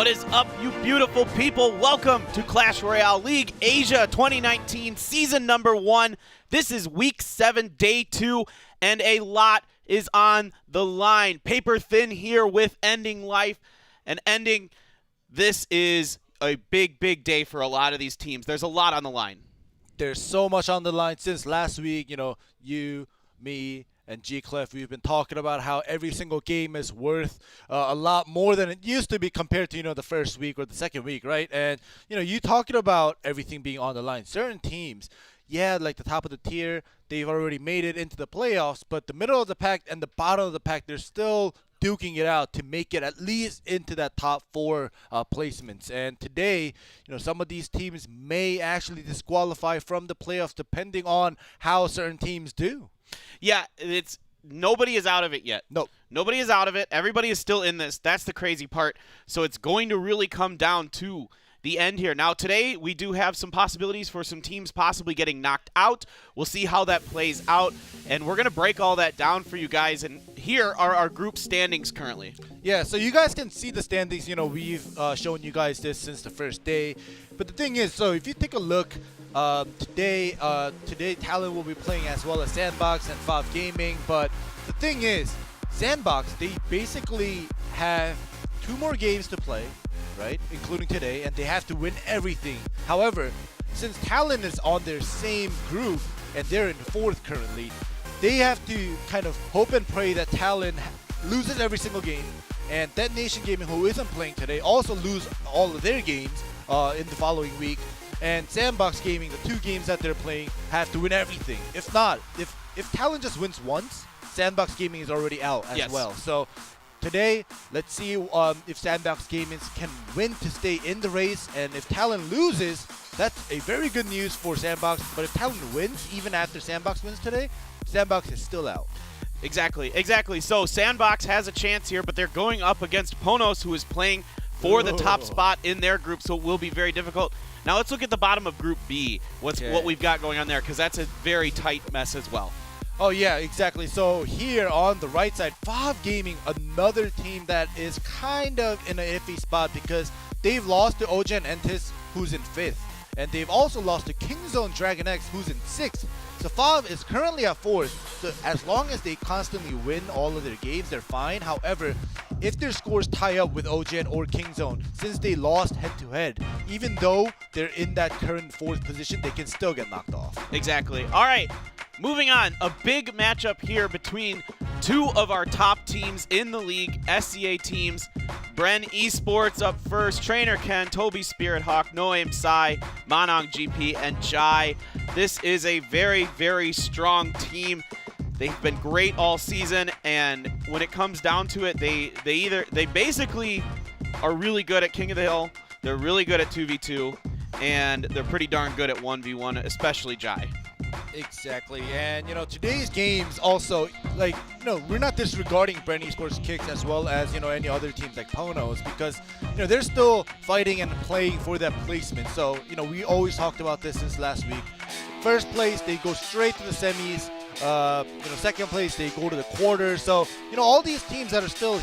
What is up, you beautiful people? Welcome to Clash Royale League Asia 2019 Season number 1. This is Week 7, Day 2, and a lot is on the line. Paper thin here with Ending Life and Ending. This is a big day for a lot of these teams. There's a lot on the line. There's so much on the line since last week. You, me, and G-Clef, we've been talking about how every single game is worth a lot more than it used to be compared to, the first week or the second week, right? And, you talking about everything being on the line. Certain teams, yeah, like the top of the tier, they've already made it into the playoffs, but the middle of the pack and the bottom of the pack, they're still duking it out to make it at least into that top 4 placements. And today, some of these teams may actually disqualify from the playoffs depending on how certain teams do. Yeah, nobody is out of it yet. Nope. Nobody is out of it. Everybody is still in this. That's the crazy part. So it's going to really come down to the end here. Now, today, we do have some possibilities for some teams possibly getting knocked out. We'll see how that plays out, and we're going to break all that down for you guys. And here are our group standings currently. Yeah, so you guys can see the standings. We've shown you guys this since the first day. But the thing is, so if you take a look, today Talon will be playing as well as SANDBOX and PONOS. But the thing is, SANDBOX, they basically have 2 more games to play, right, including today, and they have to win everything. However, since Talon is on their same group and they're in 4th currently, they have to kind of hope and pray that Talon loses every single game, and Detonation Gaming, who isn't playing today, also lose all of their games in the following week. And SANDBOX Gaming, the 2 games that they're playing, have to win everything. If not, if Talon just wins once, SANDBOX Gaming is already out as well. So today, let's see if SANDBOX Gaming can win to stay in the race. And if Talon loses, that's a very good news for SANDBOX. But if Talon wins, even after SANDBOX wins today, SANDBOX is still out. Exactly. So SANDBOX has a chance here, but they're going up against PONOS, who is playing for the top spot in their group, so it will be very difficult. Now let's look at the bottom of Group B, what we've got going on there, because that's a very tight mess as well. Oh, yeah, exactly. So here on the right side, PONOS, another team that is kind of in an iffy spot because they've lost to OG and Entis, who's in 5th. And they've also lost to Kingzone Dragon X, who's in 6th. So PONOS is currently at 4th. So as long as they constantly win all of their games, they're fine. However, if their scores tie up with OGN or Kingzone, since they lost head-to-head, even though they're in that current 4th position, they can still get knocked off. Exactly. All right, moving on. A big matchup here between 2 of our top teams in the league, SCA teams. Bren Esports up first, Trainer Ken, Toby Spirit Hawk, Noam Sai, Manong GP, and Jaii. This is a very strong team. They've been great all season, and when it comes down to it, they basically are really good at King of the Hill, they're really good at 2v2, and they're pretty darn good at 1v1, especially Jaii. Exactly, and today's games also, we're not disregarding Bren Esports kicks as well as any other teams like PONOS, because they're still fighting and playing for that placement. So we always talked about this since last week. First place, they go straight to the semis. Second place, they go to the quarters. So all these teams that are still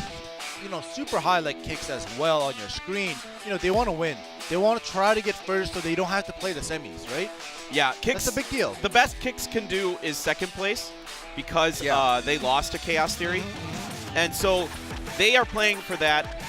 super high like kicks as well on your screen, they want to win. They want to try to get first so they don't have to play the semis, right? Yeah, kicks. That's a big deal. The best kicks can do is 2nd place because they lost to Chaos Theory. And so they are playing for that,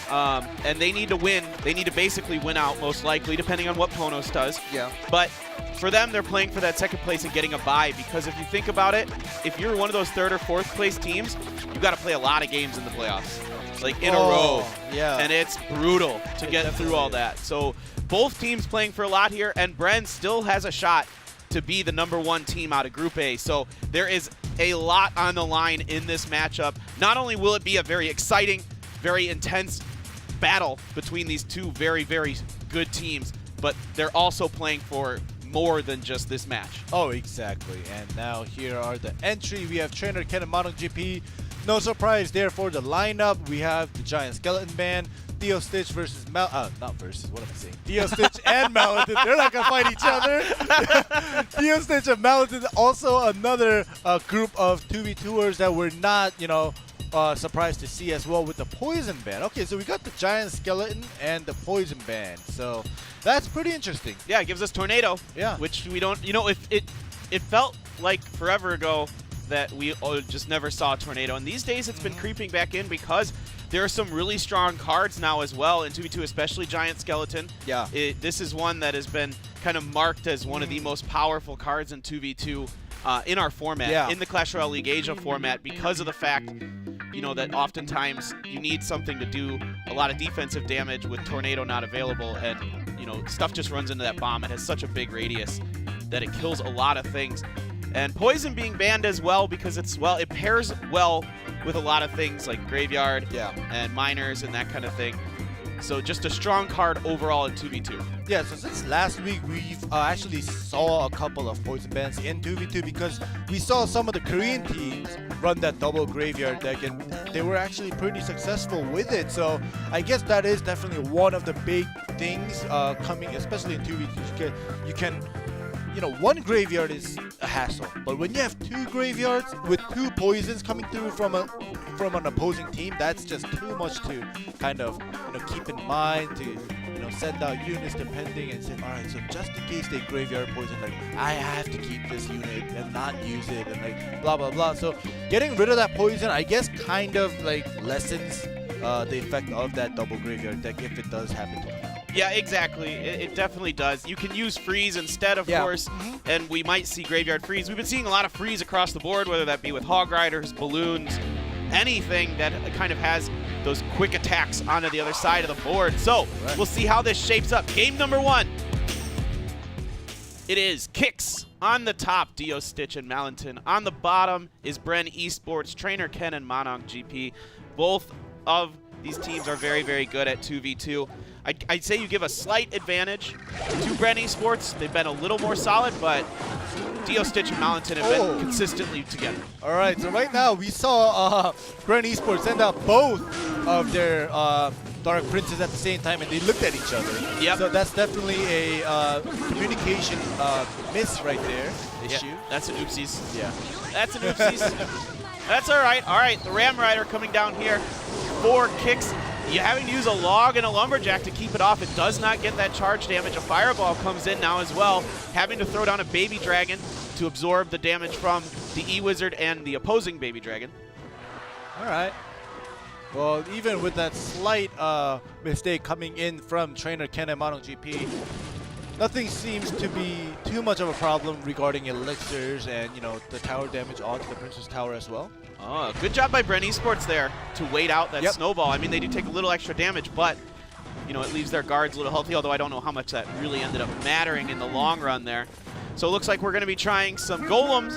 and they need to win. They need to basically win out, most likely, depending on what PONOS does. Yeah. But for them, they're playing for that 2nd place and getting a bye, because if you think about it, if you're one of those 3rd or 4th place teams, you've got to play a lot of games in the playoffs, like in a row. Yeah. And it's brutal to get through all that. So both teams playing for a lot here, and Bren still has a shot to be the #1 team out of Group A. So there is a lot on the line in this matchup. Not only will it be a very exciting, very intense battle between these 2 very good teams, but they're also playing for more than just this match. Oh, exactly. And now here are the entry. We have Trainer Ken and Manong GP. No surprise there for the lineup. We have the Giant Skeleton Band, Theo Stitch versus not versus, what am I saying? Theo Stitch and Maladin. They're not going to fight each other. Theo Stitch and Maladin, also another group of 2v2ers that were not, surprised to see as well with the poison band. Okay, so we got the giant skeleton and the poison band. So that's pretty interesting. Yeah, it gives us Tornado. Yeah. Which we don't, you know, if it felt like forever ago that we just never saw Tornado. And these days it's been creeping back in because there are some really strong cards now as well in 2v2, especially Giant Skeleton. Yeah. This is one that has been kind of marked as one of the most powerful cards in 2v2 in our format, in the Clash Royale League Asia format, because of the fact, you know, that oftentimes you need something to do a lot of defensive damage with Tornado not available, and, you know, stuff just runs into that bomb. It has such a big radius that it kills a lot of things. And Poison being banned as well because it's, well, it pairs well with a lot of things like Graveyard and Miners and that kind of thing. So just a strong card overall in 2v2. Yeah, so since last week, we've actually saw a couple of poison bans in 2v2 because we saw some of the Korean teams run that double graveyard deck, and they were actually pretty successful with it. So I guess that is definitely one of the big things coming, especially in 2v2. You can, you know, one graveyard is a hassle, but when you have two graveyards with two poisons coming through from an opposing team, that's just too much to kind of, you know, keep in mind, to, you know, send out units depending and say, all right, so just in case they graveyard poison, like, I have to keep this unit and not use it, and like blah blah blah. So getting rid of that poison, I guess, kind of like lessens the effect of that double graveyard deck if it does happen to you. Yeah, exactly. It definitely does. You can use freeze instead, of course, and we might see graveyard freeze. We've been seeing a lot of freeze across the board, whether that be with Hog Riders, Balloons, anything that kind of has those quick attacks onto the other side of the board. So we'll see how this shapes up. Game number 1. It is Kicks on the top, Dio Stitch and Malenton. On the bottom is Bren Esports, Trainer Ken and Monong GP. Both of these teams are very, very good at 2v2. I'd say you give a slight advantage to Bren Esports. They've been a little more solid, but Dio Stitch and Malenton have been consistently together. All right, so right now we saw Bren Esports send out both of their Dark Princes at the same time, and they looked at each other. Yep. So that's definitely a communication miss right there. Issue. Yeah, that's an oopsies. Yeah. That's an oopsies. That's all right. All right, the Ram Rider coming down here for Kicks. You're having to use a log and a lumberjack to keep it off. It does not get that charge damage. A fireball comes in now as well, having to throw down a baby dragon to absorb the damage from the E-Wizard and the opposing baby dragon. All right. Well, even with that slight mistake coming in from Trainer Ken and Monong GP, nothing seems to be too much of a problem regarding elixirs and, you know, the tower damage onto the Princess Tower as well. Oh, good job by Bren Esports there to wait out that snowball. I mean, they do take a little extra damage, but, you know, it leaves their guards a little healthy, although I don't know how much that really ended up mattering in the long run there. So it looks like we're going to be trying some golems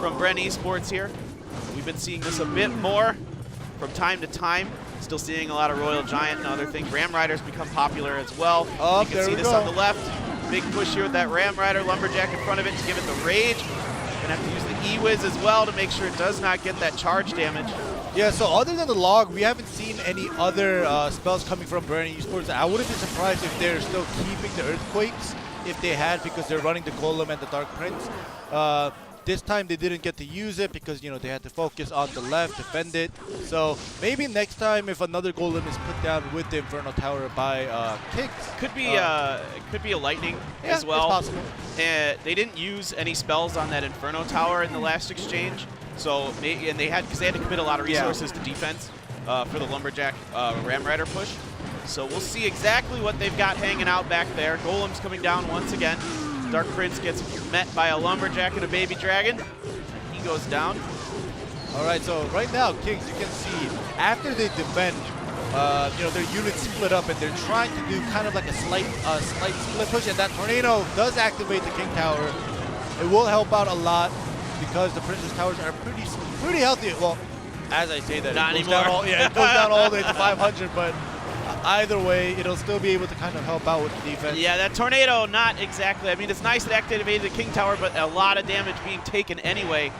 from Bren Esports here. We've been seeing this a bit more from time to time. Still seeing a lot of Royal Giant and other things. Ram Riders become popular as well. Oh, you can see this on the left. Big push here with that Ram Rider Lumberjack in front of it to give it the rage. Gonna have to use the E-Wiz as well to make sure it does not get that charge damage. Yeah, so other than the log, we haven't seen any other spells coming from Bren Esports. I wouldn't be surprised if they're still keeping the Earthquakes if they had, because they're running the Golem and the Dark Prince. This time they didn't get to use it because, you know, they had to focus on the left, defend it. So maybe next time if another Golem is put down with the Inferno Tower by Kicks. Could be a Lightning as well. It's possible. They didn't use any spells on that Inferno Tower in the last exchange. So, and they had to commit a lot of resources to defense for the Lumberjack Ram Rider push. So we'll see exactly what they've got hanging out back there. Golem's coming down once again. Dark Prince gets met by a Lumberjack and a Baby Dragon. He goes down. All right, so right now, Kings, you can see after they defend, you know, their units split up and they're trying to do kind of like a slight split push, and that Tornado does activate the King Tower. It will help out a lot because the Princess Towers are pretty healthy. Well, as I say that, Not it goes anymore. down it goes down all the way to 500, but either way, it'll still be able to kind of help out with the defense. Yeah, that Tornado, not exactly. I mean, it's nice that activated the King Tower, but a lot of damage being taken anyway.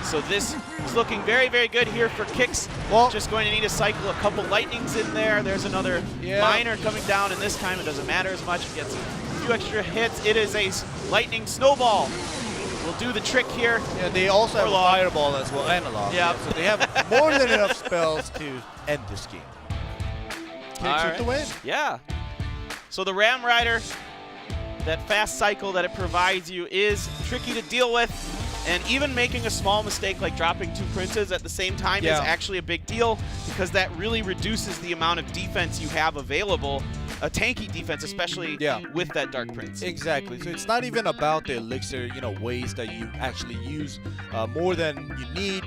So this is looking very, very good here for Kicks. Well, just going to need to cycle a couple Lightnings in there. There's another Miner coming down, and this time it doesn't matter as much. It gets a few extra hits. It is a Lightning Snowball will do the trick here. Yeah, they also have a Log. fireball as well, and a log. Yep. Yeah, so they have more than enough spells to end this game. Kicks with the win. Yeah. So the Ram Rider, that fast cycle that it provides you is tricky to deal with. And even making a small mistake like dropping 2 princes at the same time is actually a big deal, because that really reduces the amount of defense you have available. A tanky defense, especially with that Dark Prince. Exactly. So it's not even about the elixir, ways that you actually use more than you need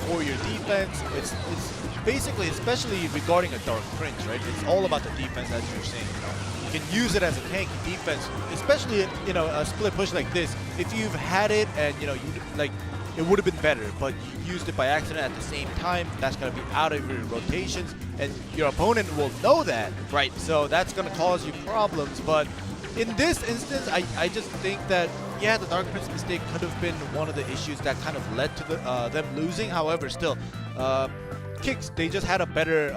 for your defense. It's basically, especially regarding a Dark Prince, right? It's all about the defense, as you're saying. You can use it as a tanky defense, especially a split push like this. If you've had it and it would have been better, but you used it by accident at the same time, that's going to be out of your rotations, and your opponent will know that. Right. So that's going to cause you problems. But in this instance, I just think that, yeah, the Dark Prince mistake could have been one of the issues that kind of led to them losing. However, still, Kicks, they just had a better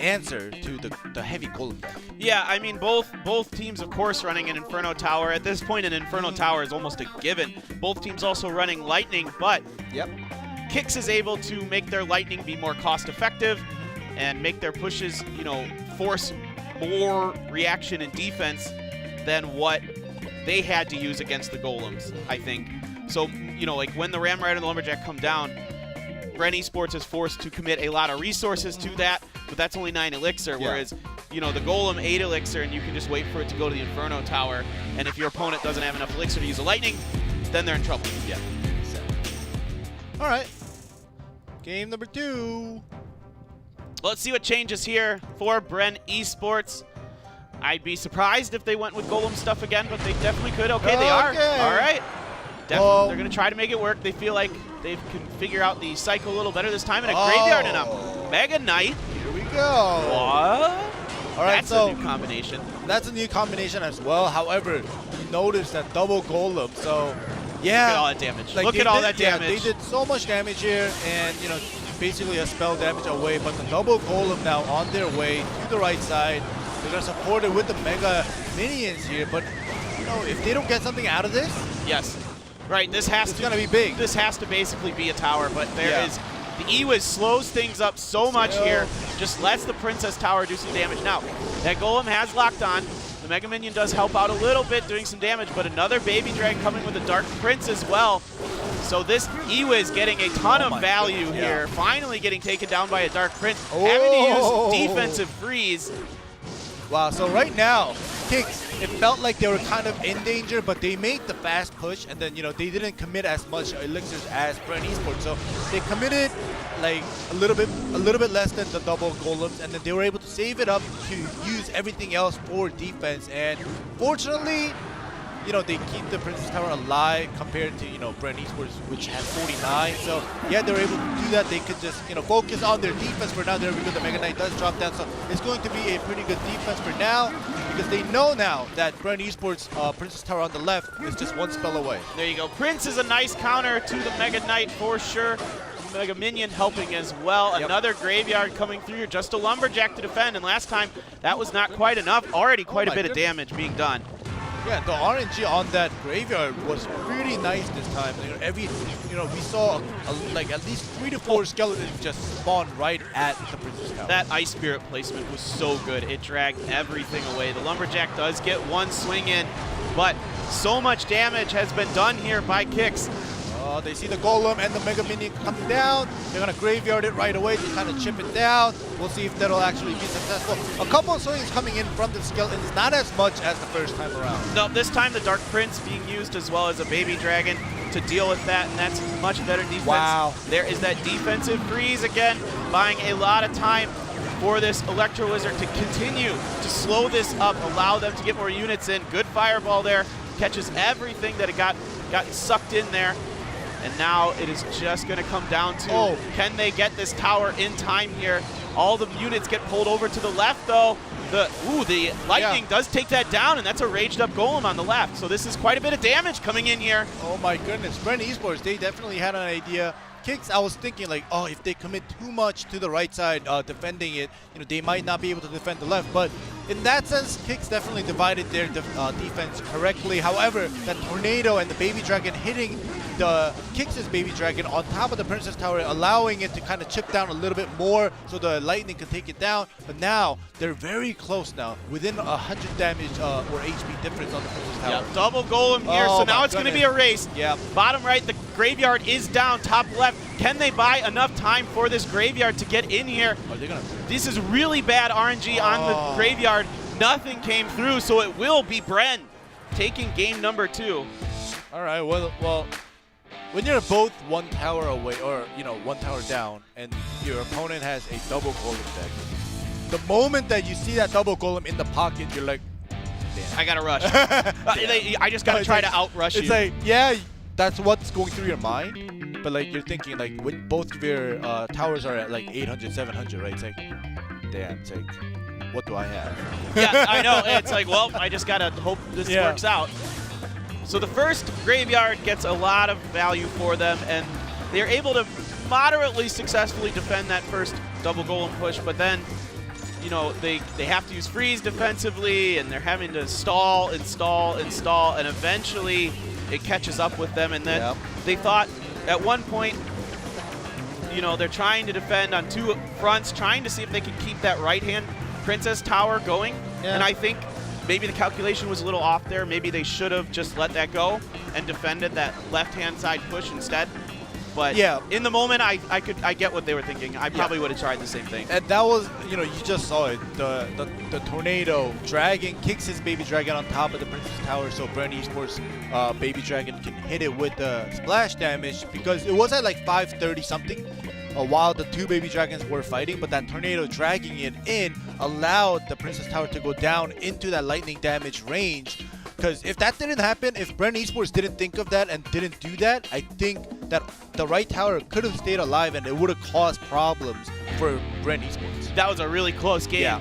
answer to the heavy golem deck. Yeah, I mean, both teams, of course, running an Inferno Tower. At this point, an Inferno Tower is almost a given. Both teams also running Lightning, but Kicks is able to make their Lightning be more cost-effective and make their pushes, force more reaction and defense than what they had to use against the Golems, I think. So, like when the Ram Rider and the Lumberjack come down, Bren Esports is forced to commit a lot of resources to that, but that's only 9 elixir, whereas, the Golem 8 elixir, and you can just wait for it to go to the Inferno Tower, and if your opponent doesn't have enough elixir to use a Lightning, then they're in trouble. Yeah. All right. Game number 2. Let's see what changes here for Bren Esports. I'd be surprised if they went with Golem stuff again, but they definitely could. Okay, they are. All right. They're going to try to make it work. They feel like they can figure out the cycle a little better this time. And a Graveyard and a Mega Knight. Here we go. What? All right, that's a new combination. That's a new combination as well. However, you notice that double Golem. So, yeah. Look at all that damage. Look at all that damage. Yeah, they did so much damage here, and, basically a spell damage away. But the double Golem now on their way to the right side. They're going to support it with the Mega Minions here. But, if they don't get something out of this. Yes. Right, it's going to be big. This has to basically be a tower, but there is the E-Wiz slows things up so much here, just lets the Princess Tower do some damage. Now, that Golem has locked on. The Mega Minion does help out a little bit, doing some damage, but another Baby Dragon coming with a Dark Prince as well. So this E-Wiz getting a ton of value here, finally getting taken down by a Dark Prince, having to use defensive freeze. Wow, so right now, Kicks, it felt like they were kind of in danger, but they made the fast push, and then, they didn't commit as much elixirs as Bren Esports. So they committed like a little bit less than the double Golems, and then they were able to save it up to use everything else for defense. And fortunately, they keep the Princess Tower alive compared to, Bren Esports, which has 49. So, yeah, they were able to do that. They could just, focus on their defense for now there because the Mega Knight does drop down. So, it's going to be a pretty good defense for now because they know now that Bren Esports' Princess Tower on the left is just one spell away. There you go. Prince is a nice counter to the Mega Knight for sure. Mega Minion helping as well. Another Graveyard coming through here. Just a Lumberjack to defend, and last time that was not quite enough. Already quite a bit of damage being done. Yeah, the RNG on that Graveyard was pretty nice this time. We saw like at least 3 to 4 skeletons just spawn right at the Princess Tower. That Ice Spirit placement was so good. It dragged everything away. The Lumberjack does get one swing in, but so much damage has been done here by Kicks. They see the Golem and the Mega Minion coming down. They're going to Graveyard it right away to kind of chip it down. We'll see if that'll actually be successful. A couple of swings coming in from the skeletons, not as much as the first time around. No, this time the Dark Prince being used as well as a Baby Dragon to deal with that, and that's much better defense. Wow. There is that defensive freeze again, buying a lot of time for this Electro Wizard to continue to slow this up, allow them to get more units in. Good Fireball there, catches everything that it got sucked in there. And now it is just going to come down to, can they get this tower in time here? All the units get pulled over to the left, though. The Lightning does take that down, and that's a raged up Golem on the left. So this is quite a bit of damage coming in here. Oh my goodness, Bren Esports, they definitely had an idea Kicks, I was thinking like, oh, if they commit too much to the right side defending it, they might not be able to defend the left. But in that sense, Kicks definitely divided their defense correctly. However, that Tornado and the Baby Dragon hitting the Kicks' Baby Dragon on top of the Princess Tower, allowing it to kind of chip down a little bit more so the Lightning can take it down. But now, they're very close now, within 100 damage or HP difference on the Princess Tower. Yep, double golem here, so now it's going to be a race. Yeah. Bottom right, the graveyard is down. Top left, can they buy enough time for this graveyard to get in here? Are they gonna? This is really bad RNG on the graveyard. Nothing came through, so it will be Bren taking game number 2. All right, well, when you're both one tower away, or one tower down, and your opponent has a double golem deck, the moment that you see that double golem in the pocket, you're like, damn. I gotta rush. I just gotta try to outrush you. It's like, yeah, that's what's going through your mind, but like you're thinking like when both of your towers are at like 800, 700, right? It's like, damn, it's like, what do I have? Yeah, I know. It's like, well, I just gotta hope this works out. So the first graveyard gets a lot of value for them, and they're able to moderately successfully defend that first double golem push, but then, they have to use freeze defensively, and they're having to stall, install, and eventually it catches up with them. And then they thought at one point, they're trying to defend on 2 fronts, trying to see if they can keep that right-hand Princess Tower going. And I think maybe the calculation was a little off there. Maybe they should have just let that go and defended that left-hand side push instead. But in the moment, I get what they were thinking. I probably would have tried the same thing. And that was, you just saw it. The Tornado Dragon kicks his Baby Dragon on top of the Princess Tower, so Bren Esports Baby Dragon can hit it with the splash damage, because it was at like 530 something while the 2 Baby Dragons were fighting, but that Tornado dragging it in allowed the Princess Tower to go down into that lightning damage range. Because if that didn't happen, if Bren Esports didn't think of that and didn't do that, I think that the right tower could have stayed alive and it would have caused problems for Bren Esports. That was a really close game. Yeah.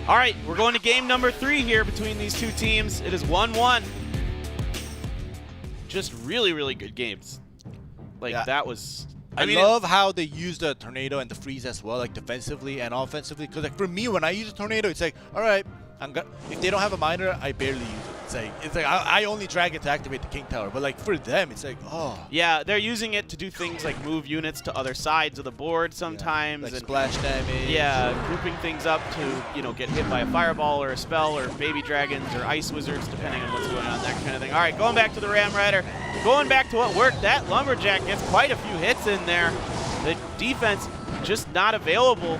All right, we're going to game number 3 here between these 2 teams. It is 1-1. Just really, really good games. That was... I love how they use the Tornado and the freeze as well, like defensively and offensively. Because like for me, when I use a Tornado, it's like, all right, if they don't have a miner, I barely use it. It's like I only drag it to activate the King Tower. But like for them, it's like, oh. Yeah, they're using it to do things like move units to other sides of the board sometimes. Like and splash damage. Yeah, grouping things up to, get hit by a fireball or a spell or baby dragons or ice wizards, depending on what's going on, that kind of thing. All right, going back to the Ram Rider. Going back to what worked, that Lumberjack gets quite a few hits in there. The defense just not available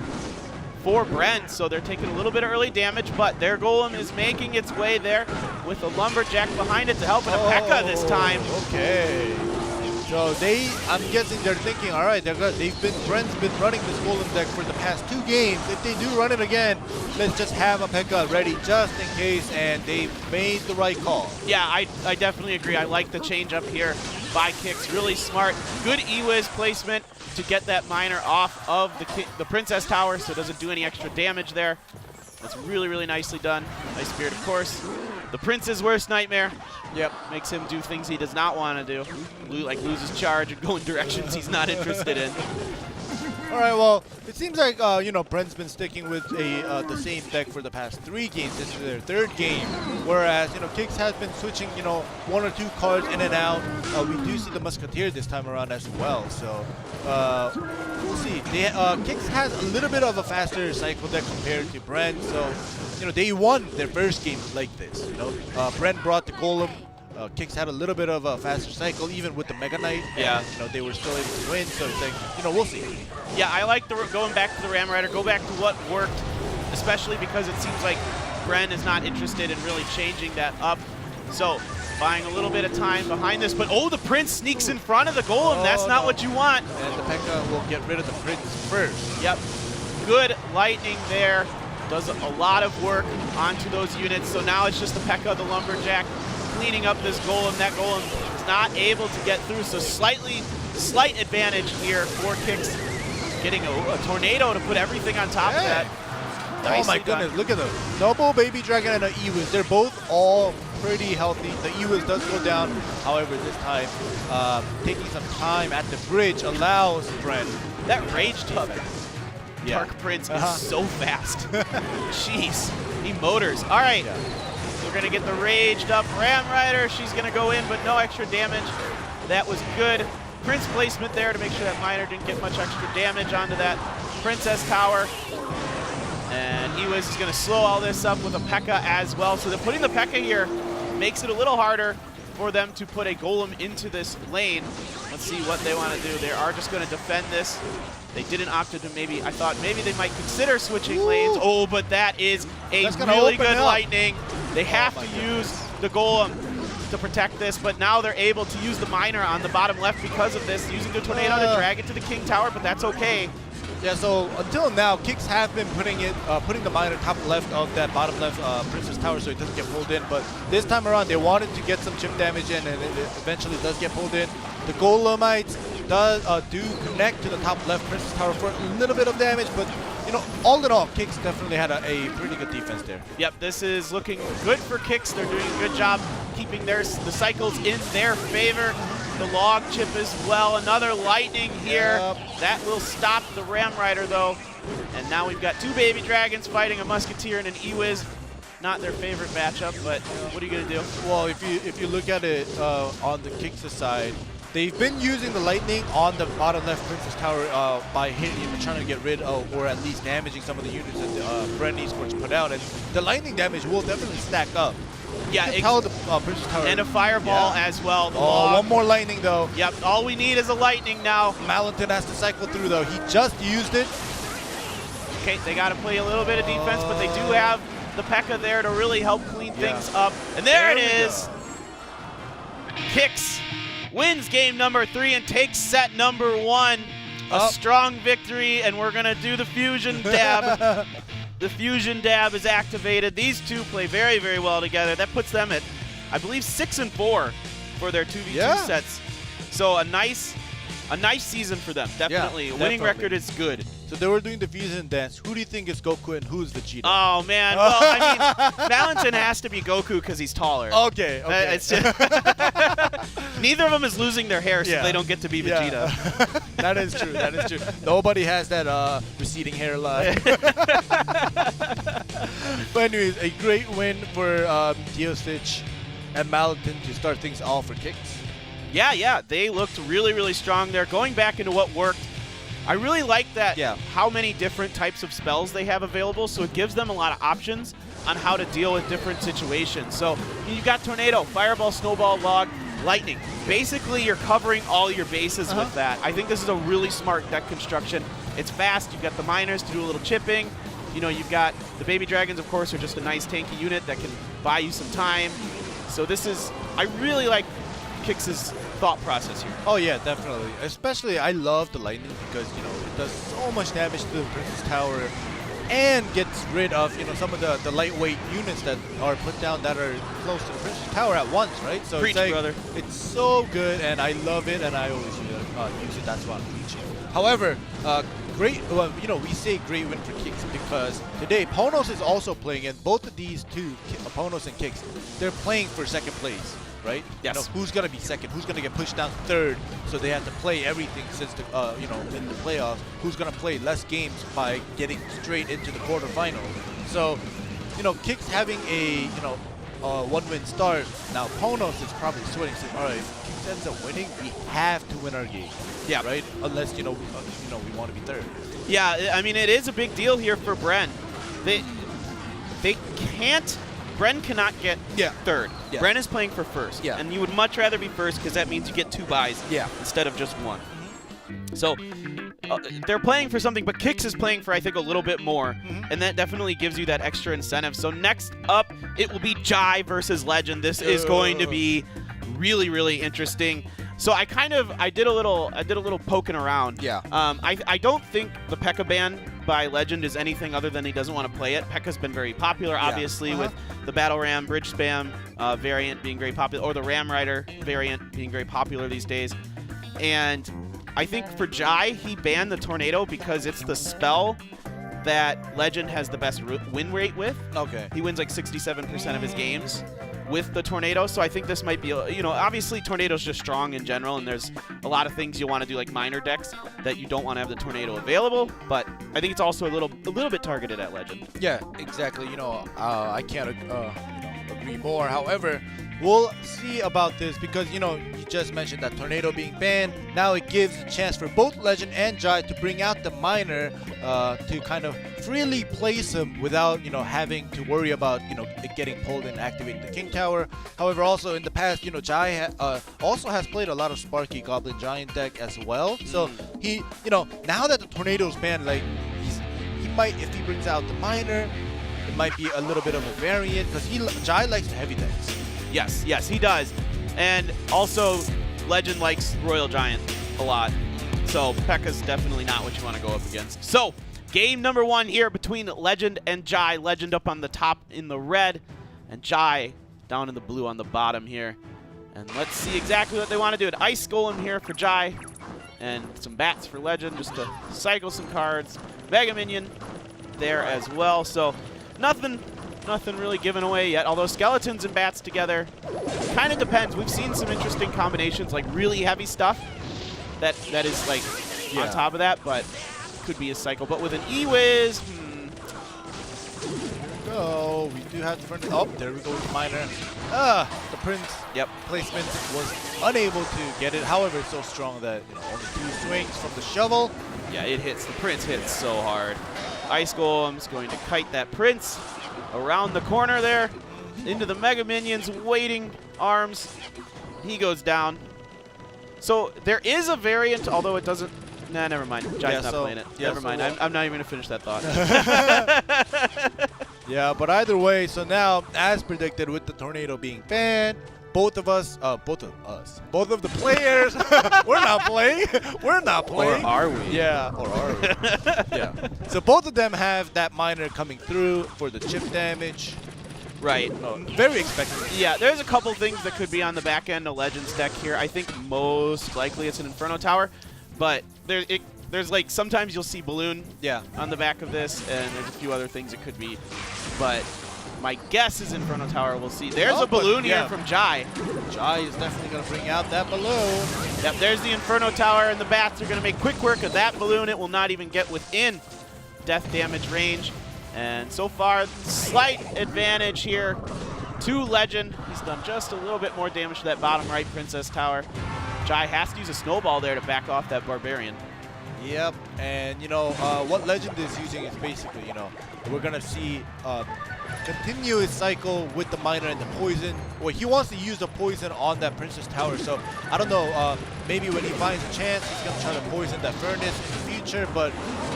for Bren, so they're taking a little bit of early damage, but their Golem is making its way there with a Lumberjack behind it to help, and a P.E.K.K.A. this time. Okay. So I'm guessing they're thinking, all right, Bren's been running this Golem deck for the past 2 games. If they do run it again, let's just have a P.E.K.K.A. ready just in case, and they made the right call. Yeah, I definitely agree. I like the change up here by Kicks. Really smart. Good E-Wiz placement to get that miner off of the Princess Tower so it doesn't do any extra damage there. That's really, really nicely done. Nice Spirit, of course. The Prince's worst nightmare. Yep, makes him do things he does not want to do, like lose his charge and go in directions he's not interested in. All right, well, it seems like, Bren's been sticking with the same deck for the past 3 games. This is their 3rd game, whereas, Kicks has been switching, 1 or 2 cards in and out. We do see the Musketeer this time around as well, so we'll see. Kicks has a little bit of a faster cycle deck compared to Bren, so, they won their first game like this, Bren brought the Golem. Kicks had a little bit of a faster cycle, even with the Mega Knight. Yeah. And, they were still able to win, so it's like, we'll see. Yeah, I like going back to the Ram Rider, go back to what worked, especially because it seems like Bren is not interested in really changing that up. So, buying a little bit of time behind this, but the Prince sneaks in front of the Golem. That's not what you want. And the P.E.K.K.A. will get rid of the Prince first. Yep. Good lightning there. Does a lot of work onto those units. So now it's just the P.E.K.K.A. the Lumberjack cleaning up this Golem. That Golem is not able to get through, so slight advantage here for Kicks, getting a Tornado to put everything on top of that. Oh my goodness, look at them. Double Baby Dragon and an E-Wiz. They're both all pretty healthy. The Ewis does go down. However, this time, taking some time at the bridge allows Bren. That rage defense. Dark Prince is so fast. Jeez, he motors. All right, we're gonna get the raged up Ram Rider. She's gonna go in, but no extra damage. That was good. Prince placement there to make sure that Miner didn't get much extra damage onto that Princess Tower. And Ewis is gonna slow all this up with a P.E.K.K.A. as well. So they're putting the P.E.K.K.A. here makes it a little harder for them to put a Golem into this lane. Let's see what they want to do. They are just going to defend this. They didn't opt to maybe, I thought maybe they might consider switching lanes. Oh, but that is a really good lightning. They have to use the Golem to protect this, but now they're able to use the Miner on the bottom left because of this, using the Tornado to drag it to the King Tower, but that's okay. Yeah, so until now, Kicks have been putting the Miner top left of that bottom left Princess Tower so it doesn't get pulled in. But this time around, they wanted to get some chip damage in, and it eventually does get pulled in. The Golemites do connect to the top left Princess Tower for a little bit of damage, but you know, all in all, Kicks definitely had a pretty good defense there. Yep, this is looking good for Kicks. They're doing a good job keeping the cycles in their favor. The log chip as well. Another lightning here. That will stop the Ram Rider though. And now we've got two baby dragons fighting a Musketeer and an Ewiz. Not their favorite matchup, but what are you gonna do? Well, if you look at it on the Kicks side, they've been using the lightning on the bottom left Princess Tower by hitting and trying to get rid of, or at least damaging some of the units that Bren Esports put out, and the lightning damage will definitely stack up. Yeah, tell the Princess Tower. And a fireball as well. One more lightning though. Yep, all we need is a lightning now. Malenton has to cycle through though. He just used it. Okay, they got to play a little bit of defense, but they do have the P.E.K.K.A. there to really help clean things up. And there it is. Kicks wins game number 3 and takes set number 1. A strong victory, and we're going to do the fusion dab. The fusion dab is activated. These two play very, very well together. That puts them at, I believe, 6-4 for their 2v2 sets. So a nice season for them. Definitely. Winning record is good. So they were doing the fusion dance. Who do you think is Goku and who's Vegeta? Oh man, well I mean, Valentin has to be Goku because he's taller. Okay. It's just neither of them is losing their hair, so they don't get to be Vegeta. That is true. That is true. Nobody has that receding hairline. But anyways, a great win for Teosich and Malentin to start things off for Kicks. Yeah, they looked really, really strong there. Going back into what worked, I really like that how many different types of spells they have available, so it gives them a lot of options on how to deal with different situations. So you've got Tornado, Fireball, Snowball, Log, Lightning. Basically, you're covering all your bases with that. I think this is a really smart deck construction. It's fast. You've got the Miners to do a little chipping. You know, you've got the Baby Dragons, of course, are just a nice tanky unit that can buy you some time. So this is, I really like Kicks' thought process here. Oh yeah, definitely. Especially, I love the lightning because, you know, it does so much damage to the Princess Tower and gets rid of, you know, some of the lightweight units that are put down that are close to the Princess Tower at once, right? So Preach, it's like, brother. It's so good, and I love it, and I always use it. That's why I'm preaching. However, great. Well, you know, we say great win for Kicks because today PONOS is also playing, and both of these two, PONOS and Kicks, they're playing for second place. Right? Yes. You know, who's gonna be second? Who's gonna get pushed down third? So they have to play everything since the you know, in the playoffs. Who's gonna play less games by getting straight into the quarterfinal? So, you know, Kicks having a, you know, one-win start. Now PONOS is probably sweating, saying, all right, if Kicks ends up winning, we have to win our game. Yeah. Right? Unless, you know, we want to be third. Yeah, I mean, it is a big deal here for Bren. They can't. Bren cannot get third. Yeah. Bren is playing for first. Yeah. And you would much rather be first because that means you get 2 buys instead of just 1. So they're playing for something, but Kicks is playing for, I think, a little bit more. And that definitely gives you that extra incentive. So next up, it will be Jaii versus Legend. This is going to be really, really interesting. So I did a little poking around. Yeah. I don't think the P.E.K.K.A. ban by Legend is anything other than he doesn't want to play it. P.E.K.K.A.'s been very popular, obviously, with the Battle Ram Bridge Spam variant being very popular, or the Ram Rider variant being very popular these days. And I think for Jaii, he banned the Tornado because it's the spell that Legend has the best win rate with. Okay. He wins like 67% of his games. with the tornado, so I think this might be, you know, obviously tornado's just strong in general, and there's a lot of things you want to do like minor decks that you don't want to have the tornado available, but I think it's also a little bit targeted at Legend. Yeah, exactly. You know, I can't agree more. However, we'll see about this because, you know, you just mentioned that tornado being banned. Now it gives a chance for both Legend and Jaii to bring out the minor to kind of freely place him without, you know, having to worry about, you know, it getting pulled and activating the King Tower. However, also in the past, you know, Jaii also has played a lot of Sparky Goblin Giant deck as well. So he, you know, now that the tornado's banned, like he might, if he brings out the minor, it might be a little bit of a variant because Jaii likes the heavy decks. Yes, yes, he does. And also, Legend likes Royal Giant a lot. So P.E.K.K.A.'s definitely not what you want to go up against. So, game number 1 here between Legend and Jaii. Legend up on the top in the red, and Jaii down in the blue on the bottom here. And let's see exactly what they want to do. An Ice Golem here for Jaii, and some bats for Legend just to cycle some cards. Mega Minion there as well. So, nothing really given away yet, although skeletons and bats together kind of depends. We've seen some interesting combinations, like really heavy stuff that is like on top of that, but could be a cycle. But with an E-Wiz, Oh, we do have the front. Oh, there we go with the minor. The Prince placement was unable to get it. However, it's so strong that, you know, only 2 swings from the shovel. Yeah, it hits. The Prince hits so hard. Ice Golem's going to kite that Prince around the corner there into the Mega Minions, waiting arms. He goes down. So there is a variant, although it doesn't. Nah, never mind. Jai's not playing it. Never mind. I'm not even going to finish that thought. Yeah, but either way, so now, as predicted, with the tornado being banned, both of the players, we're not playing. We're not playing. Or are we? Yeah, or are we? Yeah. So both of them have that minor coming through for the chip damage. Right. Very expected. Yeah, there's a couple things that could be on the back end of Legends deck here. I think most likely it's an Inferno Tower, but there's like sometimes you'll see Balloon on the back of this, and there's a few other things it could be. But my guess is Inferno Tower. We'll see. There's a balloon here from Jaii. Jaii is definitely going to bring out that balloon. Yep, there's the Inferno Tower, and the bats are going to make quick work of that balloon. It will not even get within death damage range. And so far, slight advantage here to Legend. He's done just a little bit more damage to that bottom right Princess Tower. Jaii has to use a snowball there to back off that Barbarian. Yep, and you know, what Legend is using is basically, you know, we're going to see continuous cycle with the minor and the poison. Well, he wants to use the poison on that Princess Tower, so I don't know, maybe when he finds a chance, he's going to try to poison that furnace in the future, but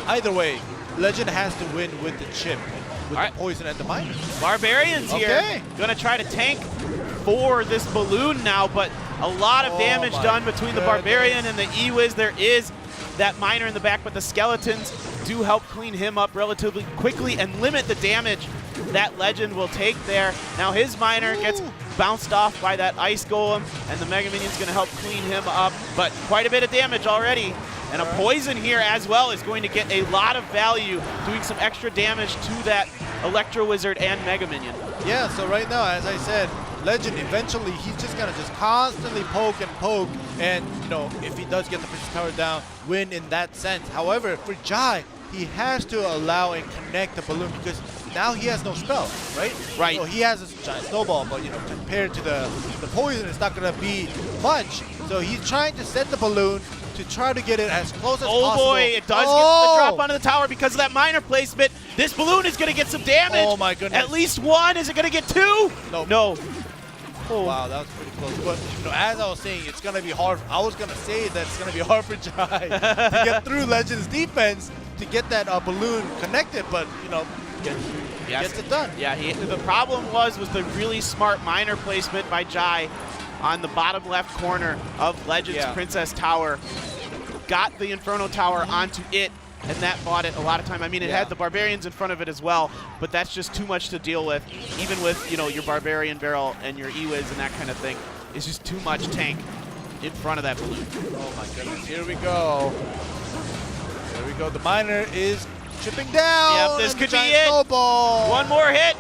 either way, Legend has to win with the chip, with the poison and the minor. Barbarians here, gonna try to tank for this balloon now, but a lot of damage done between the Barbarian and the E-Wiz. There is that minor in the back, but the skeletons do help clean him up relatively quickly and limit the damage that Legend will take there. Now his minor gets bounced off by that Ice Golem, and the Mega Minion's gonna help clean him up, but quite a bit of damage already. And a poison here as well is going to get a lot of value, doing some extra damage to that Electro Wizard and Mega Minion. Yeah, so right now, as I said, Legend, eventually, he's just going to just constantly poke, and, you know, if he does get the Princess Tower down, win in that sense. However, for Jaii, he has to allow and connect the balloon because now he has no spell, right? Right. So he has this giant snowball, but, you know, compared to the poison, it's not going to be much. So he's trying to set the balloon to try to get it as close as possible. Oh boy, it does get the drop onto the tower because of that minor placement. This balloon is going to get some damage. Oh my goodness. At least 1. Is it going to get 2? No. Oh. Wow, that was pretty close. But, you know, as I was saying, it's going to be hard. I was going to say that it's going to be hard for Jaii to get through Legend's defense to get that balloon connected, but, you know, gets it done. Yeah, the problem was the really smart minor placement by Jaii on the bottom left corner of Legend's Princess Tower. Got the Inferno Tower onto it, and that bought it a lot of time. I mean, it had the Barbarians in front of it as well, but that's just too much to deal with, even with, you know, your Barbarian barrel and your E-Wiz and that kind of thing. It's just too much tank in front of that balloon. Oh my goodness, here we go. There we go, the minor is chipping down. Yep, this could be it. Snowball. 1 more hit.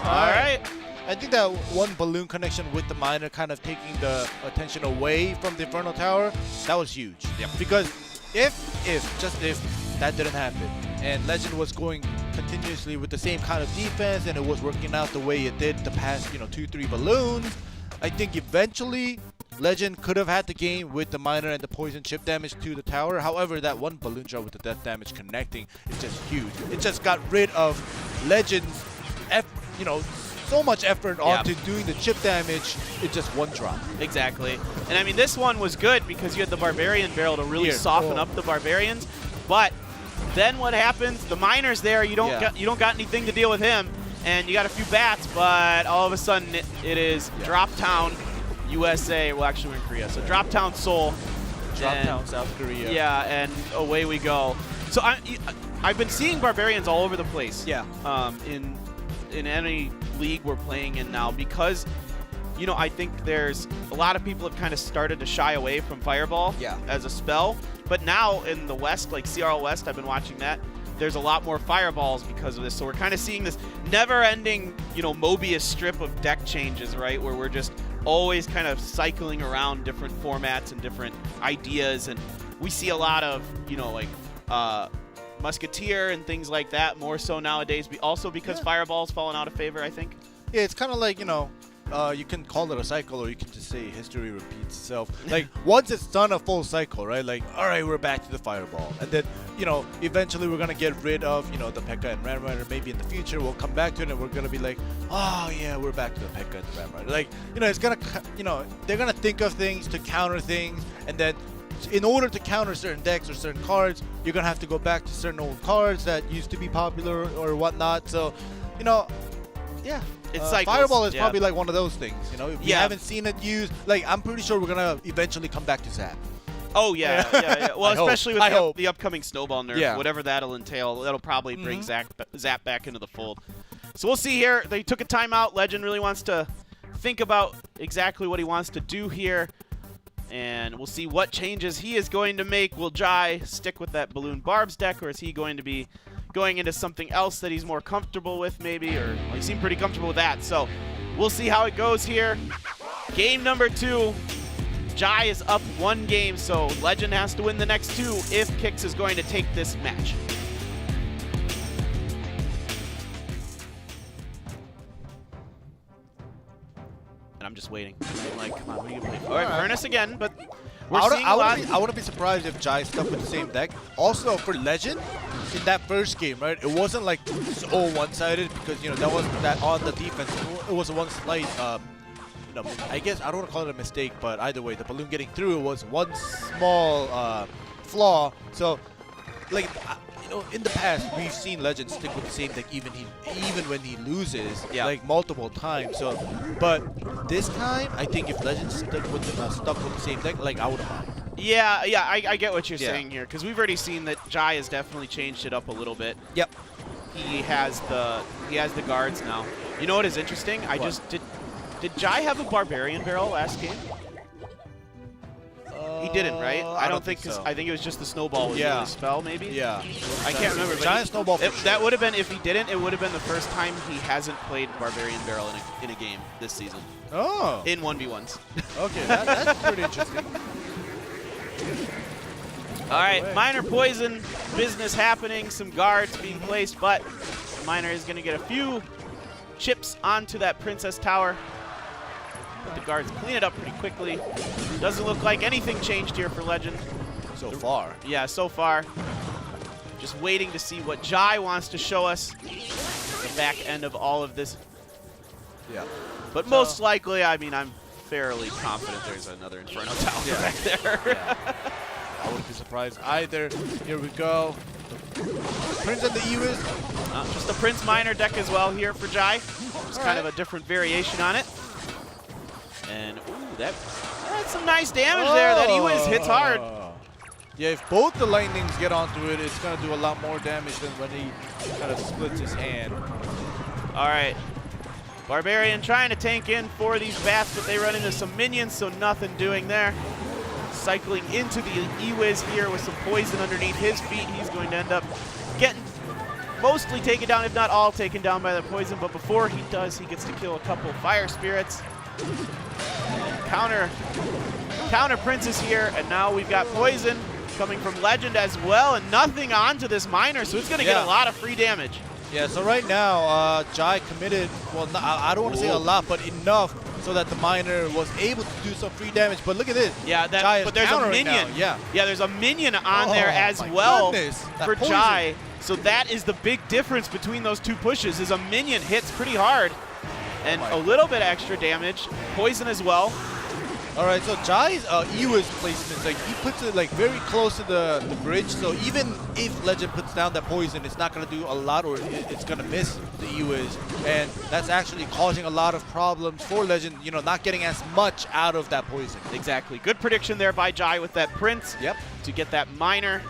All right. I think that one balloon connection with the miner kind of taking the attention away from the Inferno Tower, that was huge. Yep. Because just if that didn't happen, and Legend was going continuously with the same kind of defense and it was working out the way it did the past, 2-3 balloons, I think eventually Legend could have had the game with the miner and the poison chip damage to the tower. However, that one balloon drop with the death damage connecting is just huge. It just got rid of Legend's so much effort onto doing the chip damage in just one drop. Exactly. And I mean, this one was good because you had the Barbarian barrel to really soften up the Barbarians. But then what happens? The miner's there. You don't got anything to deal with him, and you got a few bats. But all of a sudden, it is Drop Town, USA. Well, actually, we're in Korea. So Drop Town, Seoul. Drop Town, South Korea. Yeah, and away we go. So I've been seeing Barbarians all over the place. Yeah. In any league we're playing in now, because I think there's a lot of people have kind of started to shy away from Fireball as a spell, but now in the West, like CRL West, I've been watching that, there's a lot more Fireballs because of this. So we're kind of seeing this never-ending Mobius strip of deck changes, right, where we're just always kind of cycling around different formats and different ideas, and we see a lot of Musketeer and things like that more so nowadays, also because Fireball's fallen out of favor, I think. Yeah, it's kind of like, you can call it a cycle, or you can just say history repeats itself. Like, once it's done a full cycle, right? Like, all right, we're back to the Fireball. And then, eventually we're going to get rid of, the P.E.K.K.A. and Ram Rider. Maybe in the future we'll come back to it and we're going to be like, oh, yeah, we're back to the P.E.K.K.A. and the Ram Rider. Like, it's going to, they're going to think of things to counter things, and then in order to counter certain decks or certain cards, you're going to have to go back to certain old cards that used to be popular or whatnot. So, yeah. It's cycles. Fireball is probably like one of those things, If you haven't seen it used, like, I'm pretty sure we're going to eventually come back to Zap. Oh, yeah. Well, especially with the upcoming Snowball nerf, Yeah. whatever that'll entail, that'll probably bring Zap back into the fold. So we'll see here. They took a timeout. Legend really wants to think about exactly what he wants to do here. And we'll see what changes he is going to make. Will Jaii stick with that Balloon Barbs deck, or is he going to be going into something else that he's more comfortable with maybe? Or well, he seemed pretty comfortable with that. So we'll see how it goes here. Game number 2. Jaii is up 1 game, so Legend has to win the next 2 if Kix is going to take this match. I'm just waiting. I'm like, come on, what are you going to play? All right, Furnace again, but we're seeing a lot. I wouldn't be surprised if Jaii stuck with the same deck. Also, for Legend, in that first game, right, it wasn't like so one-sided because, that wasn't that on the defense. It was one slight, I guess, I don't want to call it a mistake, but either way, the balloon getting through was one small flaw. So, like, in the past, we've seen Legend stick with the same deck even when he loses, like multiple times. So, but this time, I think if Legend stuck with the same deck, like, I wouldn't mind. Yeah, I get what you're saying here, because we've already seen that Jaii has definitely changed it up a little bit. Yep. He has the guards now. You know what is interesting? What? Did Jaii have a Barbarian barrel last game? He didn't, right? I don't think so. I think it was just the Snowball was the spell, maybe? Yeah. I can't remember. Giant Snowball. That would have been, if he didn't, it would have been the first time he hasn't played Barbarian Barrel in a game this season. Oh. In 1v1s. Okay, that's pretty interesting. All right, Miner Poison business happening. Some guards being placed, but Miner is going to get a few chips onto that Princess Tower. The guards clean it up pretty quickly. Doesn't look like anything changed here for Legend. So far. Yeah, so far. Just waiting to see what Jaii wants to show us the back end of all of this. Yeah. But most likely, I mean, I'm fairly confident there's another Inferno Tower back there. Yeah. I wouldn't be surprised either. Here we go. Prince and the Ewis. Just a Prince Miner deck as well here for Jaii. Just kind of a different variation on it. And, ooh, that's some nice damage there. That Ewis hits hard. Yeah, if both the Lightnings get onto it, it's going to do a lot more damage than when he kind of splits his hand. All right. Barbarian trying to tank in for these bats, but they run into some minions, so nothing doing there. Cycling into the E-Wiz here with some poison underneath his feet. He's going to end up getting mostly taken down, if not all taken down by the poison, but before he does, he gets to kill a couple fire spirits. And counter Princess here, and now we've got poison coming from Legend as well, and nothing onto this miner, so it's going to get a lot of free damage. Yeah, so right now, Jaii committed, well, I don't want to say a lot, but enough so that the miner was able to do some free damage. But look at this. Yeah, but there's a minion. Yeah, there's a minion on there as well for Jaii. So that is the big difference between those two pushes, is a minion hits pretty hard and a little bit extra damage. Poison as well. All right, so Jai's EWIS placement, like he puts it like very close to the bridge. So even if Legend puts down that poison, it's not gonna do a lot, or it's gonna miss the EWIS, and that's actually causing a lot of problems for Legend. You know, not getting as much out of that poison. Exactly. Good prediction there by Jaii with that Prince. Yep. To get that miner.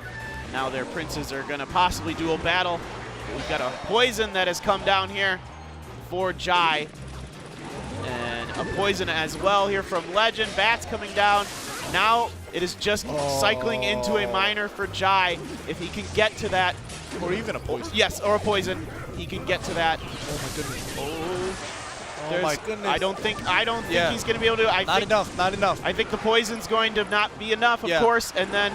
Now their princes are gonna possibly dual battle. We've got a poison that has come down here for Jaii. And a poison as well here from Legend. Bats coming down. Now it is just cycling into a miner for Jaii. If he can get to that. Or even a poison. Yes, or a poison. He can get to that. Oh my goodness. Oh my goodness. I don't think he's going to be able to. Not enough. I think the poison's going to not be enough, of course. And then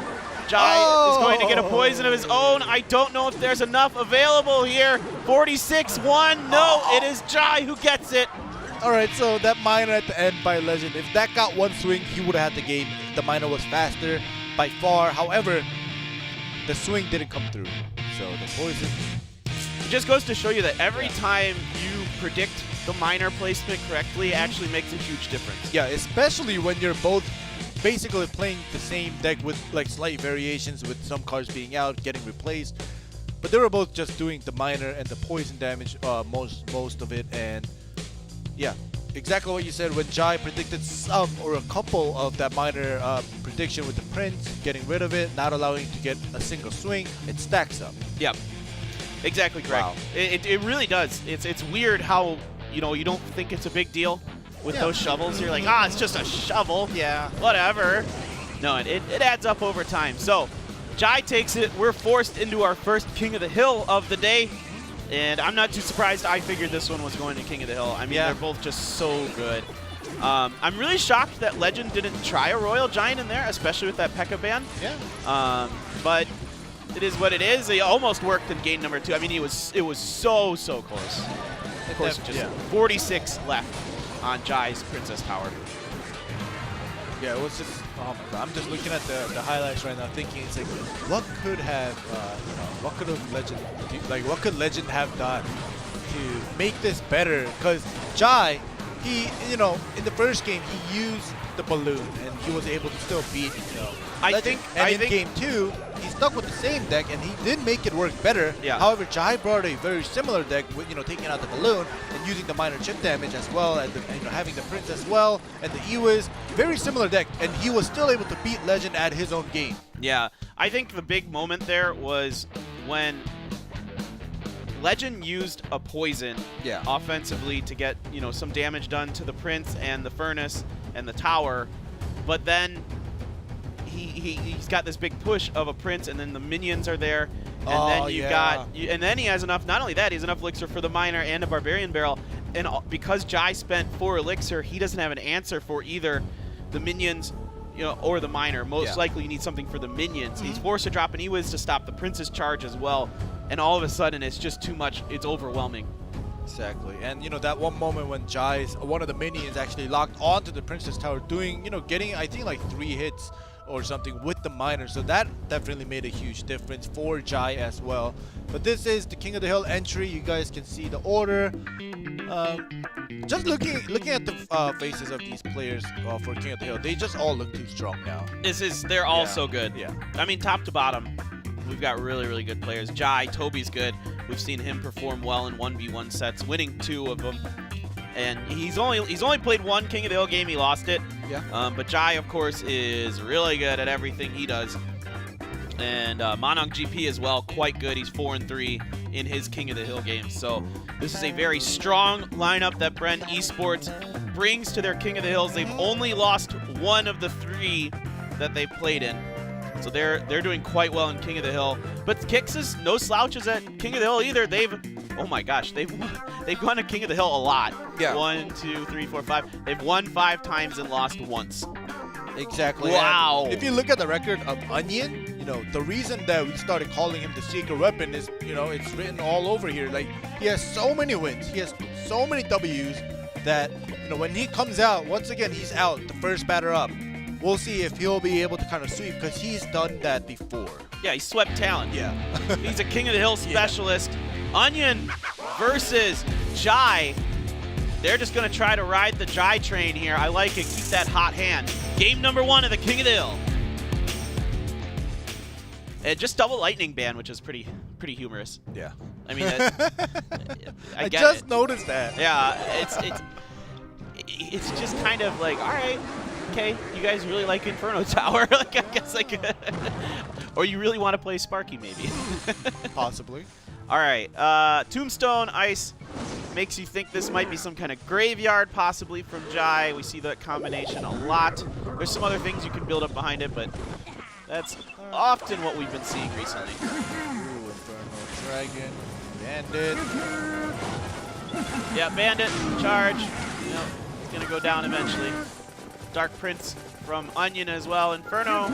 Jaii is going to get a poison of his own. I don't know if there's enough available here. 46-1. No, it is Jaii who gets it. All right, so that miner at the end by Legend, if that got one swing, he would have had the game. The miner was faster by far. However, the swing didn't come through. So the poison. It just goes to show you that every time you predict the miner placement correctly, actually makes a huge difference. Yeah, especially when you're both basically playing the same deck with like slight variations, with some cards being out, getting replaced. But they were both just doing the miner and the poison damage, most of it, and yeah, exactly what you said. When Jaii predicted some or a couple of that minor prediction with the Prince, getting rid of it, not allowing to get a single swing, it stacks up. Yep, exactly correct. Wow. It really does. It's weird how, you know, you don't think it's a big deal with those shovels. You're like, it's just a shovel. Yeah, whatever. No, it adds up over time. So Jaii takes it. We're forced into our first King of the Hill of the day. And I'm not too surprised. I figured this one was going to King of the Hill. I mean, they're both just so good. I'm really shocked that Legend didn't try a Royal Giant in there, especially with that P.E.K.K.A ban. Yeah. But it is what it is. It almost worked in game number 2. I mean, it was so close. Of course, just 46 left on Jai's Princess Tower. Yeah, it was just, oh my god, I'm just looking at the highlights right now, thinking, it's like, what could have, what could Legend have done to make this better? Because Jaii, he, in the first game, he used the balloon, and he was able to still beat, Legend. And in game 2, he stuck with the same deck, and he did make it work better. Yeah. However, Jaii brought a very similar deck with, taking out the balloon and using the minor chip damage as well, and having the Prince as well, and the EWIS. Very similar deck, and he was still able to beat Legend at his own game. Yeah, I think the big moment there was when Legend used a poison offensively to get, some damage done to the Prince and the Furnace and the Tower, but then he's got this big push of a Prince, and then the minions are there, and then you got, and then he has enough. Not only that, he has enough elixir for the miner and a Barbarian Barrel, and because Jaii spent 4 elixir, he doesn't have an answer for either the minions, or the miner. Most likely, you need something for the minions. He's forced to drop an EWIS to stop the Prince's charge as well, and all of a sudden, it's just too much. It's overwhelming. Exactly, and that one moment when Jai's one of the minions actually locked onto the Princess Tower, doing, getting I think like 3 hits or something with the miner, so that definitely made a huge difference for Jaii as well. But this is the King of the Hill entry. You guys can see the order. Just looking at the faces of these players for King of the Hill, they just all look too strong now. They're all so good. Yeah. I mean, top to bottom, we've got really good players. Jaii, Toby's good. We've seen him perform well in 1v1 sets, winning 2 of them. And he's only played 1 King of the Hill game. He lost it. Yeah. But Jaii, of course, is really good at everything he does. And Monong GP as well, quite good. He's 4-3 in his King of the Hill games. So this is a very strong lineup that Bren Esports brings to their King of the Hills. They've only lost 1 of the 3 that they played in. So they're doing quite well in King of the Hill. But Kix is no slouches at King of the Hill either. Oh my gosh, they've gone to King of the Hill a lot. Yeah. 1, 2, 3, 4, 5. They've won 5 times and lost once. Exactly. Wow. And if you look at the record of Onion, the reason that we started calling him the secret weapon is, it's written all over here. Like, he has so many wins. He has so many W's that, when he comes out, once again, he's out, the first batter up. We'll see if he'll be able to kind of sweep, because he's done that before. Yeah, he swept Talon. Yeah. He's a King of the Hill specialist. Yeah. Onion versus Jaii. They're just going to try to ride the Jaii train here. I like it. Keep that hot hand. Game number 1 of the King of the Hill. And just double lightning ban, which is pretty humorous. Yeah. I mean, I get just it. noticed that. Yeah, it's just kind of like, all right, okay, you guys really like Inferno Tower, like I guess or you really want to play Sparky maybe. Possibly. All right, Tombstone Ice makes you think this might be some kind of graveyard, possibly from Jaii. We see that combination a lot. There's some other things you can build up behind it, but that's often what we've been seeing recently. Ooh, Inferno Dragon, Bandit. Yeah, Bandit, charge. He's gonna go down eventually. Dark Prince from Onion as well. Inferno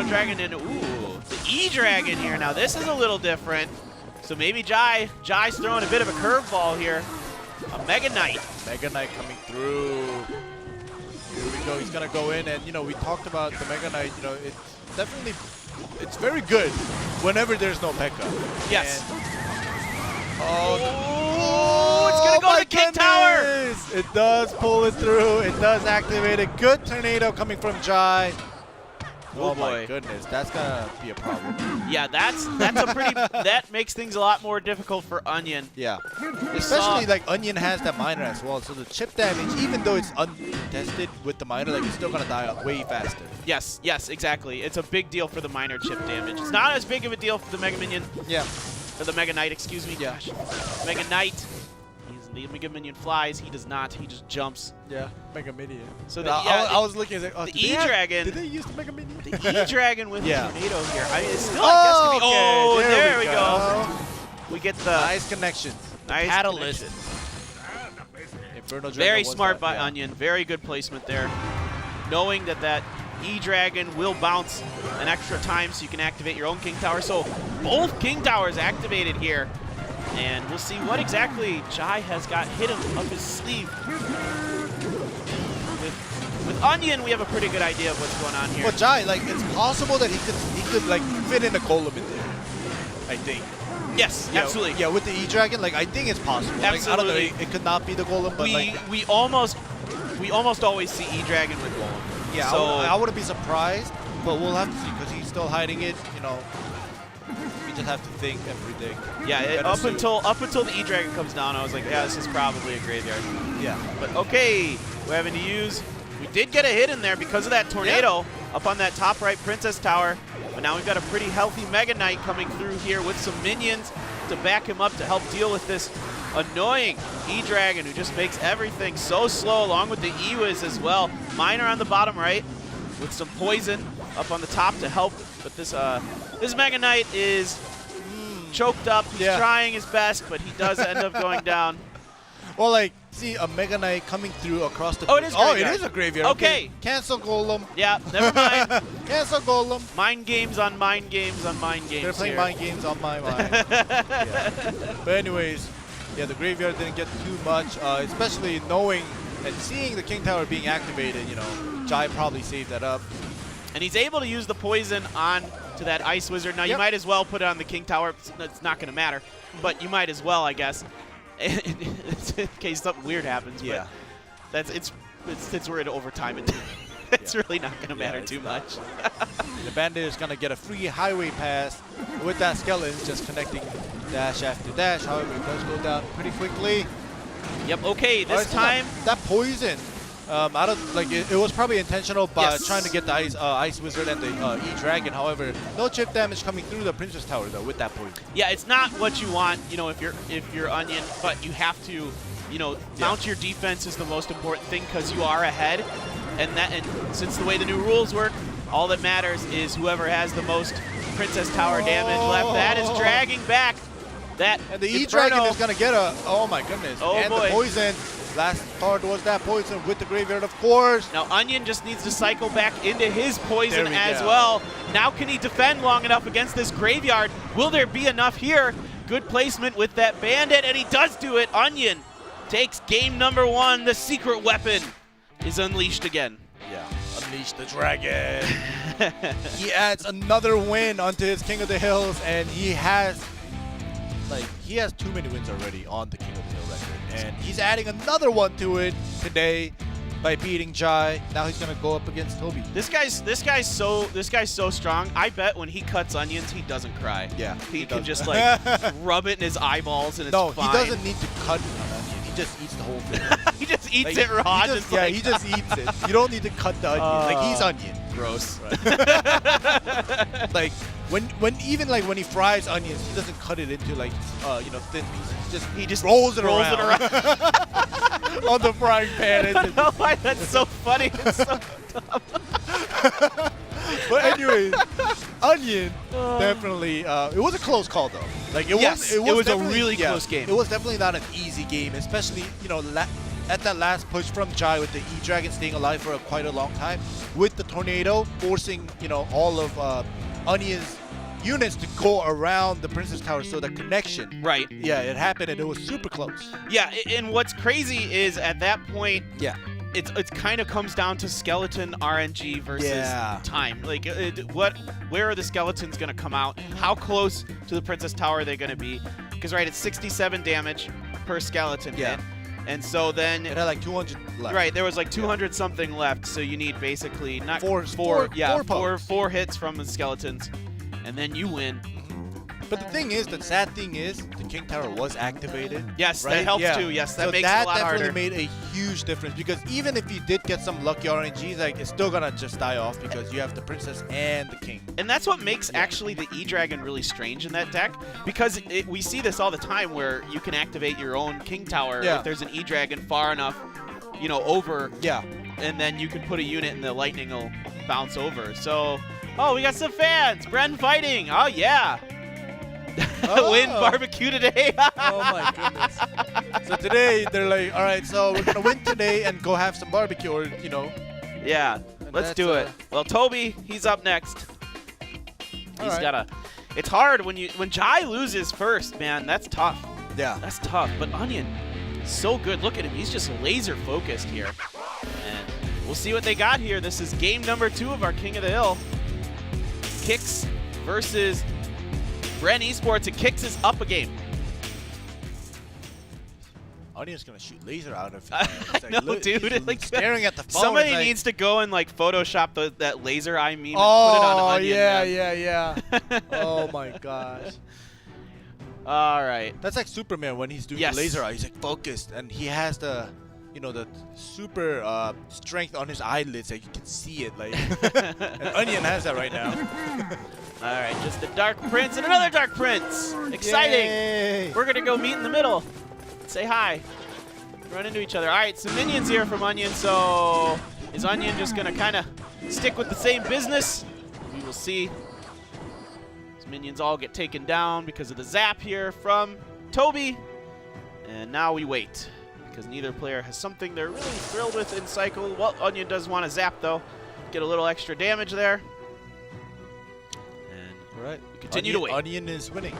Dragon, and ooh, the E-Dragon here. Now this is a little different. So maybe Jai's throwing a bit of a curveball here. A Mega Knight. Mega Knight coming through. Here we go. He's gonna go in, and we talked about the Mega Knight. It's definitely, it's very good whenever there's no P.E.K.K.A. Yes. Oh, it's gonna go to King Tower. It does pull it through. It does activate it. Good tornado coming from Jaii. Oh my boy. goodness, that's gonna be a problem. Yeah, that's a pretty. That makes things a lot more difficult for Onion. Yeah, especially like Onion has that miner as well, so the chip damage, even though it's untested with the miner, like it's still gonna die up way faster. Yes, exactly. It's a big deal for the miner chip damage. It's not as big of a deal for the Mega Minion. Yeah. For the Mega Knight, excuse me. Yeah. Gosh. Mega Knight. The Mega Minion flies. He does not. He just jumps. Yeah, Mega Minion. So I was looking at the E-Dragon. Did they use the Mega Minion? The E-Dragon with yeah. tornado here. I mean, it's still, I guess, could be. Oh, there we go. We get the nice connections. Nice catalyst. Very smart by Onion. Very good placement there. Knowing that E-Dragon will bounce an extra time so you can activate your own King Tower. So both King Towers activated here. And we'll see what exactly Jaii has got hidden up his sleeve. With Onion, we have a pretty good idea of what's going on here. Well, Jaii, like, it's possible that he could like fit in a golem in there, I think. Yes, yeah, absolutely. Yeah, with the E-Dragon, like, I think it's possible. Absolutely. Like, I don't know, it could not be the golem, but we almost always see E-Dragon with golem. Yeah, so I wouldn't be surprised, but we'll have to see because he's still hiding it. We just have to think everything. Yeah, up until the E-Dragon comes down, I was like, yeah, this is probably a graveyard. Yeah. But okay, we're having to use. We did get a hit in there because of that tornado up on that top right Princess Tower. But now we've got a pretty healthy Mega Knight coming through here with some minions to back him up to help deal with this annoying E-Dragon who just makes everything so slow, along with the E-Wiz as well. Miner on the bottom right with some poison up on the top to help. But this Mega Knight is choked up. He's trying his best, but he does end up going down. Well, like, see a Mega Knight coming through across the. Oh, it is. Oh, it is a graveyard. Okay. Cancel Golem. Yeah, never mind. Cancel Golem. Mind games on mind games on mind games. They're playing here. mind games on my mind. But anyways, yeah, the graveyard didn't get too much, especially knowing and seeing the King Tower being activated. Jaii probably saved that up. And he's able to use the poison on to that Ice Wizard. Now, you might as well put it on the King Tower. It's not going to matter, but you might as well, I guess, in case something weird happens. Yeah. But since we're in overtime, it's really not going to matter too much. The Bandit is going to get a free highway pass with that skeleton just connecting dash after dash. However, it does go down pretty quickly. Yep, okay, this time. That poison. I don't like it was probably intentional by trying to get the Ice Wizard and the E-Dragon. However, no chip damage coming through the Princess Tower though with that poison. Yeah, it's not what you want, if you're Onion, but you have to, mount your defense is the most important thing because you are ahead, and since the way the new rules work, All that matters is whoever has the most Princess Tower damage left. That is dragging back that And the E-Dragon Inferno. is going to get a, oh my goodness. Oh and boy. the poison. Last card was that poison with the graveyard, of course. Now Onion just needs to cycle back into his poison There we as go. well. Now can he defend long enough against this graveyard? Will there be enough here? Good placement with that bandit, and he does do it. Onion takes game number 1. The secret weapon is unleashed again. Yeah, unleash the dragon. He adds another win onto his King of the Hills, and he has too many wins already on the King of the Hill record, and he's adding another one to it today by beating Jaii. Now he's gonna go up against Toby. This guy's so strong. I bet when he cuts onions, he doesn't cry. Yeah, he can does. just like rub it in his eyeballs and it's No, fine. he doesn't need to cut an onion. He just eats the whole thing. He just eats Like, it raw. He just, like, yeah, he just eats it. You don't need to cut the onion. Like he's onion. Gross. Like when he fries onions, he doesn't cut it into like thin pieces. He just rolls it around on the frying pan. I don't know why that's so funny. It's so dumb. But anyways, onion definitely. It was a close call though. Like it Yes, was. it was a definitely- really yeah, close game. It was definitely not an easy game, especially at that last push from Jaii with the E-Dragon staying alive for quite a long time, with the tornado forcing all of Onion's units to go around the Princess Tower, so the connection. Right. Yeah, it happened and it was super close. Yeah, and what's crazy is at that point, Yeah. it kind of comes down to skeleton RNG versus Yeah. time. Like, where are the skeletons going to come out? How close to the Princess Tower are they going to be? Because, right, it's 67 damage per skeleton Yeah. hit. And so then, It had like 200 left. right, there was like 200 something left. So you need basically not Four pokes. four hits from the skeletons, and then you win. But the thing is, the sad thing is, the King Tower was activated. Yes, right? that helps Yeah. too. Yes, that So makes it a lot definitely harder. made a huge difference, because even if you did get some lucky RNGs, like it's still gonna just die off because you have the Princess and the King. And that's what makes actually the E-Dragon really strange in that deck, because we see this all the time where you can activate your own King Tower Yeah. if there's an E-Dragon far enough, over, Yeah. and then you can put a unit and the lightning will bounce over. So, oh, we got some fans. Bren fighting. Oh, yeah. Win barbecue today. Oh my goodness. So today they're like, all right, so we're gonna win today and go have some barbecue, or Yeah, let's that's, do it. Well, Toby, he's up next. All He's right. got a. It's hard when Jaii loses first, man. That's tough. Yeah. That's tough. But Onion, so good. Look at him. He's just laser focused here. And we'll see what they got here. This is game number 2 of our King of the Hill. Kicks versus Bren Esports. And Kicks is up a game. Onion's gonna shoot laser out of it. I know, dude. He's Like, staring at the phone. Somebody it's like, needs to go and like Photoshop that laser eye meme and Oh, put it on Onion. yeah. man. Oh my gosh. All right. That's like Superman when he's doing Yes. the laser eye. He's like focused, and he has the super strength on his eyelids that you can see it. Like, and Onion has that right now. All right, just a Dark Prince and another Dark Prince. Exciting. Yay. We're going to go meet in the middle. Say hi. Run into each other. All right, some minions here from Onion. So is Onion just going to kind of stick with the same business? We will see. These minions all get taken down because of the zap here from Toby. And now we wait, because neither player has something they're really thrilled with in cycle. Well, Onion does want to zap, though. Get a little extra damage there. And All right. we continue to wait. Onion is winning.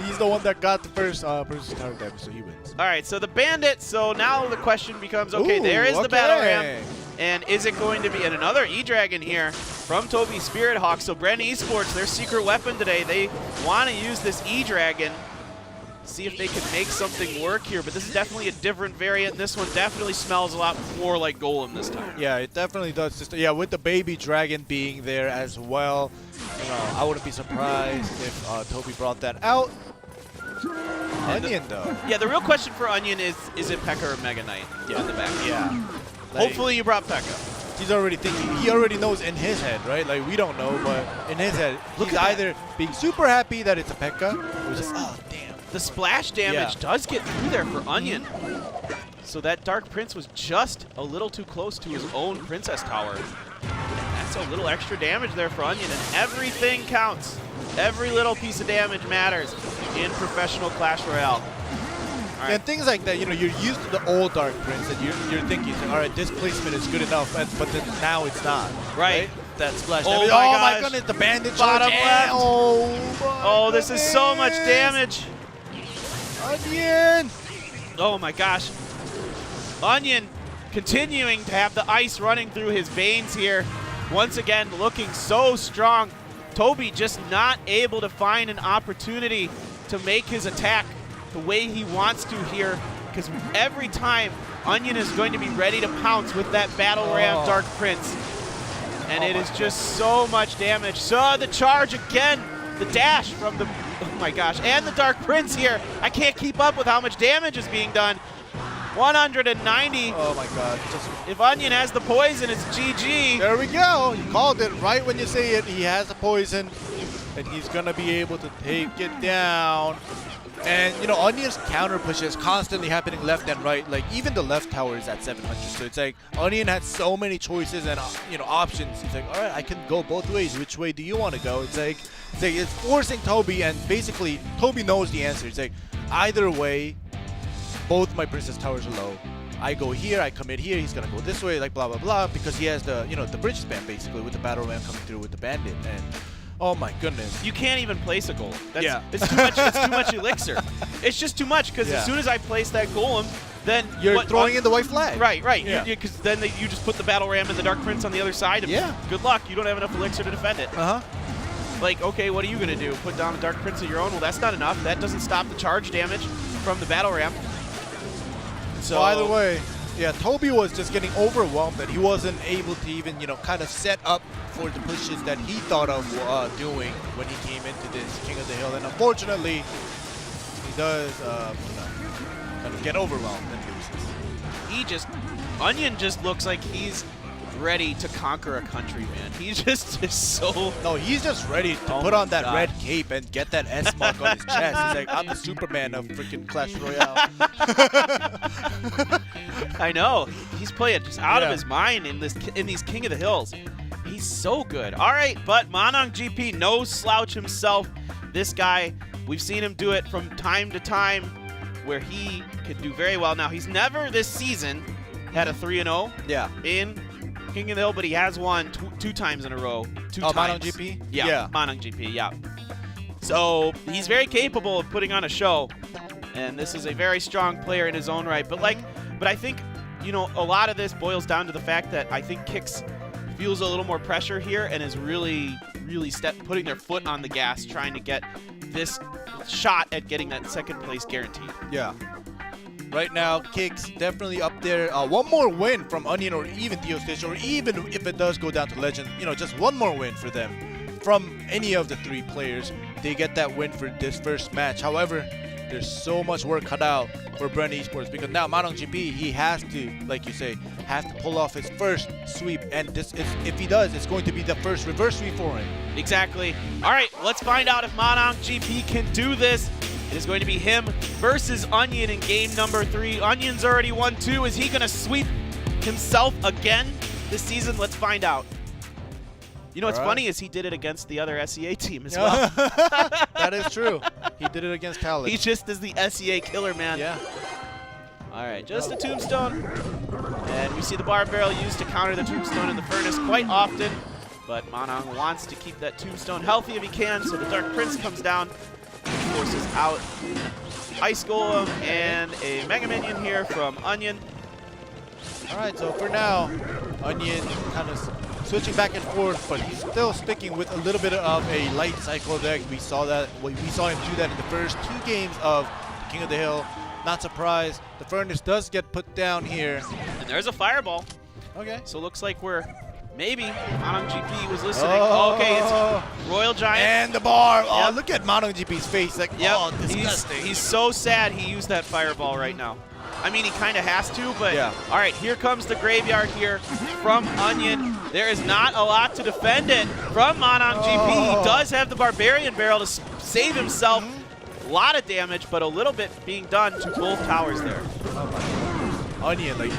He's the one that got the first Princess Tower damage, so he wins. All right, so the bandit. So now the question becomes, okay, Ooh, there is the battle okay. ram. And is it going to be, and another E-Dragon here from Toby Spirit Hawk. So Bren Esports, their secret weapon today, they want to use this E-Dragon, see if they can make something work here. But this is definitely a different variant. This one definitely smells a lot more like Golem this time. Yeah, it definitely does. Just, yeah, with the baby dragon being there as well, I wouldn't be surprised if Toby brought that out. Onion, though. Yeah, the real question for Onion is it P.E.K.K.A. or Mega Knight on the back? Yeah. Hopefully you brought P.E.K.K.A. He's already thinking. He already knows in his head, right? Like, we don't know, but in his head, Look he's at that. either being super happy that it's a P.E.K.K.A. or just, oh, damn. the splash damage does get through there for Onion. So that Dark Prince was just a little too close to his own Princess Tower. That's a little extra damage there for Onion, and everything counts. Every little piece of damage matters in professional Clash Royale. Right. And things like that, you know, you're used to the old Dark Prince, and you're thinking, all right, this placement is good enough, but then now it's not. Right. That splash Oh damage. my My goodness, the bandit Bottom charge. left. Oh, This is so much damage. Onion. Oh my gosh. Onion continuing to have the ice running through his veins here. Once again, looking so strong. Toby just not able to find an opportunity to make his attack the way he wants to here, because every time Onion is going to be ready to pounce with that Battle Ram Dark Prince. And it is just so much damage. So the charge again, the dash from the, oh my gosh, and the Dark Prince here. I can't keep up with how much damage is being done. 190. Oh my god. If Onion has the poison, it's GG. There we go. You called it right when you say it. He has the poison, and he's going to be able to take it down. And, you know, Onion's counter push is constantly happening left and right. Like, even the left tower is at 700. So it's like, Onion had so many choices and, you know, options. He's like, all right, I can go both ways. Which way do you want to go? It's forcing Toby, and basically, Toby knows the answer. It's like, either way, both my Princess Towers are low. I go here, I commit here, he's going to go this way, like, blah, blah, blah. Because he has the, you know, the bridge spam, basically, with the Battle Ram coming through with the Bandit. And oh my goodness. You can't even place a golem. It's too much. It's too much elixir. It's just too much, because as soon as I place that golem, then you're throwing in the white flag. Right. Yeah. Because then you just put the Battle Ram and the Dark Prince on the other side. And good luck. You don't have enough elixir to defend it. Like, okay, what are you gonna do? Put down a Dark Prince of your own? Well, that's not enough. That doesn't stop the charge damage from the Battle Ram. So either way, yeah, Toby was just getting overwhelmed that he wasn't able to even, you know, kind of set up for the pushes that he thought of doing when he came into this King of the Hill. And unfortunately, he does kind of get overwhelmed and loses. Onion just looks like he's ready to conquer a country, man. He's just so... No, he's just ready to put on that red cape and get that S mark on his chest. He's like, I'm the Superman of freaking Clash Royale. I know. He's playing just out of his mind in these King of the Hills. He's so good. All right, but Monong GP, no slouch himself. This guy, we've seen him do it from time to time where he could do very well. Now, he's never this season had a 3-0 in King of the Hill, but he has won two times in a row. Two times. Monong GP? Yeah, Monong GP, yeah. So he's very capable of putting on a show, and this is a very strong player in his own right. But I think, you know, a lot of this boils down to the fact that I think Kix feels a little more pressure here and is really putting their foot on the gas, trying to get this shot at getting that second place guaranteed. Yeah. Right now, Kix definitely up there. One more win from Onion or even Theostitch, or even if it does go down to Legend, you know, just one more win for them from any of the three players. They get that win for this first match. However, there's so much work cut out for Bren Esports, because now Monong GP, he has to, like you say, have to pull off his first sweep, and if he does, it's going to be the first reverse sweep for him. Exactly. All right, let's find out if Monong GP can do this. It is going to be him versus Onion in game number 3. Onion's already won 2. Is he going to sweep himself again this season? Let's find out. You know what's funny is he did it against the other SEA team as well. That is true. He did it against Talon. He just is the SEA killer, man. Yeah. All right, just a tombstone. And we see the bar barrel used to counter the tombstone in the furnace quite often. But Monong wants to keep that tombstone healthy if he can, so the Dark Prince comes down. Forces out Ice Golem and a Mega Minion here from Onion. All right, so for now, Onion kind of switching back and forth, but he's still sticking with a little bit of a light cycle deck. We saw him do that in the first 2 games of King of the Hill. Not surprised. The furnace does get put down here. And there's a fireball. Okay. So it looks like we're maybe Monong GP was listening. Oh, okay, it's Royal Giant. And the bar. Oh, look at Monong GP's face. Like, oh, disgusting. He's so sad he used that fireball right now. I mean, he kind of has to, but all right, here comes the graveyard here from Onion. There is not a lot to defend it from Monong GP. He does have the Barbarian Barrel to save himself A lot of damage, but a little bit being done to both towers there. Oh my. Onion, like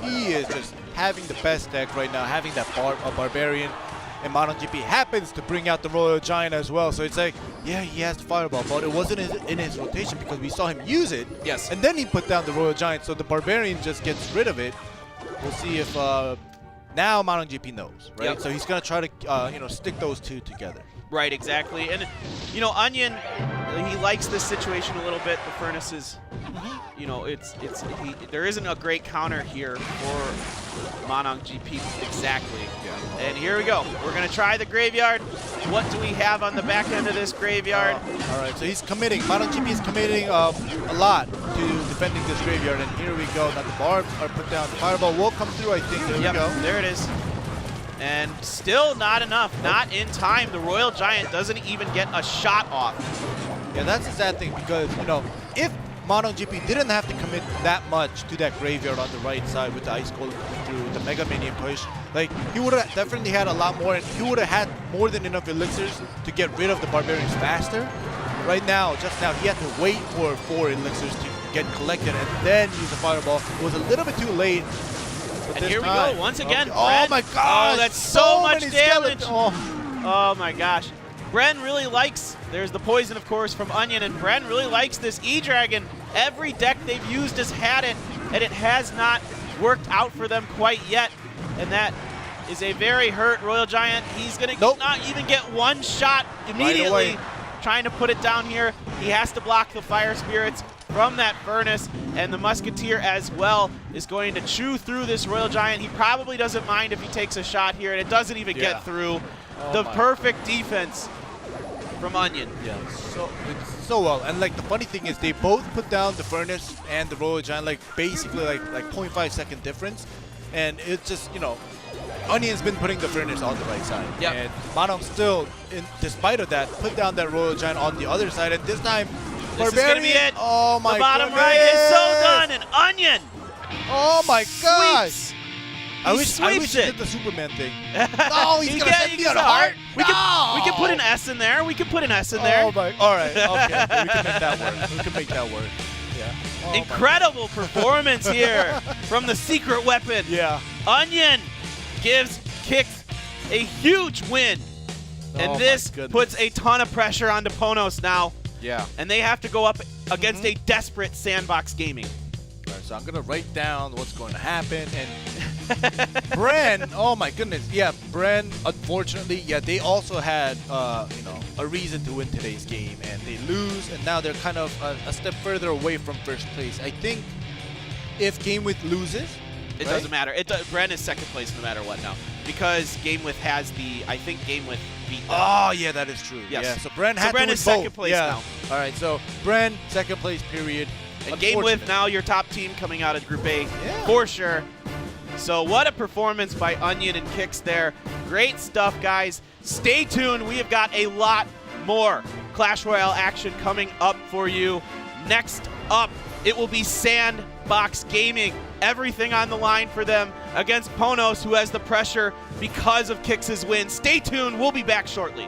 he is just having the best deck right now, having that Barbarian. And MonoGP happens to bring out the Royal Giant as well. So it's like, yeah, he has the Fireball, but it wasn't in his rotation because we saw him use it. Yes. And then he put down the Royal Giant, so the Barbarian just gets rid of it. We'll see if now MonoGP knows, right? Yep. So he's gonna try to stick those two together. Right, exactly. And, you know, Onion, he likes this situation a little bit. The Furnaces, you know, there isn't a great counter here for MonoGP exactly. Yeah. And here we go. We're going to try the Graveyard. What do we have on the back end of this Graveyard? All right, so he's committing. MonoGP is committing a lot to defending this Graveyard. And here we go. Now the barbs are put down. The Fireball will come through, I think. There we go. There it is. And still not enough, not in time. The Royal Giant doesn't even get a shot off. Yeah, that's the sad thing because, you know, if MonoGP didn't have to commit that much to that Graveyard on the right side with the Ice Golem coming through, the Mega Minion push, like, he would have definitely had a lot more, and he would have had more than enough elixirs to get rid of the Barbarians faster. Right now, just now, he had to wait for 4 elixirs to get collected and then use the Fireball. It was a little bit too late. And here we go, once again, okay. Bren. Oh my gosh! Oh, that's so much damage! Oh. Oh my gosh. Bren really likes, there's the poison of course from Onion, and Bren really likes this E-Dragon. Every deck they've used has had it, and it has not worked out for them quite yet. And that is a very hurt Royal Giant. He's gonna not even get one shot immediately. Trying to put it down here. He has to block the Fire Spirits from that Furnace, and the Musketeer as well is going to chew through this Royal Giant. He probably doesn't mind if he takes a shot here, and it doesn't even get through. The perfect defense from Onion. Yeah, it's so well. And like the funny thing is they both put down the Furnace and the Royal Giant like basically like 0.5-second difference. And it's just, you know, Onion's been putting the Furnace on the right side. Yep. And Monom still, despite of that, put down that Royal Giant on the other side. And this time, This is going to be it. Oh my god. The bottom right is so done. And Onion. Oh my gosh. Sweeps. I wish he did the Superman thing. No, he's going to send me on a heart. We can put an S in there. We can put an S in there. Oh my. All right. Okay. We can make that work. We can make that work. Yeah. Oh incredible performance here from the secret weapon. Yeah. Onion gives Kicks a huge win. And this puts a ton of pressure onto PONOS now. Yeah. And they have to go up against a desperate SANDBOX Gaming. All right, so I'm going to write down what's going to happen. And Bren, oh my goodness. Yeah, Bren, unfortunately, yeah, they also had, you know, a reason to win today's game. And they lose, and now they're kind of a step further away from first place. I think if GameWith loses, it doesn't matter. Bren is second place no matter what now. Because GameWith has the, I think GameWith beat them. Oh, yeah, that is true. Yes. Yeah, so Bren had to win is second both. place now. All right, so Bren, second place, period. And GameWith now your top team coming out of Group A for sure. So what a performance by Onion and Kicks there. Great stuff, guys. Stay tuned. We have got a lot more Clash Royale action coming up for you. Next up, it will be SANDBOX Gaming. Everything on the line for them against PONOS, who has the pressure because of Kicks' win. Stay tuned. We'll be back shortly.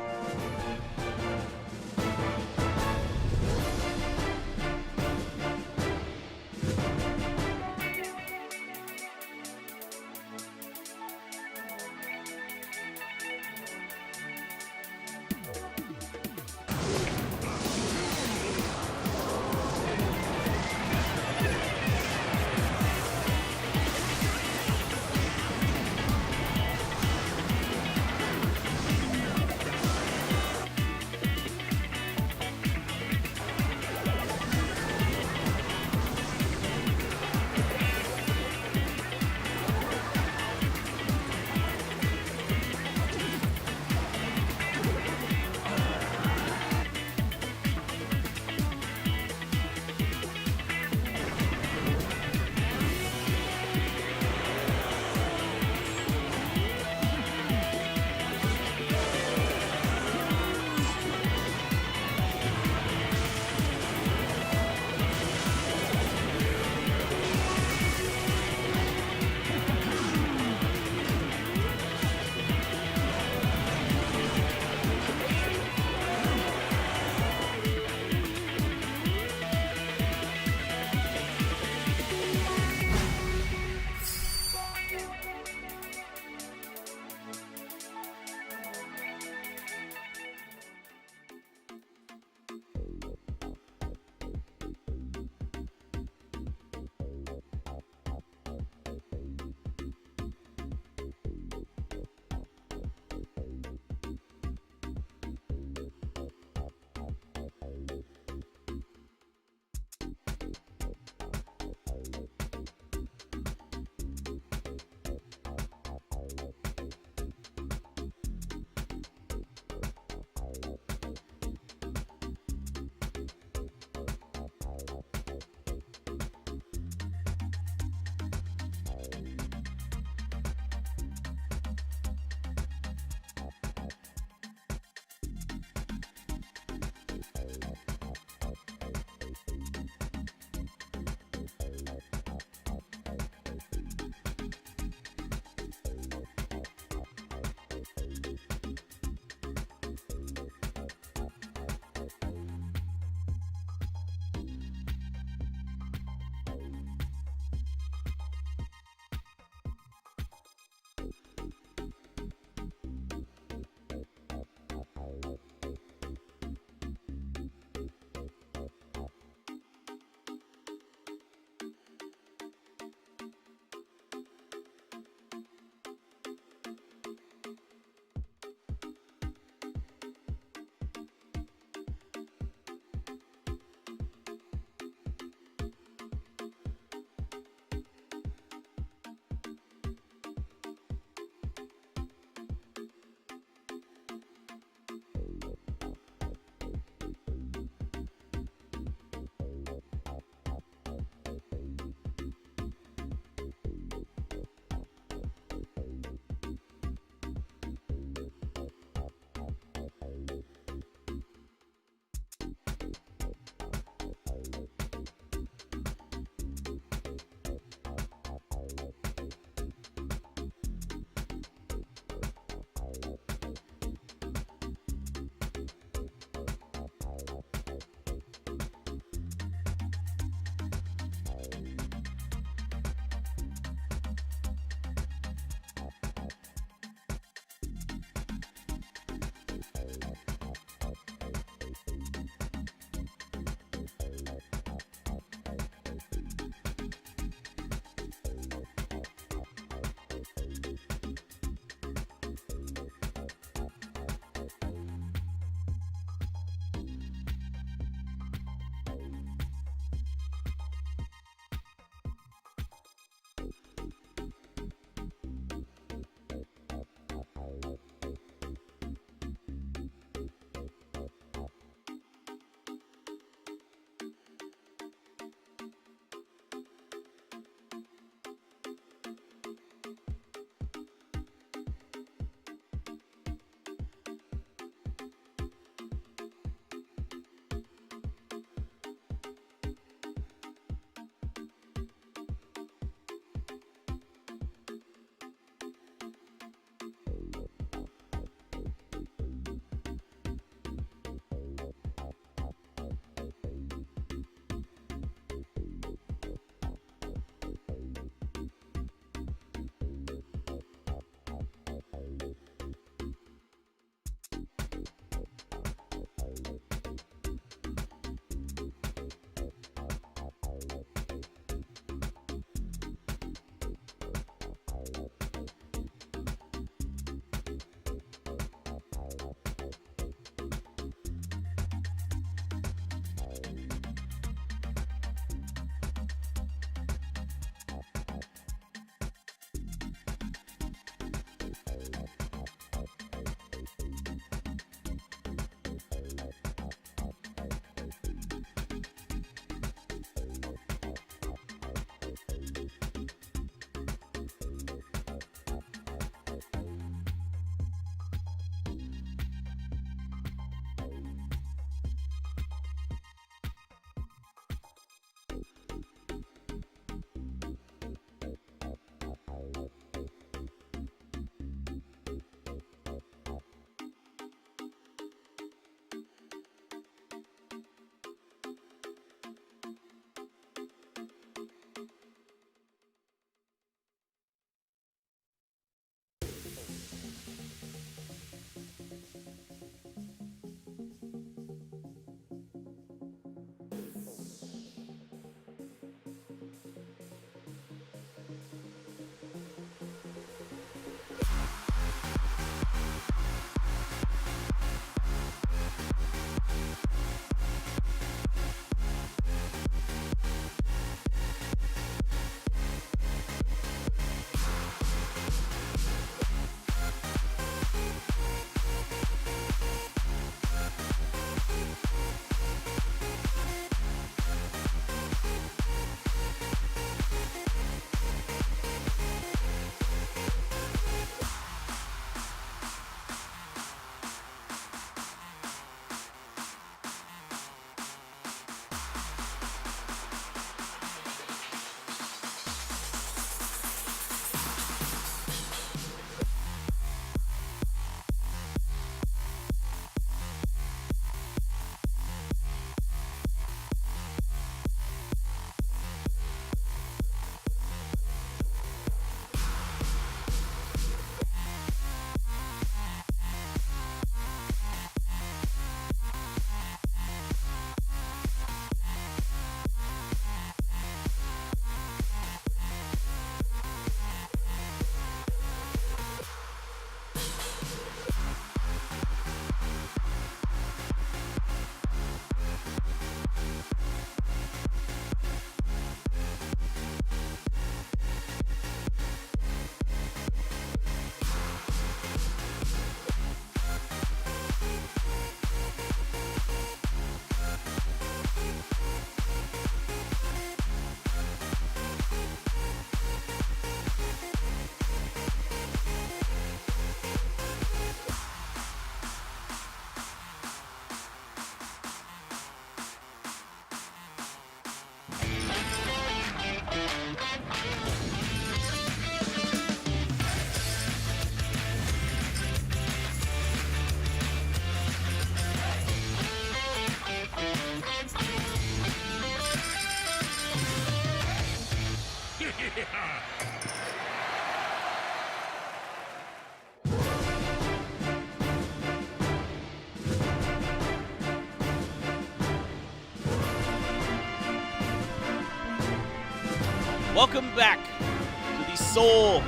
Welcome back to the Seoul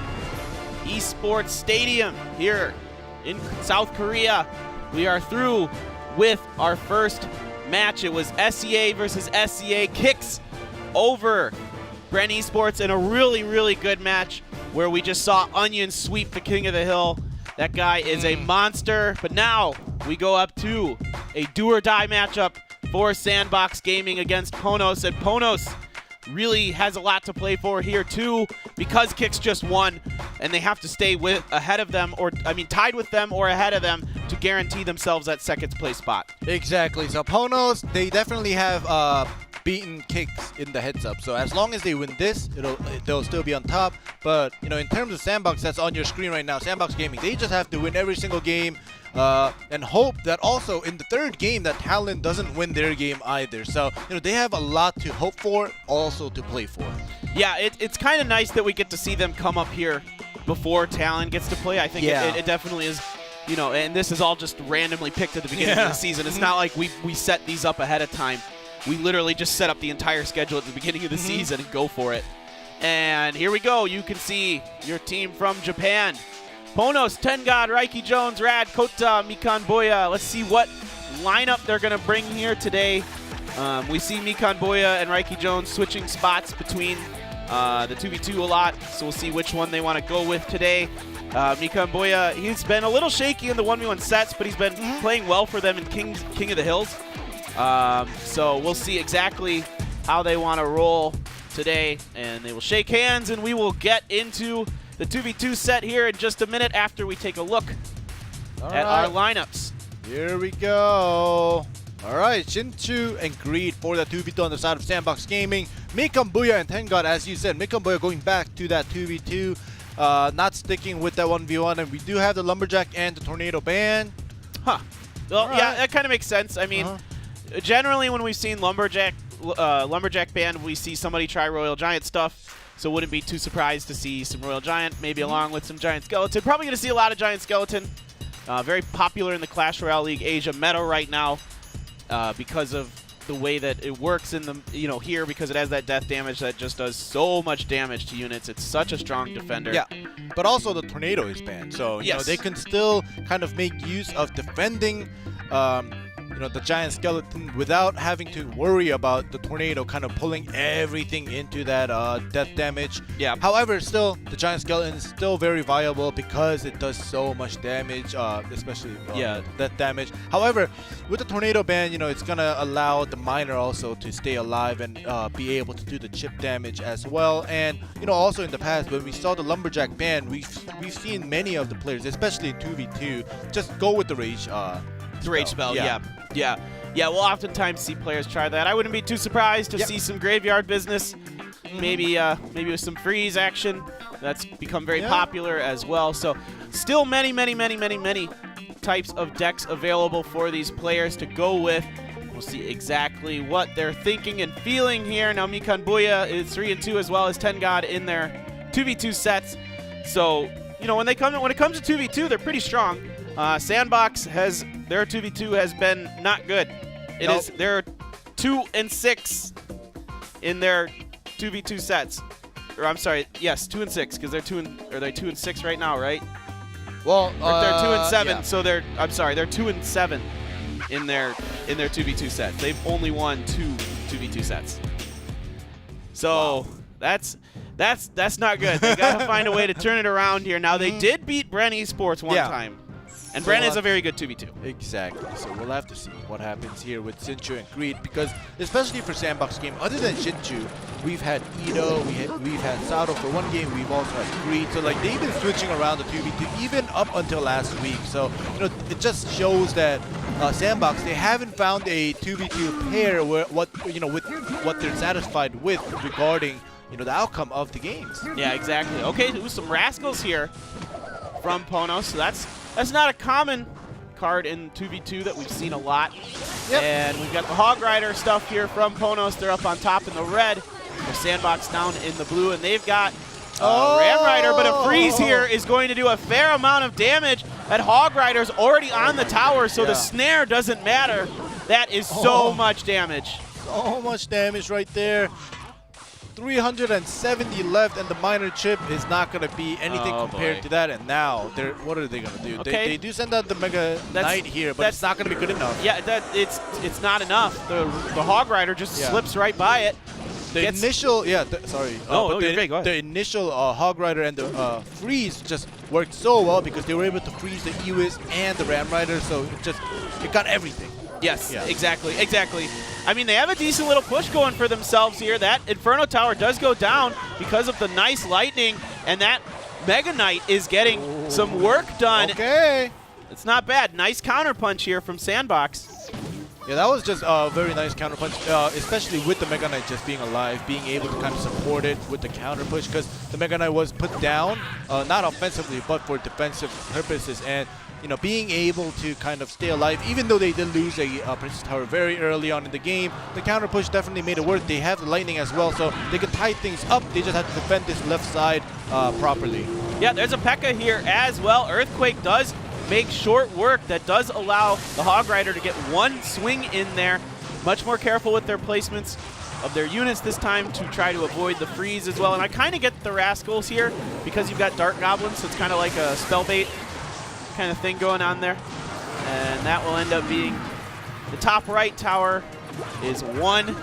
Esports Stadium here in South Korea. We are through with our first match. It was SEA versus SEA. Kicks over Bren Esports in a really, really good match where we just saw Onion sweep the King of the Hill. That guy is a monster. But now we go up to a do-or-die matchup for SANDBOX Gaming against PONOS. And PONOS really has a lot to play for here too, because Kicks just won and they have to stay ahead of them, or I mean tied with them or ahead of them, to guarantee themselves that second place spot. Exactly. So PONOS, they definitely have beaten Kicks in the heads up. So as long as they win this, they'll still be on top. But you know, in terms of SANDBOX, that's on your screen right now, SANDBOX Gaming, they just have to win every single game. And hope that also in the third game that Talon doesn't win their game either. So, you know, they have a lot to hope for, also to play for. Yeah, it's kind of nice that we get to see them come up here before Talon gets to play. I think it definitely is, you know, and this is all just randomly picked at the beginning of the season. It's not like we set these up ahead of time. We literally just set up the entire schedule at the beginning of the season and go for it. And here we go. You can see your team from Japan. PONOS, Tengad, Raiki Jones, Rad, Kota, Mikan Boya. Let's see what lineup they're going to bring here today. We see Mikan Boya and Raiki Jones switching spots between the 2v2 a lot, so we'll see which one they want to go with today. Mikan Boya, he's been a little shaky in the 1v1 sets, but he's been playing well for them in King of the Hills. So we'll see exactly how they want to roll today, and they will shake hands, and we will get into the 2v2 set here in just a minute after we take a look at our lineups. Here we go. All right, Shinchu and Greed for the 2v2 on the side of SANDBOX Gaming. Mikan Boya and Tengad, as you said, Mikan Boya going back to that 2v2, not sticking with that 1v1, and we do have the Lumberjack and the Tornado ban. Huh. Well, yeah, that kind of makes sense. I mean, generally when we've seen Lumberjack ban, we see somebody try Royal Giant stuff. So wouldn't be too surprised to see some Royal Giant, maybe along with some Giant Skeleton. Probably going to see a lot of Giant Skeleton. Very popular in the Clash Royale League Asia meta right now because of the way that it works in the, you know, here, because it has that death damage that just does so much damage to units. It's such a strong defender. Yeah, but also the Tornado is banned, so you know, they can still kind of make use of defending you know, the Giant Skeleton without having to worry about the Tornado kind of pulling everything into that death damage. Yeah. However, still, the Giant Skeleton is still very viable because it does so much damage, especially death damage. However, with the Tornado ban, you know, it's going to allow the Miner also to stay alive and be able to do the chip damage as well. And, you know, also in the past, when we saw the Lumberjack ban, we've seen many of the players, especially in 2v2, just go with the Rage The Rage spell, yeah. We'll oftentimes see players try that. I wouldn't be too surprised to see some graveyard business, maybe with some freeze action. That's become very popular as well. So still many types of decks available for these players to go with. We'll see exactly what they're thinking and feeling here. Now Mikan Boya is 3-2 as well as Tengad in their 2v2 sets. So, you know, when it comes to 2v2, they're pretty strong. SANDBOX has their 2v2 has been not good. They're 2-6 in their 2v2 sets. Or I'm sorry, yes, 2-6 because they're 2-6 right now, right? Well, they're 2-7, so they're 2-7 in their 2v2 sets. They've only won 2 2v2 sets. So that's not good. They gotta find a way to turn it around here. Now they did beat Bren Esports one time. And so Bren is a very good 2v2. Exactly. So we'll have to see what happens here with Shinchu and Greed, because especially for SANDBOX game, other than Shinchu, we've had Ito, we've had Sado for one game, we've also had Greed. So like they've been switching around the 2v2 even up until last week. So you know, it just shows that SANDBOX, they haven't found a 2v2 pair with what they're satisfied with regarding, you know, the outcome of the games. Yeah, exactly. Okay, some Rascals here from PONOS. So that's not a common card in 2v2 that we've seen a lot. And we've got the Hog Rider stuff here from PONOS. They're up on top in the red. SANDBOX down in the blue, and they've got Ram Rider, but a freeze here is going to do a fair amount of damage. That Hog Rider's already on the tower, so the snare doesn't matter. That is so much damage. So much damage right there. 370 left, and the minor chip is not going to be anything compared to that. And now, what are they going to do? Okay. They do send out the Mega Knight here, but it's not going to be good enough. Yeah, it's not enough. The Hog Rider just slips right by it. The initial, sorry. The initial Hog Rider and the freeze just worked so well because they were able to freeze the Ewis and the Ram Rider, so it got everything. Yes, exactly. I mean, they have a decent little push going for themselves here. That Inferno Tower does go down because of the nice lightning, and that Mega Knight is getting some work done. Okay. It's not bad. Nice counterpunch here from SANDBOX. Yeah, that was just a very nice counterpunch, especially with the Mega Knight just being alive, being able to kind of support it with the counter push, because the Mega Knight was put down, not offensively, but for defensive purposes, and being able to kind of stay alive, even though they did lose a Princess Tower very early on in the game, the counter push definitely made it work. They have the lightning as well, so they could tie things up. They just have to defend this left side properly. Yeah, there's a P.E.K.K.A here as well. Earthquake does make short work. That does allow the Hog Rider to get one swing in there. Much more careful with their placements of their units this time to try to avoid the freeze as well. And I kind of get the Rascals here because you've got Dark Goblins, so it's kind of like a spell bait kind of thing going on there. And that will end up being the top right tower is 1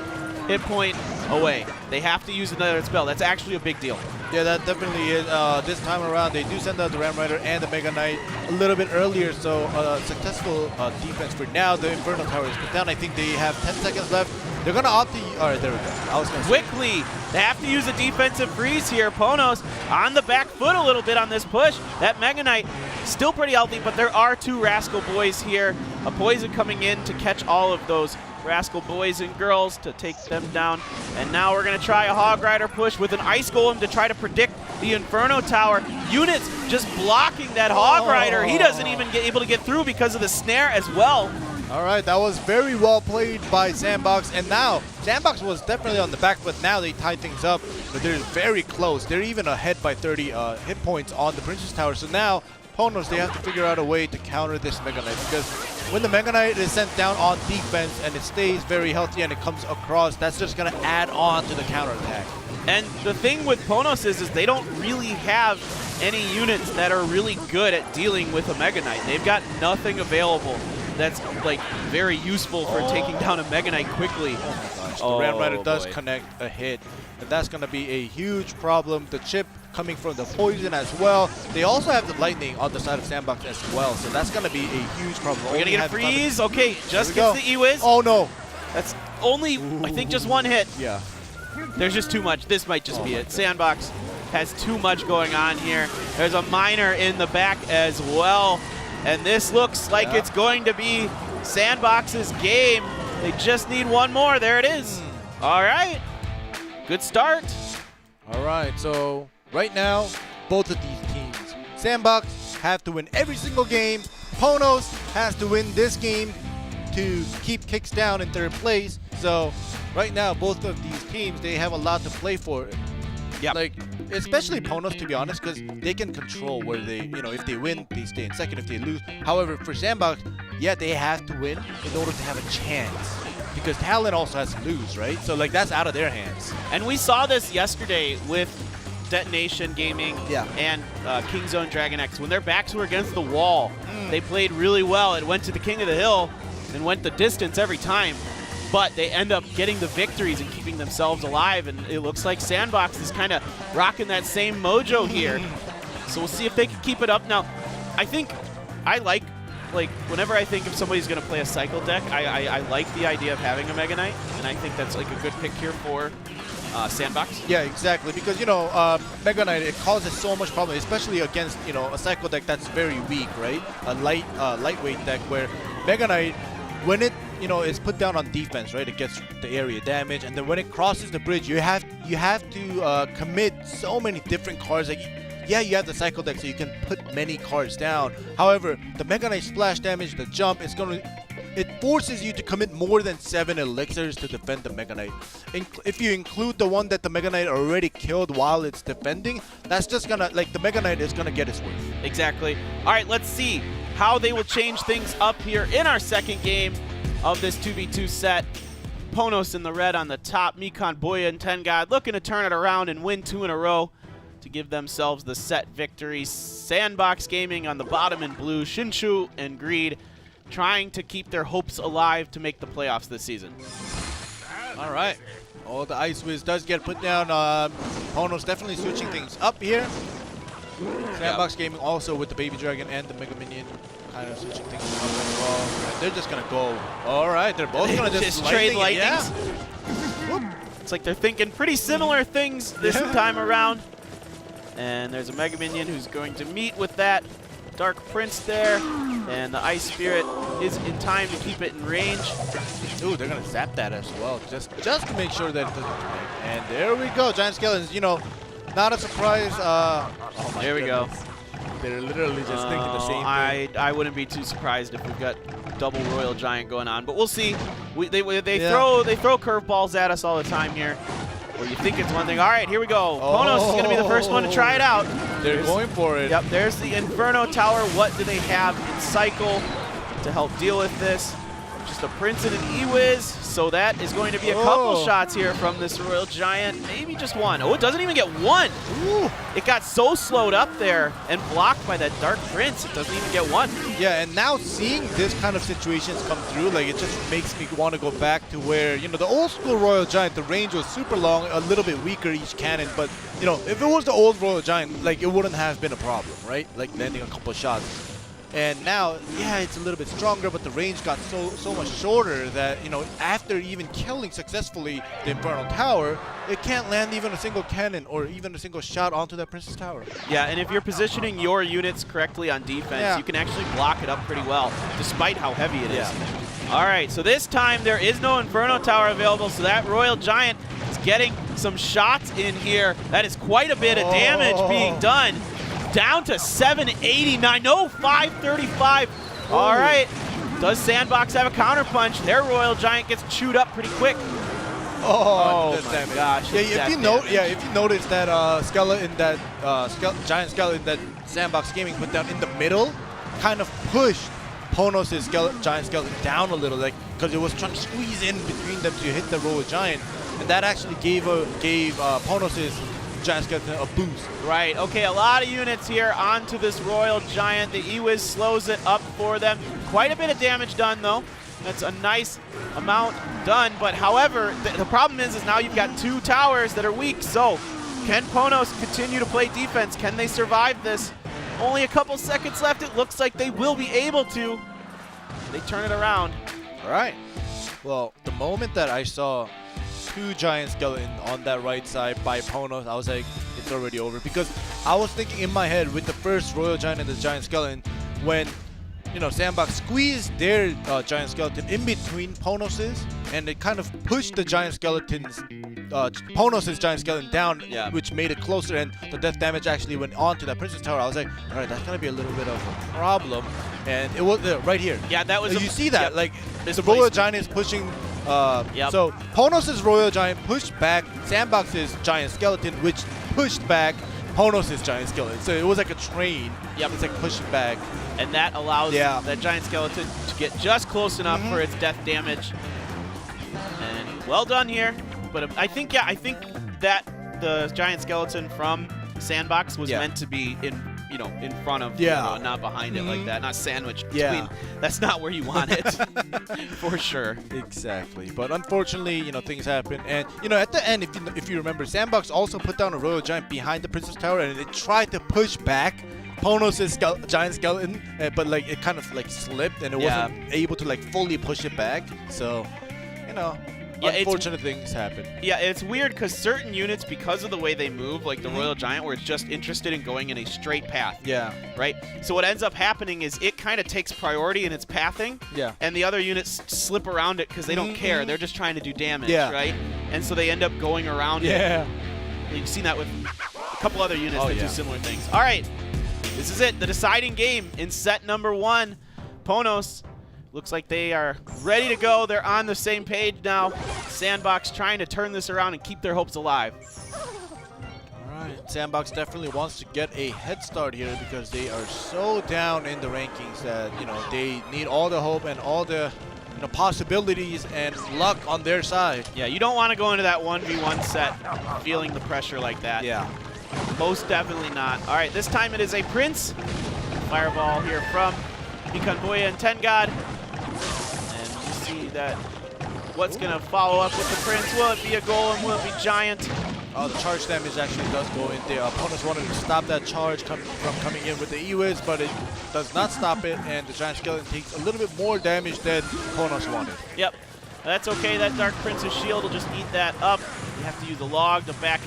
hit point away. They have to use another spell. That's actually a big deal. Yeah, that definitely is. This time around, they do send out the Ram Rider and the Mega Knight a little bit earlier, so successful defense for now. The Inferno Tower is put down. I think they have 10 seconds left. They're going to opt to... All right, there we go. I was going to quickly, they have to use a defensive freeze here. PONOS on the back foot a little bit on this push. That Mega Knight still pretty healthy, but there are 2 Rascal boys here. A Poison coming in to catch all of those Rascal boys and girls to take them down. And now we're going to try a Hog Rider push with an Ice Golem to try to predict the Inferno Tower. Units just blocking that Hog Rider. He doesn't even get able to get through because of the snare as well. All right, that was very well played by SANDBOX. And now, SANDBOX was definitely on the back foot. Now they tie things up, but they're very close. They're even ahead by 30 hit points on the Princess Tower. So now, PONOS, they have to figure out a way to counter this Mega Knight, because when the Mega Knight is sent down on defense and it stays very healthy and it comes across, that's just going to add on to the counterattack. And the thing with PONOS is they don't really have any units that are really good at dealing with a Mega Knight. They've got nothing available that's like very useful for taking down a Mega Knight quickly. Oh my gosh, the Ram Rider does connect a hit, and that's going to be a huge problem. The chip coming from the Poison as well. They also have the lightning on the side of SANDBOX as well, so that's going to be a huge problem. We're going to get a freeze. Okay, just gets the E-Wiz. Oh no. That's only, I think, just 1 hit. Yeah. There's just too much. This might just be it. SANDBOX has too much going on here. There's a miner in the back as well. And this looks like it's going to be SANDBOX's game. They just need 1 more. There it is. All right. Good start. All right, so right now, both of these teams, SANDBOX have to win every single game. PONOS has to win this game to keep Kicks down in 3rd place. So right now, both of these teams, they have a lot to play for. Yeah. Like, especially PONOS, to be honest, because they can control where they, if they win, they stay in 2nd. If they lose, however, for SANDBOX, yeah, they have to win in order to have a chance. Because Talon also has to lose, right? So, like, that's out of their hands. And we saw this yesterday with Detonation Gaming and Kingzone Dragon X. When their backs were against the wall, they played really well. It went to the King of the Hill and went the distance every time. But they end up getting the victories and keeping themselves alive. And it looks like SANDBOX is kind of rocking that same mojo here. So we'll see if they can keep it up. Now, I think I like whenever I think if somebody's going to play a cycle deck, I like the idea of having a Mega Knight, and I think that's like a good pick here for SANDBOX. Yeah, exactly, because Mega Knight, it causes so much problem, especially against a cycle deck that's very weak, right? A lightweight deck where Mega Knight, when it is put down on defense, right, it gets the area damage, and then when it crosses the bridge, you have to commit so many different cards. Like, yeah, you have the cycle deck, so you can put many cards down. However, the Mega Knight splash damage, the jump, is going to it forces you to commit more than 7 elixirs to defend the Mega Knight. If you include the one that the Mega Knight already killed while it's defending, that's just gonna, like, the Mega Knight is gonna get its worth. Exactly. All right, let's see how they will change things up here in our second game of this 2v2 set. PONOS in the red on the top, Mikon, Boya, and Tengad looking to turn it around and win 2 in a row to give themselves the set victory. SANDBOX Gaming on the bottom in blue, Shinshu and Greed trying to keep their hopes alive to make the playoffs this season. All right. Oh, the Ice Wiz does get put down. PONOS definitely switching things up here. SANDBOX Gaming also with the Baby Dragon and the Mega Minion kind of switching things up as well. And they're just going to go. All right. They're both going to just trade lightnings. Yeah. It's like they're thinking pretty similar things this time around. And there's a Mega Minion who's going to meet with that Dark Prince there. And the Ice Spirit is in time to keep it in range. Ooh, they're going to zap that as well, just to make sure that it doesn't connect. And there we go. Giant Skeletons, you know, not a surprise. Oh my there we go. They're literally just thinking the same thing. I wouldn't be too surprised if we've got double Royal Giant going on, but we'll see. They throw curveballs at us all the time here. Or you think it's one thing. All right, here we go. PONOS is going to be the first one to try it out. They're going for it. Yep, there's the Inferno Tower. What do they have in cycle to help deal with this? Just a Prince and an Ewiz. So that is going to be a couple shots here from this Royal Giant. Maybe just one. Oh, it doesn't even get one. Ooh. It got so slowed up there and blocked by that Dark Prince. It doesn't even get one. Yeah, and now seeing this kind of situations come through, like, it just makes me want to go back to where, you know, the old school Royal Giant, the range was super long, a little bit weaker each cannon, but, you know, if it was the old Royal Giant, like, it wouldn't have been a problem, right? Like, landing a couple shots. And now, yeah, it's a little bit stronger, but the range got so much shorter that, you know, after even killing successfully the Infernal Tower, it can't land even a single cannon or even a single shot onto that Princess Tower. Yeah, and if you're positioning your units correctly on defense, you can actually block it up pretty well, despite how heavy it is. All right, so this time there is no Inferno Tower available, so that Royal Giant is getting some shots in here. That is quite a bit of damage being done. Down to 789, no, 535. Ooh. All right, does SANDBOX have a counterpunch? Their Royal Giant gets chewed up pretty quick. Oh my gosh! Yeah, if you notice that skeleton, that giant skeleton that SANDBOX Gaming put down in the middle, kind of pushed PONOS' giant skeleton down a little, like, because it was trying to squeeze in between them to hit the Royal Giant, and that actually gave PONOS' Giant Skeleton a boost. Right, okay, a lot of units here onto this Royal Giant. The Ewiz slows it up for them. Quite a bit of damage done, though. That's a nice amount done, but however, the problem is now you've got 2 towers that are weak, so can PONOS continue to play defense? Can they survive this? Only a couple seconds left. It looks like they will be able to. They turn it around. All right. Well, the moment that I saw 2 giant skeletons on that right side by PONOS, I was like, it's already over. Because I was thinking in my head with the first Royal Giant and the giant skeleton, when, you know, SANDBOX squeezed their giant skeleton in between PONOS's, and it kind of pushed the giant skeleton's, PONOS' giant skeleton down, which made it closer, and the death damage actually went on to that Princess Tower. I was like, all right, that's gonna be a little bit of a problem, and it was right here. Yeah, that was. You see that, like, the Royal Giant is pushing. So PONOS' Royal Giant pushed back SANDBOX's giant skeleton, which pushed back PONOS' giant skeleton. So it was like a train. It's like pushing back. And that allows that giant skeleton to get just close enough for its death damage. And well done here. But I think that the giant skeleton from SANDBOX was meant to be in front of, not behind it like that, not sandwiched between. That's not where you want it, for sure. Exactly. But unfortunately, you know, things happen. And, you know, at the end, if you remember, SANDBOX also put down a Royal Giant behind the Princess Tower, and it tried to push back PONOS' giant skeleton, but, like, it kind of, like, slipped, and it wasn't able to, like, fully push it back. So, you know, unfortunate things happen. Yeah, it's weird because certain units, because of the way they move, like the Royal Giant, where it's just interested in going in a straight path. Right? So what ends up happening is it kind of takes priority in its pathing. And the other units slip around it because they don't care. They're just trying to do damage, right? And so they end up going around it. You've seen that with a couple other units that do similar things. All right. This is it. The deciding game in set number 1. PONOS Looks like they are ready to go. They're on the same page now. SANDBOX trying to turn this around and keep their hopes alive. All right, SANDBOX definitely wants to get a head start here because they are so down in the rankings that, you know, they need all the hope and all the, you know, possibilities and luck on their side. Yeah, you don't want to go into that 1v1 set feeling the pressure like that. Yeah. Most definitely not. All right, this time it is a Prince. Fireball here from Bikanboya and Tengad. And you see that what's going to follow up with the Prince. Will it be a golem? Will it be Giant? Oh, the charge damage actually does go in there. Opponents wanted to stop that charge from coming in with the E-Wiz, but it does not stop it, and the Giant Skeleton takes a little bit more damage than PONOS wanted. Yep. That's okay. That Dark Prince's shield will just eat that up. You have to use a log to back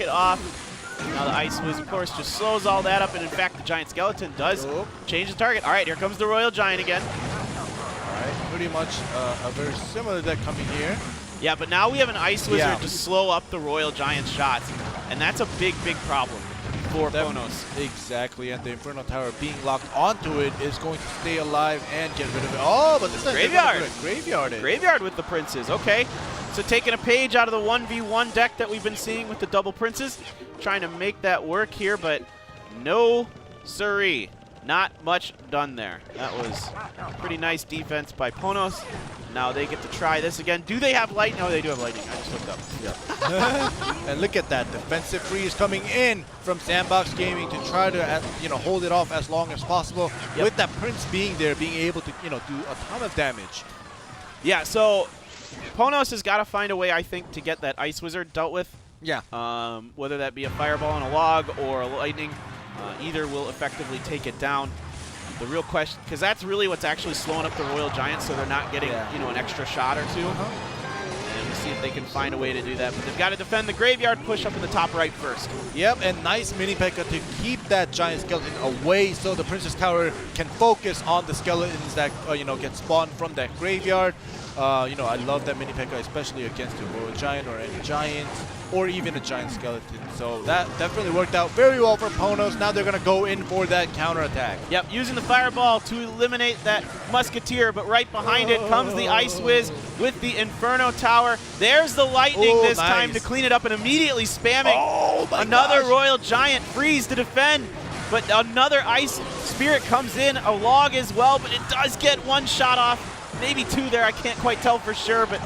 it off. Now the Ice Wiz, of course, just slows all that up, and in fact, the Giant Skeleton does change the target. All right, here comes the Royal Giant again. All right, pretty much a very similar deck coming here. Yeah, but now we have an Ice Wizard to slow up the Royal Giant's shots, and that's a big, big problem for PONOS. Exactly, and the Inferno Tower being locked onto it is going to stay alive and get rid of it. Oh, but this time Graveyard. Graveyard With the Princes. Okay, so taking a page out of the 1v1 deck that we've been seeing with the double Princes, trying to make that work here, but no siree. Not much done there. That was pretty nice defense by PONOS. Now they get to try this again. Do they have lightning? No, they do have lightning. I just looked up. Yeah. And look at that defensive freeze coming in from SANDBOX Gaming to try to, you know, hold it off as long as possible. Yep. With that Prince being there, being able to, you know, do a ton of damage. Yeah. So PONOS has got to find a way, I think, to get that Ice Wizard dealt with. Yeah. Whether that be a fireball and a log or a lightning. Either will effectively take it down. The real question, because that's really what's actually slowing up the Royal Giants, so they're not getting you know, an extra shot or two. And we'll see if they can find a way to do that. But they've got to defend the Graveyard, push up in the top right first. Yep, and nice mini P.E.K.K.A. to keep that Giant Skeleton away so the Princess Tower can focus on the skeletons that you know, get spawned from that Graveyard. You know, I love that mini P.E.K.K.A. especially against a Royal Giant or any Giant, or even a Giant Skeleton. So that definitely worked out very well for PONOS. Now they're going to go in for that counterattack. Yep, using the Fireball to eliminate that Musketeer, but right behind it comes the Ice Wiz with the Inferno Tower. There's the Lightning this time to clean it up, and immediately spamming another Royal Giant freeze to defend. But another Ice Spirit comes in, a log as well, but it does get one shot off. Maybe two there, I can't quite tell for sure, but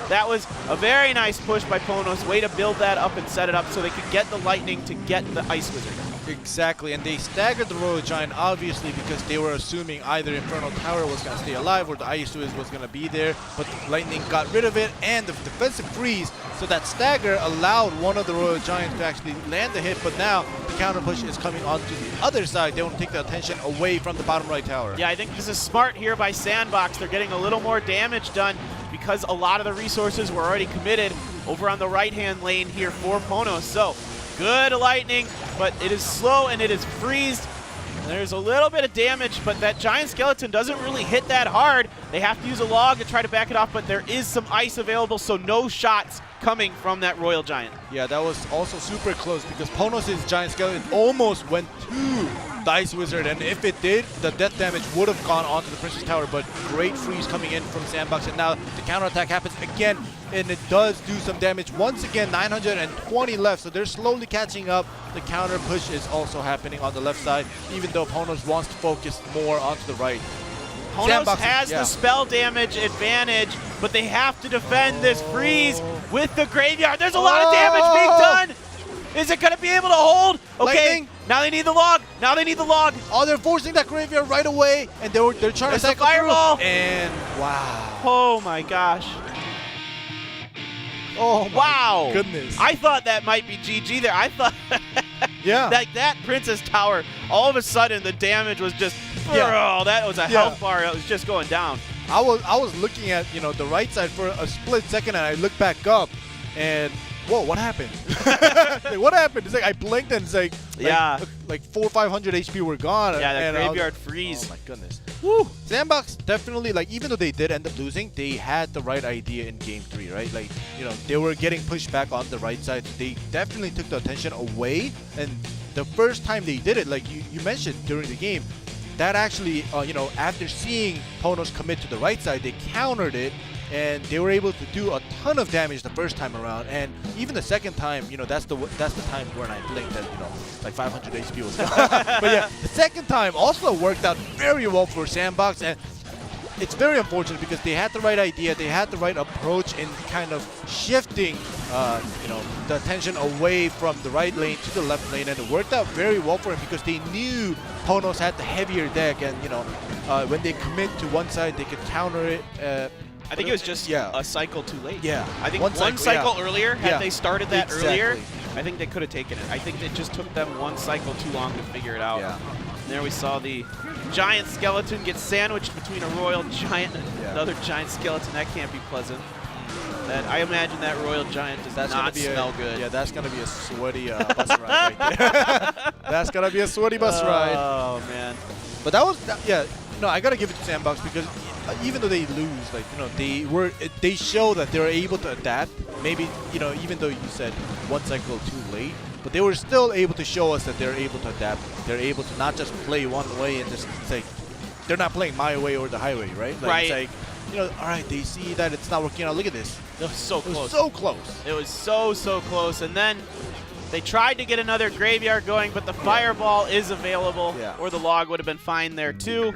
that was a very nice push by PONOS. Way to build that up and set it up so they could get the Lightning to get the Ice Wizard. Exactly, and they staggered the Royal Giant obviously because they were assuming either Inferno Tower was going to stay alive or the Ice Wiz was going to be there, but the Lightning got rid of it and the defensive freeze, so that stagger allowed one of the Royal Giants to actually land the hit, but now the counter push is coming onto the other side. They want to take the attention away from the bottom right tower. Yeah, I think this is smart here by SANDBOX. They're getting a little more damage done because a lot of the resources were already committed over on the right-hand lane here for PONOS. So, good Lightning, but it is slow and it is freezed. There's a little bit of damage, but that Giant Skeleton doesn't really hit that hard. They have to use a log to try to back it off, but there is some ice available, so no shots coming from that Royal Giant. Yeah, that was also super close because PONOS' Giant Skeleton almost went to the Ice Wizard, and if it did, the death damage would have gone onto the Princess Tower, but great freeze coming in from SANDBOX, and now the counterattack happens again, and it does do some damage. Once again, 920 left, so they're slowly catching up. The counter push is also happening on the left side, even though PONOS wants to focus more onto the right. PONOS has the spell damage advantage, but they have to defend this freeze with the Graveyard. There's a lot of damage being done. Is it going to be able to hold? Okay, Lightning. Now they need the log. Now they need the log. Oh, they're forcing that Graveyard right away, and they're trying to cycle fireball. Through. And wow. Oh my gosh. Oh my wow. goodness. I thought that might be GG there. I thought like that Princess Tower, all of a sudden the damage was just, that was a health bar that was just going down. I was looking at, you know, the right side for a split second, and I looked back up, and whoa, what happened? Like, what happened? It's like I blinked and it's like, like 400 or 500 HP were gone. Yeah, the Graveyard freeze. Oh my goodness. Woo. SANDBOX definitely, like, even though they did end up losing, they had the right idea in Game 3, right? Like, you know, they were getting pushed back on the right side. So they definitely took the attention away. And the first time they did it, like you mentioned during the game, that actually, you know, after seeing PONOS commit to the right side, they countered it, and they were able to do a ton of damage the first time around. And even the second time, you know, that's the time when I blinked that, you know, like 500 HP was gone. But yeah, the second time also worked out very well for SANDBOX, and it's very unfortunate because they had the right idea, they had the right approach in kind of shifting, you know, the attention away from the right lane to the left lane, and it worked out very well for him because they knew PONOS had the heavier deck, and you know, when they commit to one side, they could counter it. I think it was just a cycle too late. Yeah. I think one cycle earlier, had they started that earlier, Exactly. I think they could have taken it. I think it just took them one cycle too long to figure it out. Yeah. And there we saw the giant skeleton get sandwiched between a royal giant and another giant skeleton. That can't be pleasant. I imagine that royal giant does not smell good. Yeah, that's gonna be a sweaty bus ride right there. That's gonna be a sweaty bus ride. Oh man. But that was, yeah. No, I gotta give it to SANDBOX because even though they lose, like, you know, they show that they're able to adapt. Maybe, you know, even though you said one cycle too late, but they were still able to show us that they're able to adapt. They're able to not just play one way and just say, they're not playing my way or the highway, right? Like, right. It's like, you know, all right, they see that it's not working out. Look at this. It was so close. It was so close. It was so close. And then they tried to get another graveyard going, but the fireball is available, or the log would have been fine there too.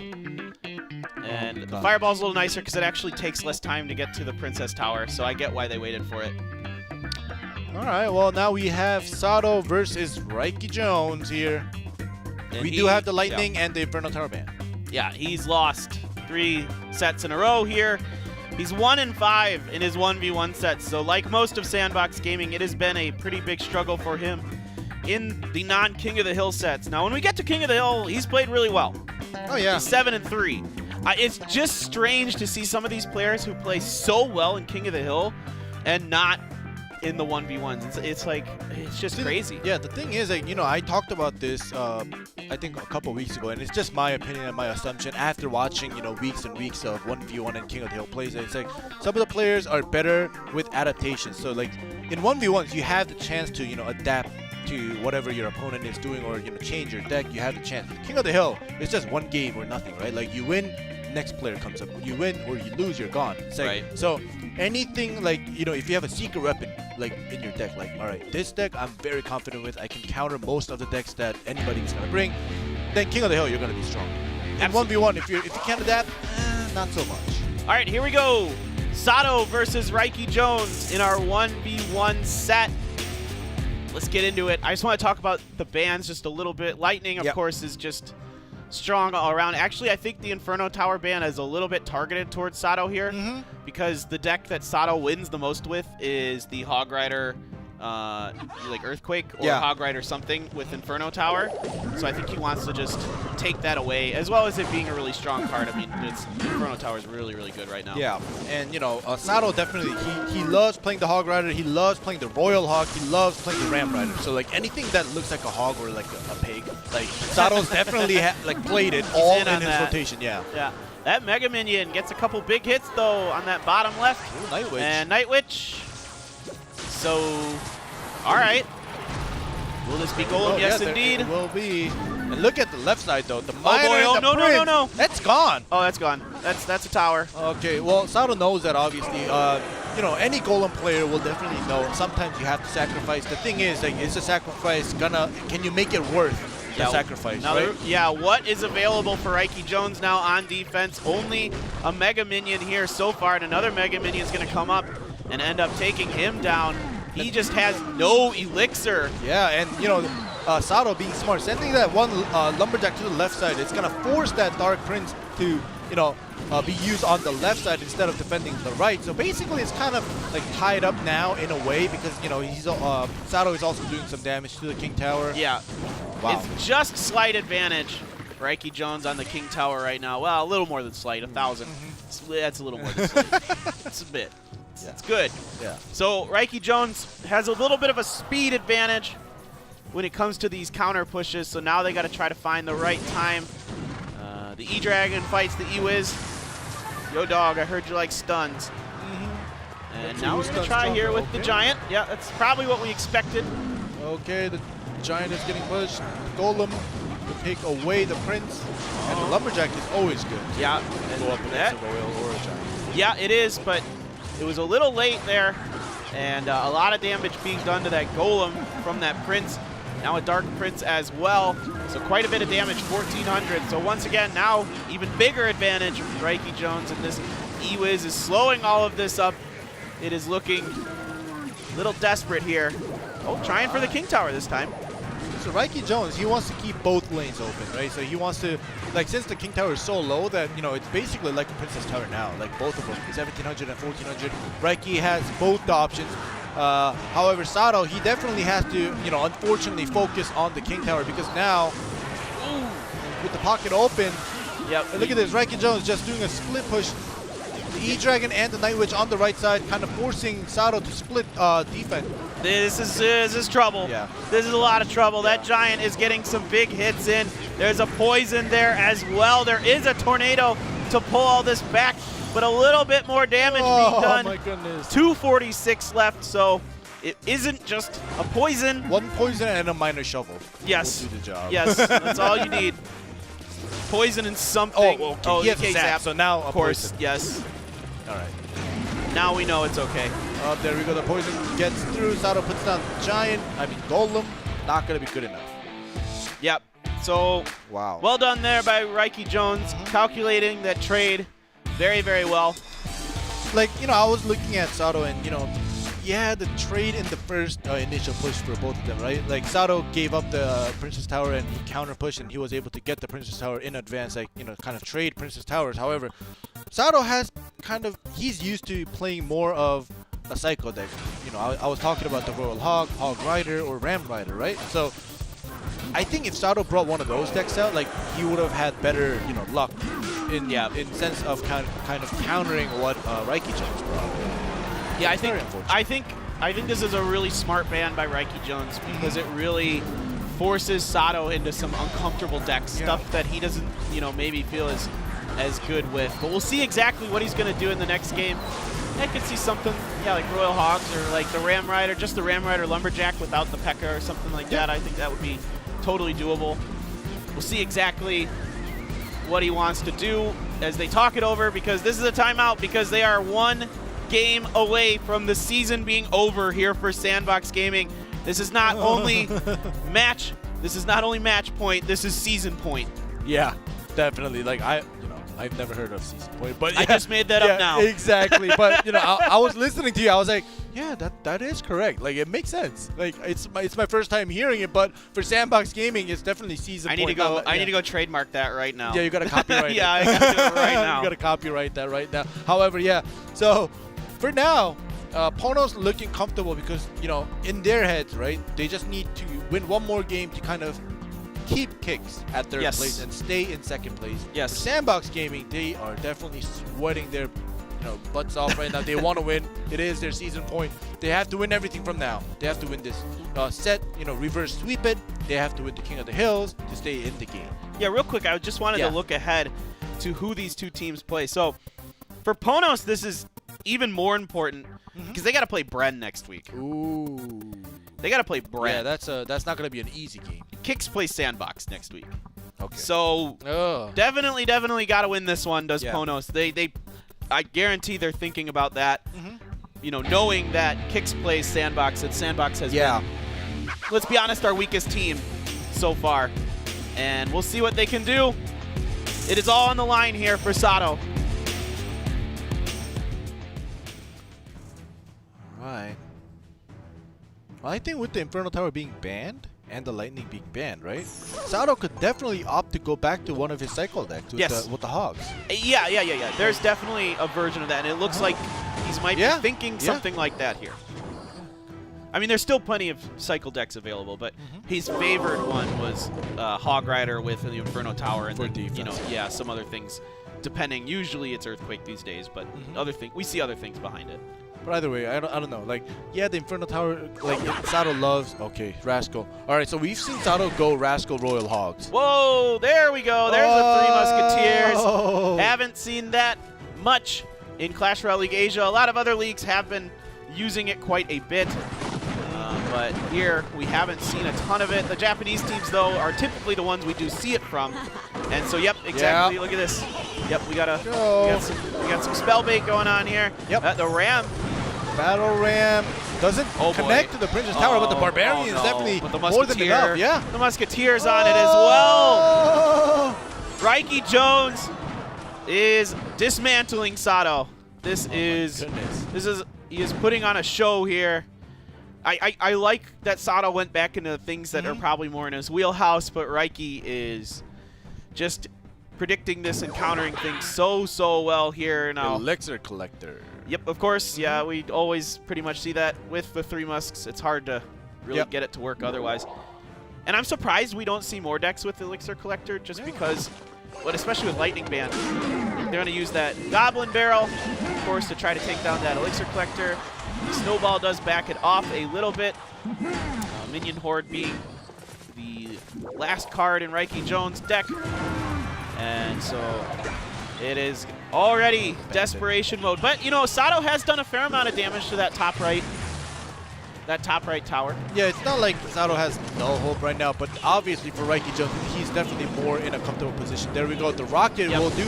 And the fireball's a little nicer because it actually takes less time to get to the Princess Tower, so I get why they waited for it. All right, well, now we have Sado versus Raiki Jones here. And we do have the Lightning and the Inferno Tower Band. Yeah, he's lost 3 sets in a row here. He's 1-5 in his 1v1 sets, so like most of SANDBOX Gaming, it has been a pretty big struggle for him in the non-King of the Hill sets. Now, when we get to King of the Hill, he's played really well. Oh, yeah. He's 7-3. It's just strange to see some of these players who play so well in King of the Hill and not in the 1v1s. It's like, it's just crazy. Yeah, the thing is, like, you know, I talked about this, I think a couple weeks ago, and it's just my opinion and my assumption after watching, you know, weeks and weeks of 1v1 and King of the Hill plays. It's like some of the players are better with adaptation. So, like, in 1v1s, you have the chance to, you know, adapt to whatever your opponent is doing, or, you know, change your deck. You have the chance. King of the Hill, it's just one game or nothing, right? Like, you win, next player comes up. You win or you lose, you're gone. It's like, right. So anything, like, you know, if you have a secret weapon, like, in your deck, like, all right, this deck I'm very confident with, I can counter most of the decks that anybody's gonna bring, then King of the Hill, you're gonna be strong. And 1v1, if you can't adapt, not so much. All right, here we go. Sado versus Raiki Jones in our 1v1 set. Let's get into it. I just want to talk about the bans just a little bit. Lightning, of course, is just strong all around. Actually, I think the Inferno Tower ban is a little bit targeted towards Sado here, because the deck that Sado wins the most with is the Hog Rider, like Earthquake or Hog Rider something with Inferno Tower. So I think he wants to just take that away, as well as it being a really strong card. I mean, Inferno Tower is really, really good right now. Yeah, and you know, Sado definitely, he loves playing the Hog Rider, he loves playing the Royal Hog, he loves playing the Ram Rider. So like anything that looks like a hog or like a pig, like Sado's definitely like played it all in his rotation. Yeah. Yeah. That Mega Minion gets a couple big hits though on that bottom left. Ooh, Night Witch. And Night Witch. So, all right. Will this be Golem? Yes, indeed. It will be. And look at the left side though. The boy, Miner and the Prince. No. That's gone. Oh, that's gone. That's a tower. Okay, well, Sado knows that obviously. You know, any Golem player will definitely know. Sometimes you have to sacrifice. The thing is, like, is the sacrifice can you make it worth the sacrifice? Now, right? What is available for Raiki Jones now on defense? Only a Mega Minion here so far, and another Mega Minion is going to come up and end up taking him down. He just has no elixir. Yeah, and you know, Sado being smart, sending that one Lumberjack to the left side, it's gonna force that Dark Prince to, you know, be used on the left side instead of defending the right. So basically, it's kind of like tied up now in a way because, you know, he's Sado is also doing some damage to the King Tower. Yeah. Wow. It's just slight advantage. Raiki Jones on the King Tower right now. Well, a little more than slight, 1,000. That's a little more than slight. It's a bit. It's good. Yeah. So Raiki Jones has a little bit of a speed advantage when it comes to these counter pushes. So now they got to try to find the right time. The E-Dragon fights the E-Wiz. Yo, dog, I heard you like stuns. And now we're going to try here with the Giant. Yeah, that's probably what we expected. Okay, the Giant is getting pushed. The Golem to take away the Prince. And the Lumberjack is always good. Yeah. To go up against a Royal or a Jaii. Yeah, it is, but it was a little late there. And a lot of damage being done to that Golem from that Prince. Now a Dark Prince as well. So quite a bit of damage, 1,400. So once again, now even bigger advantage of Raiki Jones. And this E-Wiz is slowing all of this up. It is looking a little desperate here. Oh, trying for the King Tower this time. So Raiki Jones, he wants to keep both lanes open, right? So he wants to, like, since the King Tower is so low that, you know, it's basically like a Princess Tower now. Like, both of them, 1,700 and 1,400. Raiki has both the options. However, Sado, he definitely has to, you know, unfortunately focus on the King Tower because now, with the pocket open, look at this, Raiki Jones just doing a split push. The E-Dragon and the Night Witch on the right side, kind of forcing Sado to split defense. This is trouble. Yeah. This is a lot of trouble. That Giant is getting some big hits in. There's a poison there as well. There is a tornado to pull all this back, but a little bit more damage being done. Oh my goodness. 246 left, so it isn't just a poison. One poison and a minor shovel. Yes. Will do the job. Yes, that's all you need. Poison and something. Oh, okay. He has a zap, so now of course, poison. yes. All right. Now we know it's okay. There we go. The poison gets through. Sado puts down Giant. I mean, Golem. Not going to be good enough. Yep. So, wow. Well done there by Raiki Jones, calculating that trade very, very well. Like, you know, I was looking at Sado and, you know, yeah, the trade in the first initial push for both of them, right? Like, Sado gave up the Princess Tower and he counter pushed and he was able to get the Princess Tower in advance, like, you know, kind of trade Princess Towers. However, Sado has kind of, he's used to playing more of a cycle deck. You know, I was talking about the Royal Hog, Hog Rider, or Ram Rider, right? So, I think if Sado brought one of those decks out, like, he would have had better, you know, luck in sense of kind of countering what Raiki Jones brought. Yeah, I think this is a really smart ban by Raiki Jones because it really forces Sado into some uncomfortable decks, stuff that he doesn't, you know, maybe feel as good with. But we'll see exactly what he's going to do in the next game. I could see something, like Royal Hogs or like the Ram Rider, just the Ram Rider Lumberjack without the P.E.K.K.A. or something like that. I think that would be totally doable. We'll see exactly what he wants to do as they talk it over because this is a timeout because they are one game away from the season being over here for SANDBOX Gaming. This is not only match point, this is season point. Yeah, definitely. Like I've never heard of season point, but I just made that up now. Exactly. But you know, I was listening to you. I was like, yeah, that is correct. Like it makes sense. Like it's my first time hearing it, but for SANDBOX Gaming, it's definitely season point. I need to go trademark that right now. Yeah, you got to copyright it. Yeah, I got to do it right now. You got to copyright that right now. However, yeah. So for now, PONOS looking comfortable because, you know, in their heads, right, they just need to win one more game to kind of keep Kicks at third place and stay in second place. Yes. For SANDBOX Gaming, they are definitely sweating their butts off right now. They want to win. It is their season point. They have to win everything from now. They have to win this set, reverse sweep it. They have to win the King of the Hills to stay in the game. Yeah, real quick, I just wanted to look ahead to who these two teams play. So for PONOS, this is even more important because they got to play Bren next week. Ooh. They got to play Bren. Yeah, that's not going to be an easy game. Kicks plays SANDBOX next week. Okay. So definitely got to win this one, does PONOS. I guarantee they're thinking about that. Knowing that Kicks plays SANDBOX, that SANDBOX has been, let's be honest, our weakest team so far. And we'll see what they can do. It is all on the line here for Sado. Right. Well, I think with the Inferno Tower being banned and the Lightning being banned, right? Sado could definitely opt to go back to one of his cycle decks with the Hogs. Yeah. There's definitely a version of that, and it looks like he might be thinking something like that here. I mean, there's still plenty of cycle decks available, but his favored one was Hog Rider with the Inferno Tower, and then, some other things. Depending, usually it's Earthquake these days, but we see other things behind it. But either way, I don't know. Like, yeah, the Inferno Tower, like, Sado loves. Okay, Rascal. All right, so we've seen Sado go Rascal Royal Hogs. Whoa, there we go. There's the Three Musketeers. Haven't seen that much in Clash Royale League Asia. A lot of other leagues have been using it quite a bit. But here, we haven't seen a ton of it. The Japanese teams, though, are typically the ones we do see it from. And so, yep, exactly. Yeah. Look at this. Yep, we got some spell bait going on here. Yep. The Ram. Battle Ram doesn't connect to the Princess Tower, but the Barbarian is definitely more than enough. Yeah. The Musketeers on it as well. Raiki Jones is dismantling Sado. This is he is putting on a show here. I like that Sado went back into things that are probably more in his wheelhouse, but Raiki is just predicting this and countering things so well here now. Elixir Collector. Yep, of course. Yeah, we always pretty much see that with the Three Musks. It's hard to really get it to work otherwise. And I'm surprised we don't see more decks with Elixir Collector just because, but especially with Lightning Band. They're going to use that Goblin Barrel, of course, to try to take down that Elixir Collector. The Snowball does back it off a little bit. Minion Horde being the last card in Raiki Jones' deck. And so it is already desperation mode. But, you know, Sado has done a fair amount of damage to that top right tower. Yeah, it's not like Sado has no hope right now, but obviously for Raiki Jones, he's definitely more in a comfortable position. There we go. The Rocket will do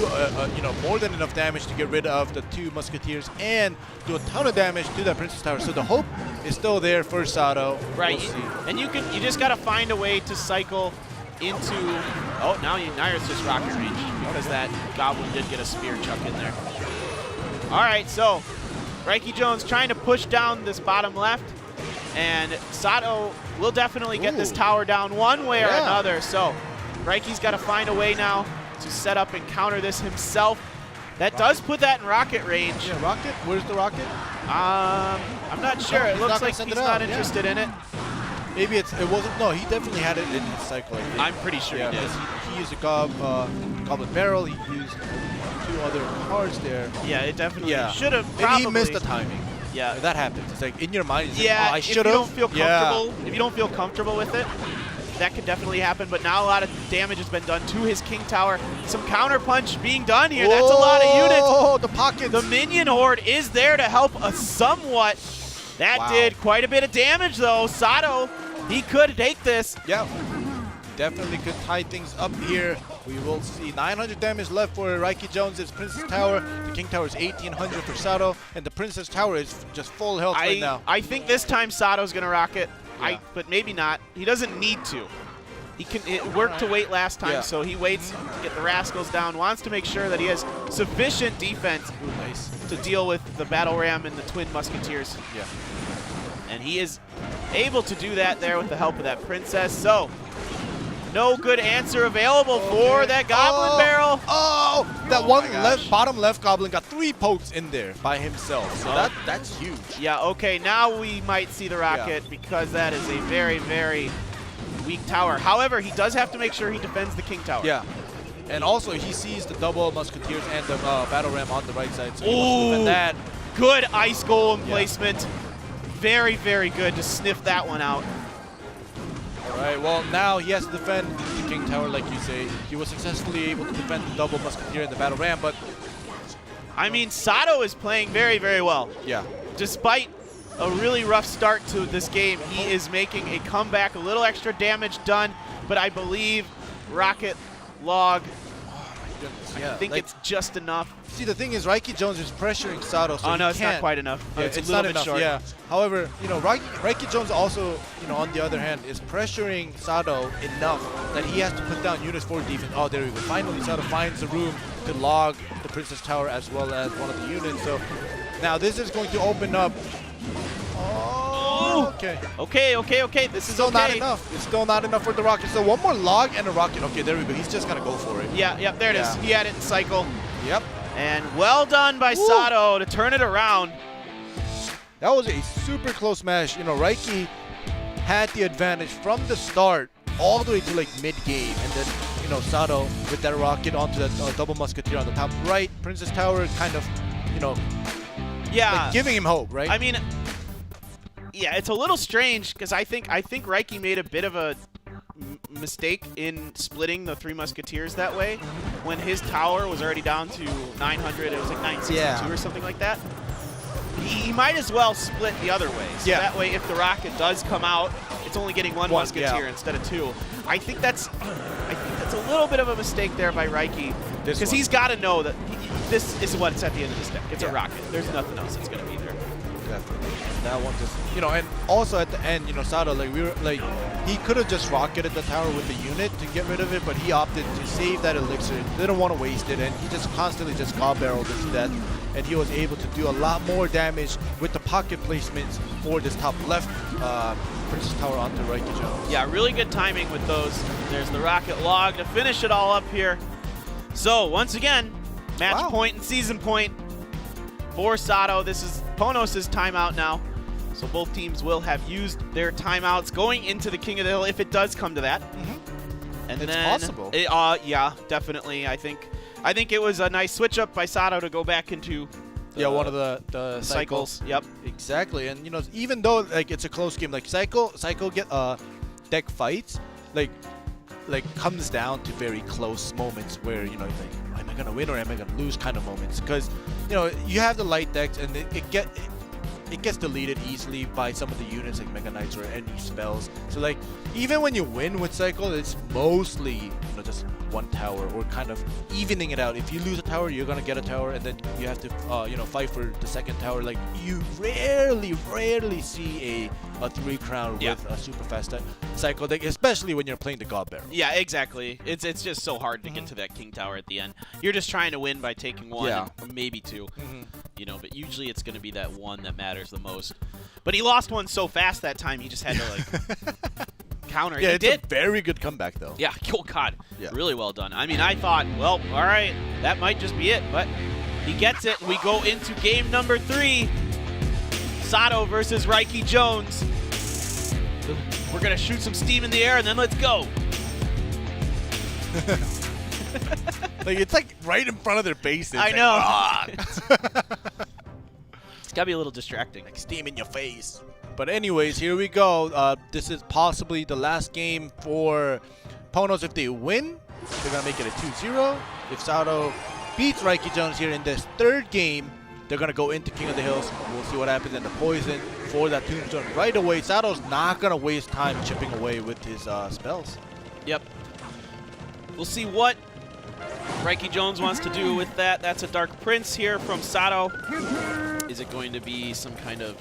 more than enough damage to get rid of the two Musketeers and do a ton of damage to that Princess Tower. So the hope is still there for Sado. Right, and you just got to find a way to cycle into. Oh, now it's just rocket range because that Goblin did get a spear chuck in there. All right, so Raiki Jones trying to push down this bottom left. And Sado will definitely get this tower down one way or another. So Raiki's got to find a way now to set up and counter this himself. That does put that in rocket range. Yeah, Rocket? Where's the Rocket? I'm not sure. It looks like he's not interested in it. Maybe it wasn't. No, he definitely had it in his cycle, I think. I'm pretty sure he did. He used a Goblin Barrel. He used two other cards there. Yeah, it definitely should have probably. And he missed the timing. Yeah, that happens. It's like in your mind. It's yeah, like, oh, I should have. If you don't feel comfortable with it, that could definitely happen. But now a lot of damage has been done to his King Tower. Some counter punch being done here. That's a lot of units. Oh, the pockets. The Minion Horde is there to help us somewhat. That did quite a bit of damage though. Sado, he could take this. Yeah. Definitely could tie things up here. We will see 900 damage left for Raiki Jones' Princess Tower. The King Tower is 1800 for Sado, and the Princess Tower is just full health right now. I think this time Sado's gonna rock it, but maybe not. He doesn't need to. It worked to wait last time, so he waits to get the Rascals down. Wants to make sure that he has sufficient defense to deal with the Battle Ram and the Twin Musketeers. Yeah. And he is able to do that there with the help of that Princess. So. No good answer available for that Goblin Barrel. Oh, that bottom left Goblin got 3 pokes in there by himself. So that's huge. Yeah, okay, now we might see the Rocket because that is a very, very weak tower. However, he does have to make sure he defends the King Tower. Yeah. And also, he sees the double Musketeers and the Battle Ram on the right side, so he wants to defend that. Good Ice Golem placement. Very, very good to sniff that one out. Alright, well now he has to defend the King Tower like you say. He was successfully able to defend the double Musketeer in the Battle Ram, but... I mean, Sado is playing very, very well. Yeah. Despite a really rough start to this game, he is making a comeback, a little extra damage done, but I believe Rocket Log, I think it's just enough. See, the thing is, Raiki Jones is pressuring Sado, so it's not quite enough. Yeah, it's a little bit short. Yeah. However, you know, Raiki Jones also, you know, on the other hand, is pressuring Sado enough that he has to put down units for defense. Oh, there we go. Finally, Sado finds the room to log the Princess Tower as well as one of the units. So now this is going to open up. Oh, okay. Okay. This is still not enough. It's still not enough for the Rocket. So one more log and a Rocket. Okay, there we go. He's just gonna go for it. Yeah, there it is. He had it in cycle. Yep. And well done by Sado to turn it around. That was a super close match. You know, Raiki had the advantage from the start all the way to like mid-game. And then, you know, Sado with that Rocket onto that double Musketeer on the top right. Princess Tower kind of, you know, like giving him hope, right? I mean, yeah, it's a little strange because I think Raiki made a bit of a mistake in splitting the 3 Musketeers that way when his tower was already down to 900. It was like 962 or something like that. he might as well split the other way. So that way, if the rocket does come out, it's only getting one musketeer instead of two. I think that's a little bit of a mistake there by Jaii, because he's got to know that this is what's at the end of this deck. It's a rocket. There's nothing else that's going to be there. Definitely. That one just, you know, and also at the end, you know, Sado, like, he could have just rocketed the tower with the unit to get rid of it, but he opted to save that elixir. Didn't want to waste it, and he just constantly just got barreled into death, and he was able to do a lot more damage with the pocket placements for this top left Princess Tower onto Jaii Jones. Yeah, really good timing with those. There's the rocket log to finish it all up here. So once again, match point and season point for Sado. This is PONOS' timeout now. So both teams will have used their timeouts going into the King of the Hill if it does come to that. And it's then, possible. Yeah, definitely. I think it was a nice switch up by Sado to go back into one of the cycles. Yep. Exactly. And you know, even though like it's a close game, like cycle get deck fights, like comes down to very close moments where, you know, like, am I gonna win or am I gonna lose kind of moments? Because, you know, you have the light decks and it gets deleted easily by some of the units like Mega Knights or any spells. So like, even when you win with cycle, it's mostly, you know, just one tower or kind of evening it out. If you lose a tower, you're gonna get a tower, and then you have to you know, fight for the second tower. Like, you rarely see a 3-crown with a super fast cycle deck, especially when you're playing the God Barrel. Yeah, exactly. It's just so hard to get to that King Tower at the end. You're just trying to win by taking one, and maybe two. You know, but usually it's going to be that one that matters the most. But he lost one so fast that time, he just had to, like, counter. Yeah, he it's a very good comeback, though. Yeah, oh, God. Yeah. Really well done. I mean, I thought, well, all right, that might just be it. But he gets it, and we go into game number 3. Sado versus Jaii Jones. We're going to shoot some steam in the air, and then let's go. Like, it's like right in front of their bases. I know. It's got to be a little distracting. Like steam in your face. But anyways, here we go. This is possibly the last game for PONOS. If they win, they're going to make it a 2-0. If Sado beats Jaii Jones here in this third game, they're going to go into King of the Hills. We'll see what happens in the poison for that tombstone right away. Sado's not going to waste time chipping away with his spells. Yep. We'll see what Jaii Jones wants to do with that. That's a Dark Prince here from Sado. Is it going to be some kind of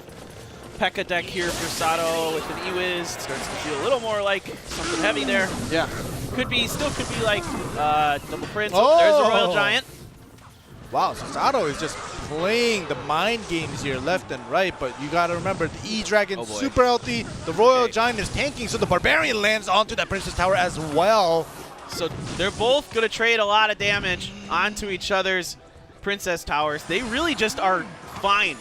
P.E.K.K.A deck here for Sado with an E-Wiz? It starts to feel a little more like something heavy there. Yeah. Still could be like Double Prince. Oh, there's a Royal Giant. Wow, so Sado is just playing the mind games here left and right, but you gotta remember the E-Dragon super healthy, the Royal Giant is tanking, so the Barbarian lands onto that Princess Tower as well. So they're both going to trade a lot of damage onto each other's Princess Towers. They really just are fine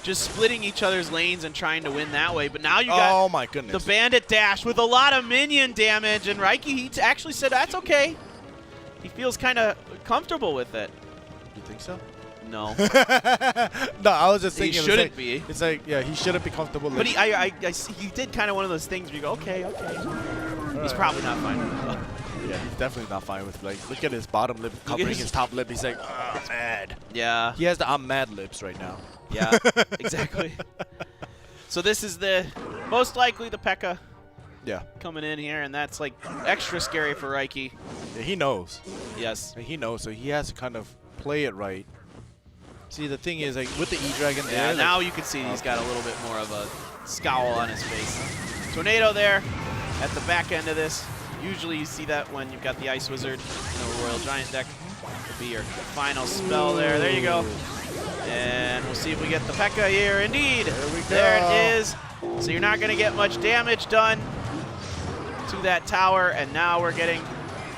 just splitting each other's lanes and trying to win that way. But now you got my goodness, the Bandit Dash with a lot of minion damage, and Jaii, he actually said that's okay. He feels kind of comfortable with it. You think so? No. No, I was just thinking. He shouldn't be. It's like, yeah, he shouldn't be comfortable. But he did kind of one of those things where you go, okay. He's probably not fine with it. Yeah, he's definitely not fine with, like, look at his bottom lip covering his top lip. He's like, I'm mad. Yeah. He has the I'm mad lips right now. Yeah, exactly. So this is most likely the P.E.K.K.A coming in here, and that's like extra scary for Jaii. Yeah, he knows. Yes. He knows, so he has to kind of play it right. See, the thing is, like, with the E-Dragon there. Yeah, now you can see he's got a little bit more of a scowl on his face. Tornado there at the back end of this. Usually you see that when you've got the Ice Wizard in a Royal Giant deck. Will be your final spell there. There you go. And we'll see if we get the P.E.K.K.A here. Indeed. There we go. There it is. So you're not going to get much damage done to that tower. And now we're getting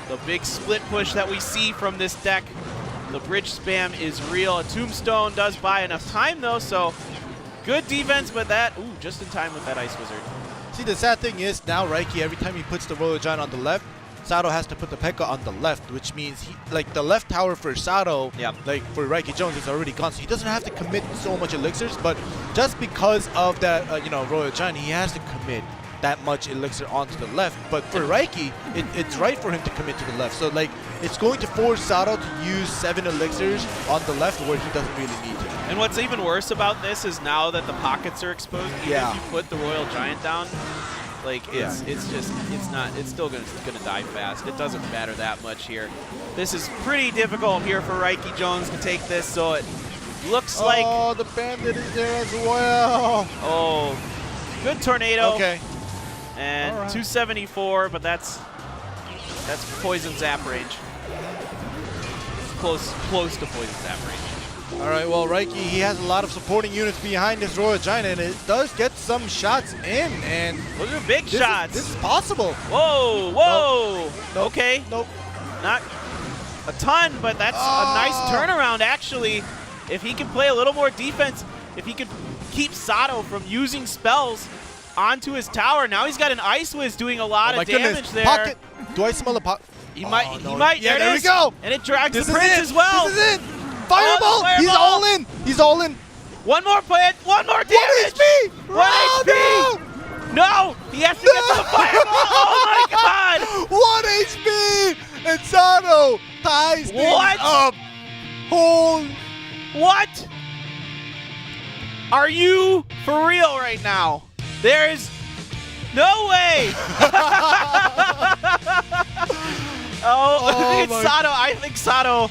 the big split push that we see from this deck. The bridge spam is real. A Tombstone does buy enough time, though. So good defense, but that, just in time with that Ice Wizard. See, the sad thing is now Jaii, every time he puts the Royal Giant on the left, Sado has to put the P.E.K.K.A on the left, which means the left tower for Sado, like for Jaii Jones, is already gone, so he doesn't have to commit so much elixirs. But just because of that, Royal Giant, he has to commit that much elixir onto the left. But for Jaii, it's right for him to commit to the left. So like, it's going to force Sado to use 7 elixirs on the left where he doesn't really need to. And what's even worse about this is now that the pockets are exposed, even if you put the Royal Giant down, like it's still gonna die fast. It doesn't matter that much here. This is pretty difficult here for Raiki Jones to take this, so it looks like... Oh, the Bandit is there as well. Oh, good tornado. Okay. And 274, but that's poison zap range. Close to poison zap range. All right, well, Raiki, he has a lot of supporting units behind his Royal Giant, and it does get some shots in, and those are big shots. This is possible. Whoa, whoa. Nope. Okay. Nope. Not a ton, but that's a nice turnaround, actually. If he can play a little more defense, if he could keep Sado from using spells onto his tower. Now he's got an Ice Wiz doing a lot of damage there. Pocket. Do I smell a pocket? He might. He might. Yeah, there we go. And it drags the Prince as well. This is it. Fireball. Fireball. He's all in. He's all in. One more play. One more damage. 1 HP. 1 HP. No. He has to get to the fireball. Oh my God. 1 HP. And Sado ties things up. What? Are you for real right now? There's no way. I think Sado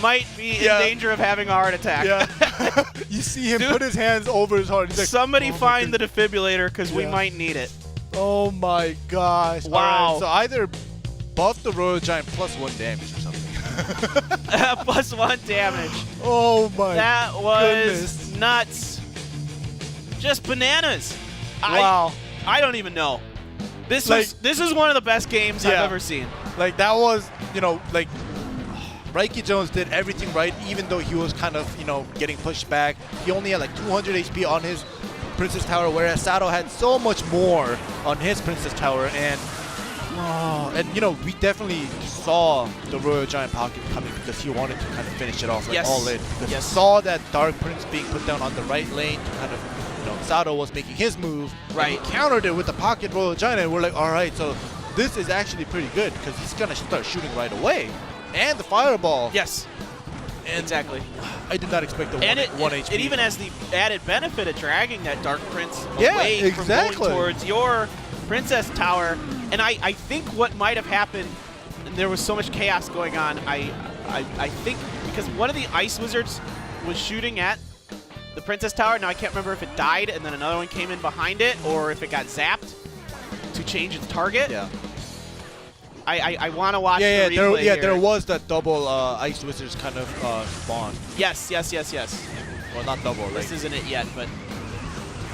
might be in danger of having a heart attack. Yeah. You see him put his hands over his heart. He's like, somebody find the defibrillator because we might need it. Oh my gosh. Wow. All right, so either buff the Royal Giant plus 1 damage or something. Plus 1 damage. Oh my That was goodness. nuts. Just bananas. Wow. I don't even know. This is one of the best games I've ever seen. Like, that was, you know, like, Raiki Jones did everything right, even though he was kind of, you know, getting pushed back. He only had like 200 HP on his Princess Tower, whereas Sado had so much more on his Princess Tower. And you know, we definitely saw the Royal Giant pocket coming because he wanted to kind of finish it off like all in. Because he saw that Dark Prince being put down on the right lane to kind of, you know, Sado was making his move. Right. He countered it with the pocket Royal Giant, and we're like, all right, so this is actually pretty good because he's going to start shooting right away. And the fireball. Yes. And exactly. I did not expect the 1 HP. It even has the added benefit of dragging that Dark Prince away from going towards your Princess Tower. And I think what might have happened, and there was so much chaos going on, I think because one of the Ice Wizards was shooting at the Princess Tower. Now I can't remember if it died and then another one came in behind it, or if it got zapped to change its target. Yeah. I want to watch the replay here. There was that double Ice Wizards kind of spawn. Yes. Well, not double. This isn't it yet, but...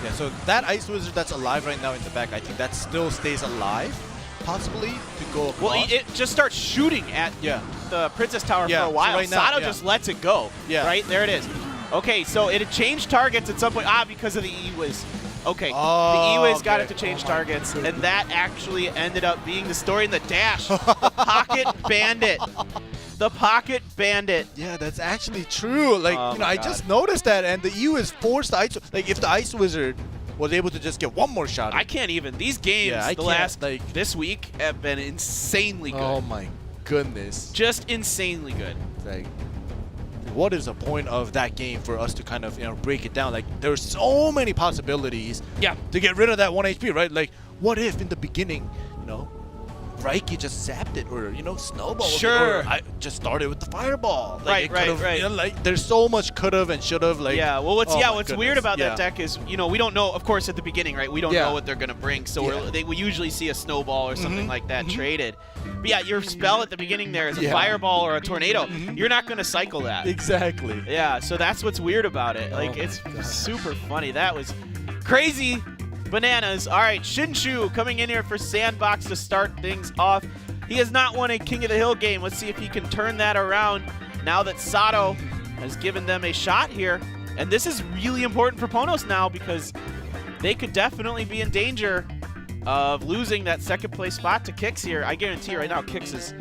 Yeah, so that Ice Wizard that's alive right now in the back, I think that still stays alive, possibly, to go across. Well, it just starts shooting at the Princess Tower for a while. So right now, Sado just lets it go. Yeah. Right? There it is. Okay, so it had changed targets at some point. Because of the E-Wiz. Okay, the E-Wiz got it to change targets, and that actually ended up being the story in the dash. The Pocket Bandit. The Pocket Bandit. Yeah, that's actually true. Like, you know, I just noticed that, and the E-Wiz forced the Ice. Like, if the Ice Wizard was able to just get one more shot. I can't even. These games, this week, have been insanely good. Oh my goodness. Just insanely good. Like, what is the point of that game for us to kind of, you know, break it down? Like, there's so many possibilities to get rid of that 1 HP, right? Like, what if in the beginning, you know, Raiki just zapped it, or, you know, snowball it, or I just started with the fireball. Like, right. You know, like, there's so much could've and should've. Like, well, what's weird about that deck is, you know, we don't know, of course, at the beginning, right? We don't know what they're gonna bring, so we usually see a snowball or something like that traded. But yeah, your spell at the beginning there is a fireball or a tornado. You're not gonna cycle that. Exactly. Yeah, so that's what's weird about it. Like, it's super funny. That was crazy. Bananas. All right, Shinshu coming in here for SANDBOX to start things off. He has not won a King of the Hill game. Let's see if he can turn that around now that Sado has given them a shot here. And this is really important for PONOS now because they could definitely be in danger of losing that second place spot to Kix here. I guarantee right now Kix is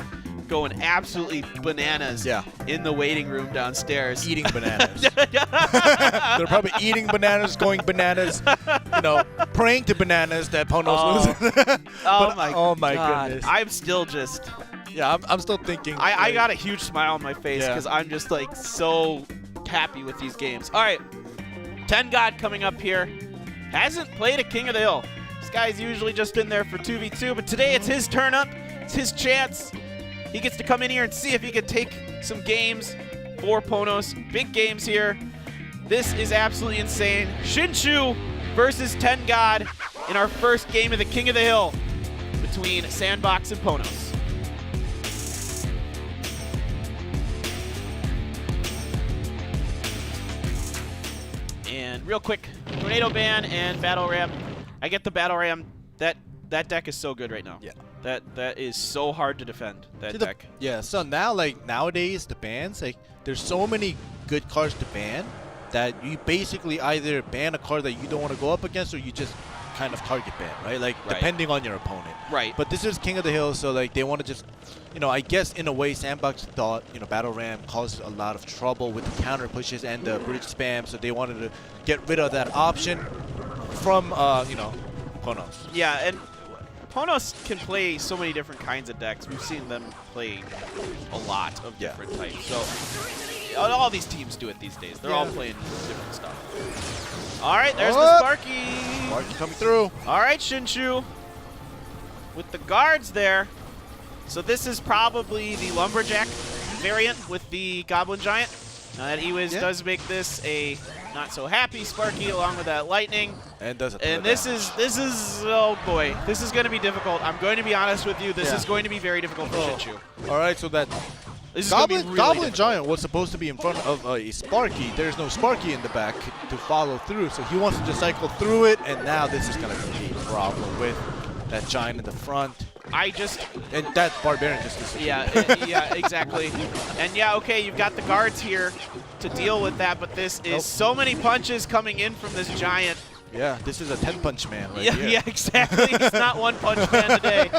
going absolutely bananas in the waiting room downstairs. Eating bananas. They're probably eating bananas, going bananas, you know, praying to bananas that PONOS loses. Oh my goodness. I'm still just... Yeah, I'm still thinking. I got a huge smile on my face because I'm just like so happy with these games. All right, 10 God coming up here. Hasn't played a King of the Hill. This guy's usually just in there for 2v2, but today it's his turn up. It's his chance. He gets to come in here and see if he can take some games for PONOS. Big games here. This is absolutely insane. Shinshu versus 10 God in our first game of the King of the Hill between SANDBOX and PONOS. And real quick, Tornado Ban and Battle Ram. I get the Battle Ram. That deck is so good right now. Yeah. That is so hard to defend, that deck. Yeah, so now, like, nowadays, the bans, like, there's so many good cards to ban that you basically either ban a card that you don't want to go up against or you just kind of target ban, right? Like, depending on your opponent. Right. But this is King of the Hill, so, like, they want to just, you know, I guess in a way, SANDBOX thought, you know, Battle Ram caused a lot of trouble with the counter pushes and the bridge spam, so they wanted to get rid of that option from, you know, PONOS. Yeah, and PONOS can play so many different kinds of decks. We've seen them play a lot of different types. So all these teams do it these days. They're all playing different stuff. All right, there's the Sparky. Sparky coming through. All right, Shinshu with the guards there. So this is probably the Lumberjack variant with the Goblin Giant. Now that Ewiz does make this a not so happy Sparky along with that Lightning. And does it. And this is oh boy, this is going to be difficult. I'm going to be honest with you. This is going to be very difficult for Shinshu. All right, so that Goblin Giant was supposed to be in front of a Sparky. There's no Sparky in the back to follow through, so he wants to just cycle through it, and now this is going to be a problem with that Giant in the front. And that Barbarian just disappeared. Yeah, exactly. And yeah, okay, you've got the guards here to deal with that, but this is so many punches coming in from this Giant. Yeah, this is a 10-punch man right here. Yeah, exactly. He's not one-punch man today.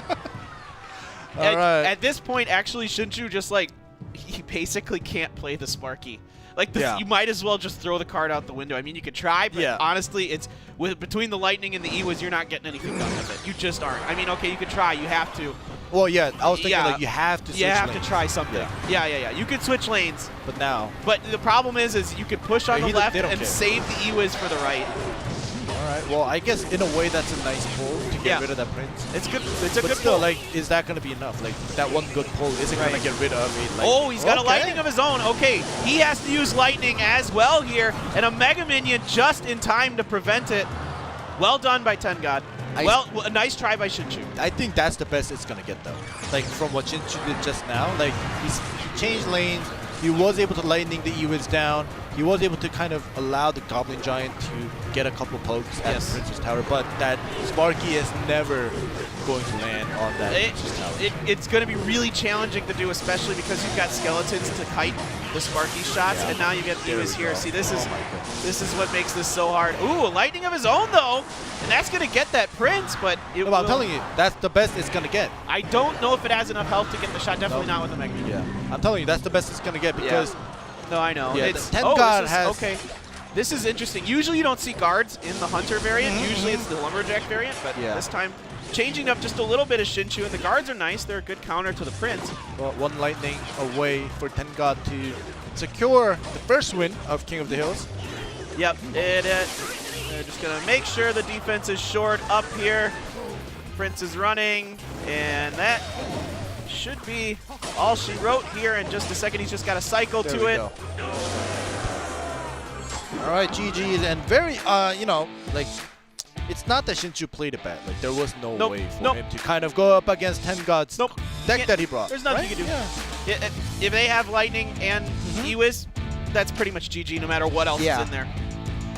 Alright. At this point, actually, Shinshu just, like, he basically can't play the Sparky. Like, this, you might as well just throw the card out the window. I mean, you could try, but honestly, it's between the Lightning and the Ewiz, you're not getting anything done with it. You just aren't. I mean, okay, you could try. You have to. Well, yeah, I was thinking, like, you have to switch You have lanes. to try something. Yeah. You could switch lanes. But now. But the problem is you could push on the left and save the Ewiz for the right. All right. Well, I guess in a way that's a nice pull to get rid of that Prince. It's good. It's a but good still, pull. like, is that going to be enough? Like, that one good pull isn't going to get rid of it. Like, oh, he's got a Lightning of his own. Okay, he has to use Lightning as well here, and a Mega Minion just in time to prevent it. Well done by 10 God. Well, a nice try by Shinshu. I think that's the best it's going to get, though. Like, from what Shinshu did just now, like, he changed lanes. He was able to Lightning the Ewiz down. He was able to kind of allow the Goblin Giant to get a couple pokes at the Princess Tower, but that Sparky is never going to land on that Princess Tower. It's going to be really challenging to do, especially because you've got skeletons to kite the Sparky shots, and now you get Ewiz here. See, this is what makes this so hard. Ooh, a Lightning of his own, though, and that's going to get that Prince, but I'm telling you, that's the best it's going to get. I don't know if it has enough health to get the shot. Definitely not with the Mega Minion. Yeah, I'm telling you, that's the best it's going to get because... No, I know. Yeah, it's 10 God has... Okay. This is interesting. Usually you don't see guards in the Hunter variant. Usually it's the Lumberjack variant, but this time changing up just a little bit of Shinshu, and the guards are nice. They're a good counter to the Prince. Well, one Lightning away for 10 God to secure the first win of King of the Hills. Yep. They're just going to make sure the defense is short up here. Prince is running, and that should be all she wrote here in just a second. He's just got to cycle to it. All right, GG's, and very, you know, like, it's not that Shinshu played it bad. Like, there was no way for him to kind of go up against 10 God's deck that he brought. There's nothing you can do. Yeah. If they have Lightning and Ewiz, that's pretty much GG no matter what else is in there.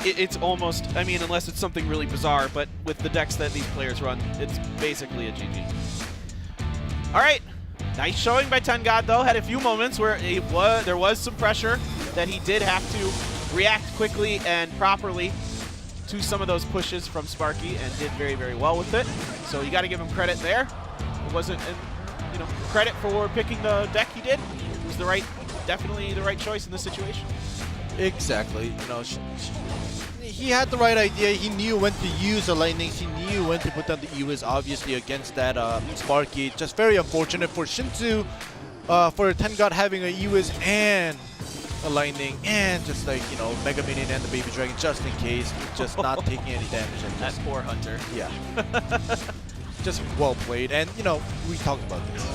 It's almost, I mean, unless it's something really bizarre, but with the decks that these players run, it's basically a GG. All right. Nice showing by 10 God, though. Had a few moments where there was some pressure that he did have to react quickly and properly to some of those pushes from Sparky, and did very, very well with it. So you got to give him credit there. It wasn't, you know, credit for picking the deck he did. It was definitely the right choice in this situation. Exactly. You know, he had the right idea. He knew when to use the Lightnings. He knew when to put down the Ewiz, obviously, against that Sparky. Just very unfortunate for Shinshu, for 10 God having a Ewiz and a lightning, and just like, you know, Mega Minion and the Baby Dragon just in case, just not taking any damage. And That poor Hunter. yeah. Just well played. And, you know, we talked about this.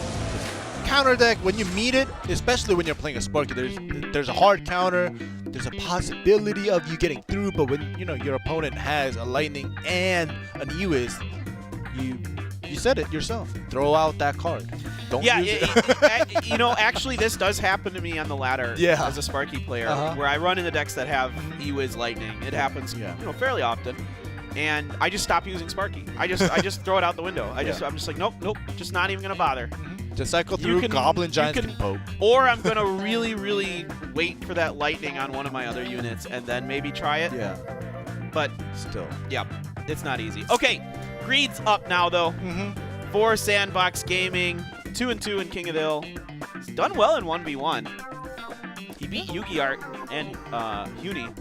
Counter deck, when you meet it, especially when you're playing a Sparky, there's a hard counter, there's a possibility of you getting through, but when, you know, your opponent has a lightning and an Ewis, you said it yourself. Throw out that card. Don't use it. You know, actually, this does happen to me on the ladder as a Sparky player, where I run into decks that have Ewiz Lightning. It happens, you know, fairly often, and I just stop using Sparky. I just throw it out the window. I'm just like, nope, just not even gonna bother. Just cycle through. Goblin Giants can poke. Or I'm gonna really wait for that Lightning on one of my other units and then maybe try it. Yeah. But still, yeah, it's not easy. Okay. Greed's up now, though, for SANDBOX Gaming. 2-2 in King of the Hill. He's done well in 1v1. He beat Yugi Art and Huni.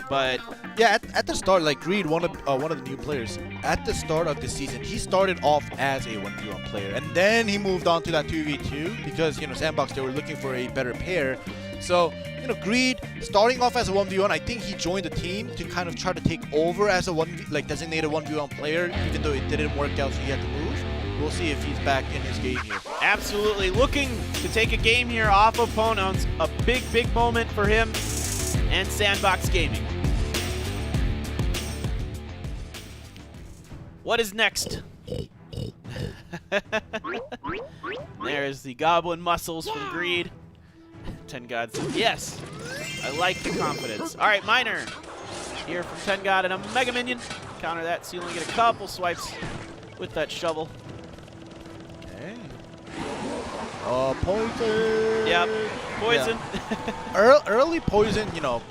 But yeah, at the start, like Greed, one of the new players, at the start of the season, he started off as a 1v1 player, and then he moved on to that 2v2 because, you know, SANDBOX, they were looking for a better pair. So, you know, Greed starting off as a 1v1, I think he joined the team to kind of try to take over as a designated 1v1 player, even though it didn't work out, so he had to move. We'll see if he's back in his game here. Absolutely. Looking to take a game here off of PONOS. A big moment for him and SANDBOX Gaming. What is next? There's the Goblin Muscles from Greed. 10 God says, yes, I like the confidence. All right, Miner here from 10 God and a Mega Minion. Counter that, so you only get a couple swipes with that shovel. Okay. Poison. Yep, poison. Yeah. Early poison, you know,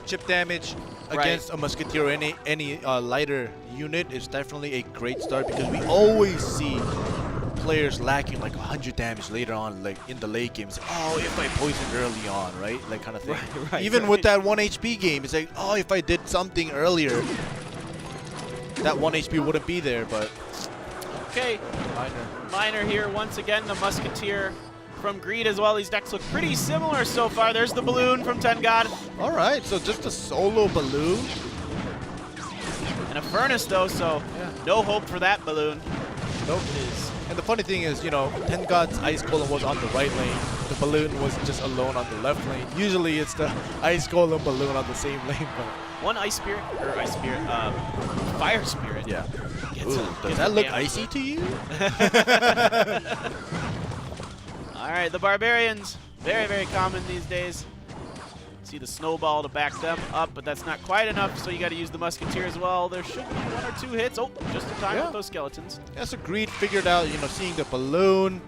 chip damage against a Musketeer or any lighter unit is definitely a great start, because we always see players lacking like 100 damage later on, like in the late games. Oh, if I poisoned early on, right? Like kind of thing. Even with that 1 HP game, it's like, oh, if I did something earlier, that 1 HP wouldn't be there, but... Okay, Miner here once again, the Musketeer from Greed as well. These decks look pretty similar so far. There's the Balloon from 10 God. All right, so just a solo Balloon. And a Furnace though, so no hope for that Balloon. Nope. And the funny thing is, you know, 10 God's Ice Golem was on the right lane. The Balloon was just alone on the left lane. Usually it's the Ice Golem Balloon on the same lane, but... One Fire Spirit. Yeah. Does that look icy to you? All right, the Barbarians, very common these days. See the Snowball to back them up, but that's not quite enough, so you got to use the Musketeer as well. There should be 1 or 2 hits. Oh, just in time with those skeletons. Yeah, so Greed figured out, you know, seeing the Balloon,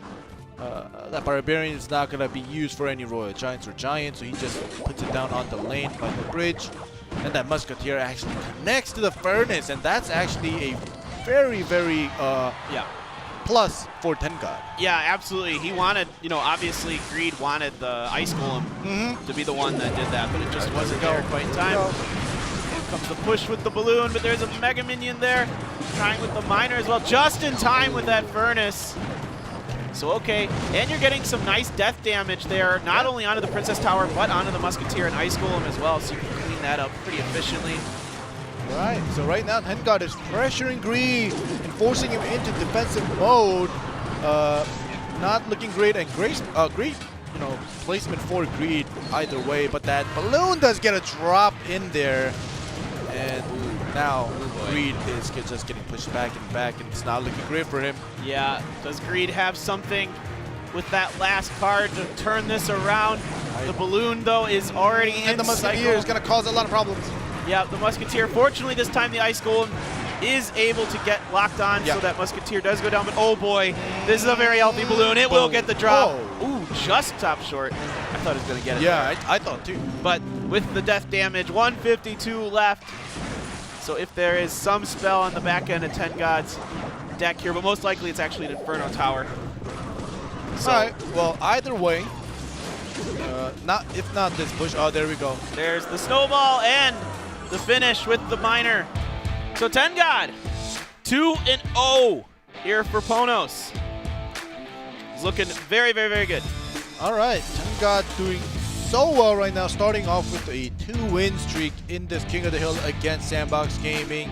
that Barbarian is not going to be used for any Royal Giants or Giants, so he just puts it down on the lane by the bridge. And that Musketeer actually connects to the Furnace, and that's actually a very plus for 10 God. Yeah, absolutely. He wanted, you know, obviously Greed wanted the Ice Golem to be the one that did that, but it just wasn't there quite in time. Here comes the push with the Balloon, but there's a Mega Minion there. Trying with the Miner as well, just in time with that Furnace. So, okay, and you're getting some nice death damage there, not only onto the Princess Tower, but onto the Musketeer and Ice Golem as well, so you can clean that up pretty efficiently. Right, so right now 10 God is pressuring Greed and forcing him into defensive mode. Not looking great, and great, you know, placement for Greed either way, but that Balloon does get a drop in there, and now Greed is just getting pushed back and back, and it's not looking great for him. Yeah, does Greed have something with that last card to turn this around? The Balloon, though, is already in and the Musketeer is going to cause a lot of problems. Yeah, the Musketeer. Fortunately, this time the Ice Golem is able to get locked on, so that Musketeer does go down. But oh boy, this is a very healthy Balloon. It will get the drop. Ooh, just top short. I thought it was going to get it. Yeah, I thought too. But with the death damage, 152 left. So if there is some spell on the back end of 10 God's deck here, but most likely it's actually an Inferno Tower. So, all right, well, either way, if not this push. Oh, there we go. There's the Snowball and the finish with the Miner. So 10 God, 2-0 here for PONOS. He's looking very good. All right, 10 God doing so well right now, starting off with a 2-win streak in this King of the Hill against SANDBOX Gaming.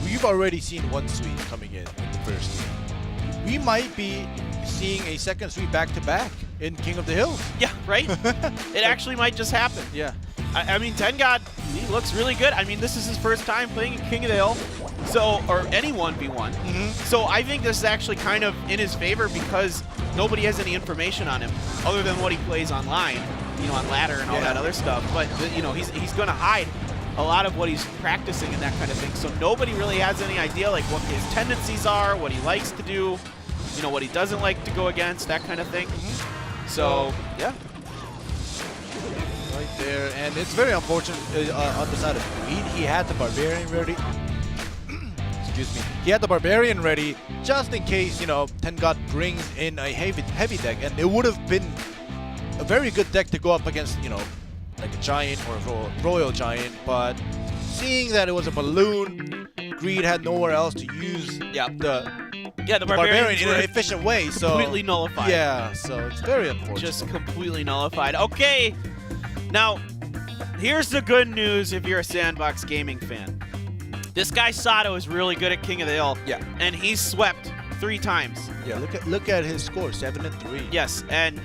We've already seen one sweep coming in the first. We might be seeing a second sweep back-to-back in King of the Hill. Yeah, right? It actually might just happen. Yeah. I mean, TenGod, he looks really good. I mean, this is his first time playing in King of the Hill, so, or any 1v1. So I think this is actually kind of in his favor because nobody has any information on him other than what he plays online, you know, on ladder and all that other stuff. But, you know, he's going to hide a lot of what he's practicing and that kind of thing. So nobody really has any idea, like, what his tendencies are, what he likes to do, you know, what he doesn't like to go against, that kind of thing. So, yeah. Right there, and it's very unfortunate on the side of Creed. He had the Barbarian ready. Excuse me. He had the Barbarian ready just in case, you know, TenGod brings in a heavy deck, and it would have been a very good deck to go up against, you know, like a Giant or a Royal Giant. But seeing that it was a balloon, Greed had nowhere else to use the Barbarian in an efficient way. So completely nullified. Yeah, so it's very unfortunate. Just completely nullified. Okay. Now, here's the good news if you're a SANDBOX Gaming fan. This guy Sado is really good at King of the Hill. Yeah. And he's swept 3 times. Yeah, look at his score, 7-3. Yes, and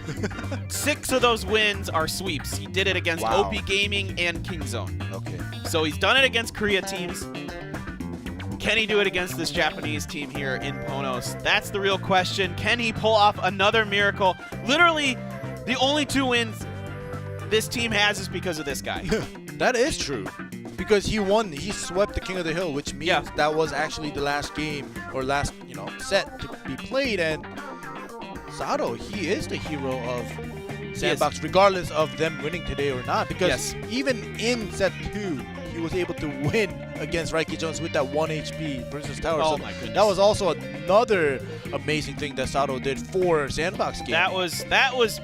6 of those wins are sweeps. He did it against OP.GAMING and Kingzone. Okay. So he's done it against Korea teams. Can he do it against this Japanese team here in PONOS? That's the real question. Can he pull off another miracle? Literally, the only 2 wins this team has is because of this guy. That is true. Because he won, he swept the King of the Hill, which means that was actually the last game or last, you know, set to be played. And Sado, he is the hero of SANDBOX, regardless of them winning today or not. Because even in set 2, he was able to win against Raiki Jones with that 1 HP Princess Tower. Oh so my goodness. That was also another amazing thing that Sado did for SANDBOX game. That was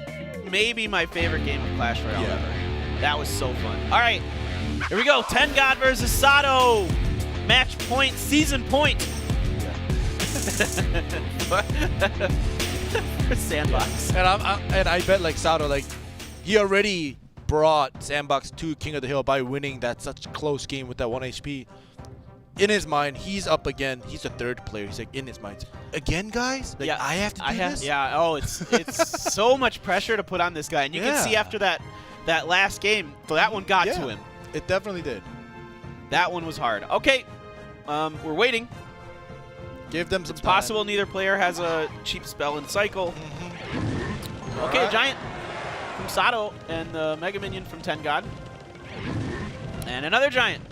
maybe my favorite game of Clash Royale ever. That was so fun. All right, here we go. TenGod versus Sado. Match point, season point. For SANDBOX. And I bet like Sado, like he already brought SANDBOX to King of the Hill by winning that such close game with that 1 HP. In his mind, he's up again. He's the 3rd player. He's like in his mind, again, guys. Like, I have to do this. Yeah. Oh, it's so much pressure to put on this guy, and you can see after that last game, so that one got to him. It definitely did. That one was hard. Okay, we're waiting. Give them some time. Possible neither player has a cheap spell in cycle. Okay, Giant from Sado and the Mega Minion from TenGod. And another Giant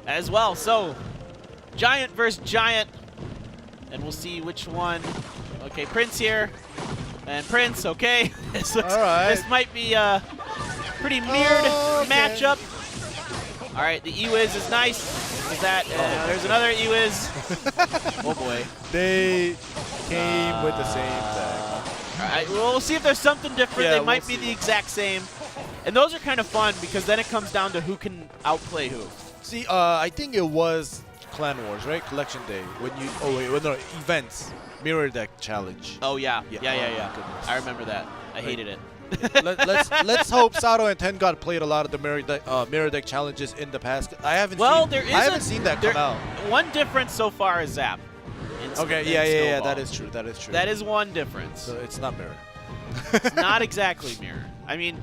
as well. So, Giant versus Giant. And we'll see which one. Okay, Prince here. And Prince, okay. This might be a pretty mirrored matchup. All right, the E-Wiz is nice. Is that? There's another E-Wiz. Oh boy. They came with the same thing. All right, well, we'll see if there's something different. They might be the exact same. And those are kind of fun because then it comes down to who can outplay who. See, I think it was Clan Wars, right? Collection Day. When you, no, events. Mirror Deck Challenge. Oh, yeah. Yeah. I remember that. I hated it. let's hope Sado and TenGod played a lot of the mirror deck challenges in the past. I haven't seen that come out. One difference so far is Zap. Okay, yeah, that is true. That is one difference. So it's not mirror. It's not exactly mirror. I mean,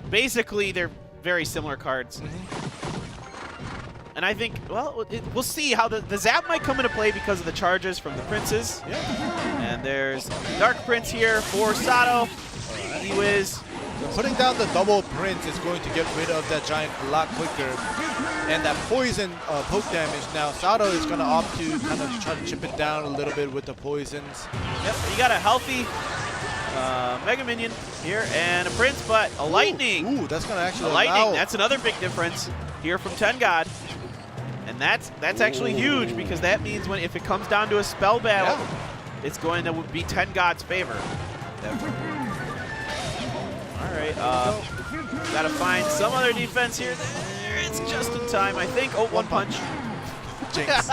basically they're very similar cards. And I think, well, we'll see how the Zap might come into play because of the charges from the Princes. Yeah. And there's Dark Prince here for Sado. E-Wiz. So putting down the double Prince is going to get rid of that Giant a lot quicker. And that poison poke damage, now Sado is going to opt to kind of try to chip it down a little bit with the poisons. Yep, you got a healthy Mega Minion here and a Prince, but a Lightning. Ooh, that's going to actually Lightning, that's another big difference here from TenGod. And that's actually huge because that means if it comes down to a spell battle, it's going to be TenGod's favor. Definitely. All right, gotta find some other defense here. It's just in time, I think. Oh, one punch. Jinx.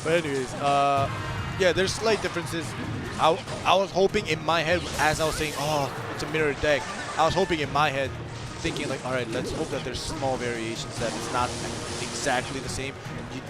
But anyways, yeah, there's slight differences. I was hoping in my head as I was saying, oh, it's a mirror deck. I was hoping in my head, thinking like, all right, let's hope that there's small variations, that it's not exactly the same. You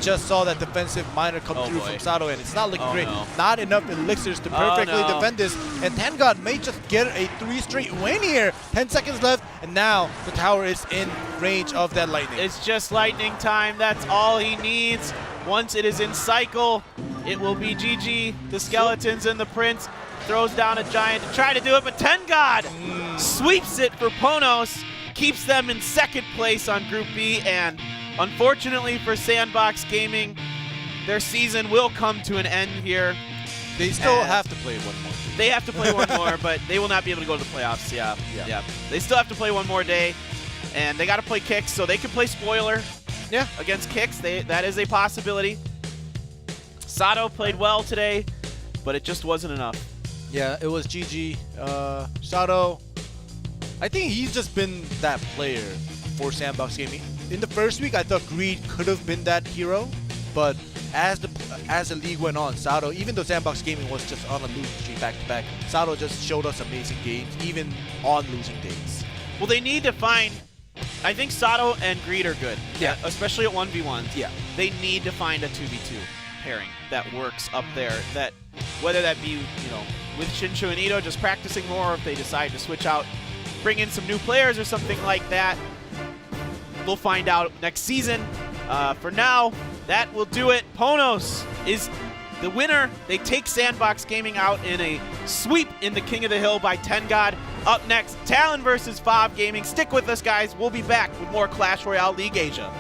just saw that defensive minor come through from Sado, and it's not looking great. No. Not enough elixirs to perfectly defend this, and TenGod may just get a 3-straight win here. 10 seconds left, and now the tower is in range of that lightning. It's just lightning time. That's all he needs. Once it is in cycle, it will be GG. The skeletons and the prince throws down a giant to try to do it, but TenGod sweeps it for PONOS, keeps them in second place on Group B, and unfortunately for SANDBOX Gaming, their season will come to an end here. They still have to play one more. They have to play one more, but they will not be able to go to the playoffs. Yeah. They still have to play one more day, and they got to play Kicks, so they can play Spoiler against Kicks. That is a possibility. Sado played well today, but it just wasn't enough. Yeah, it was GG. Sado, I think he's just been that player for SANDBOX Gaming. In the first week, I thought Greed could have been that hero, but as the league went on, Sado, even though SANDBOX Gaming was just on a losing streak back-to-back, Sado just showed us amazing games, even on losing days. Well, they need to find... I think Sado and Greed are good, especially at 1v1s. Yeah. They need to find a 2v2 pairing that works up there, that whether that be, with Shinshu and Ito just practicing more, or if they decide to switch out, bring in some new players or something like that. We'll find out next season. For now, that will do it. PONOS is the winner. They take SANDBOX Gaming out in a sweep in the King of the Hill by TenGod. Up next, Talon versus Fob Gaming. Stick with us, guys. We'll be back with more Clash Royale League Asia.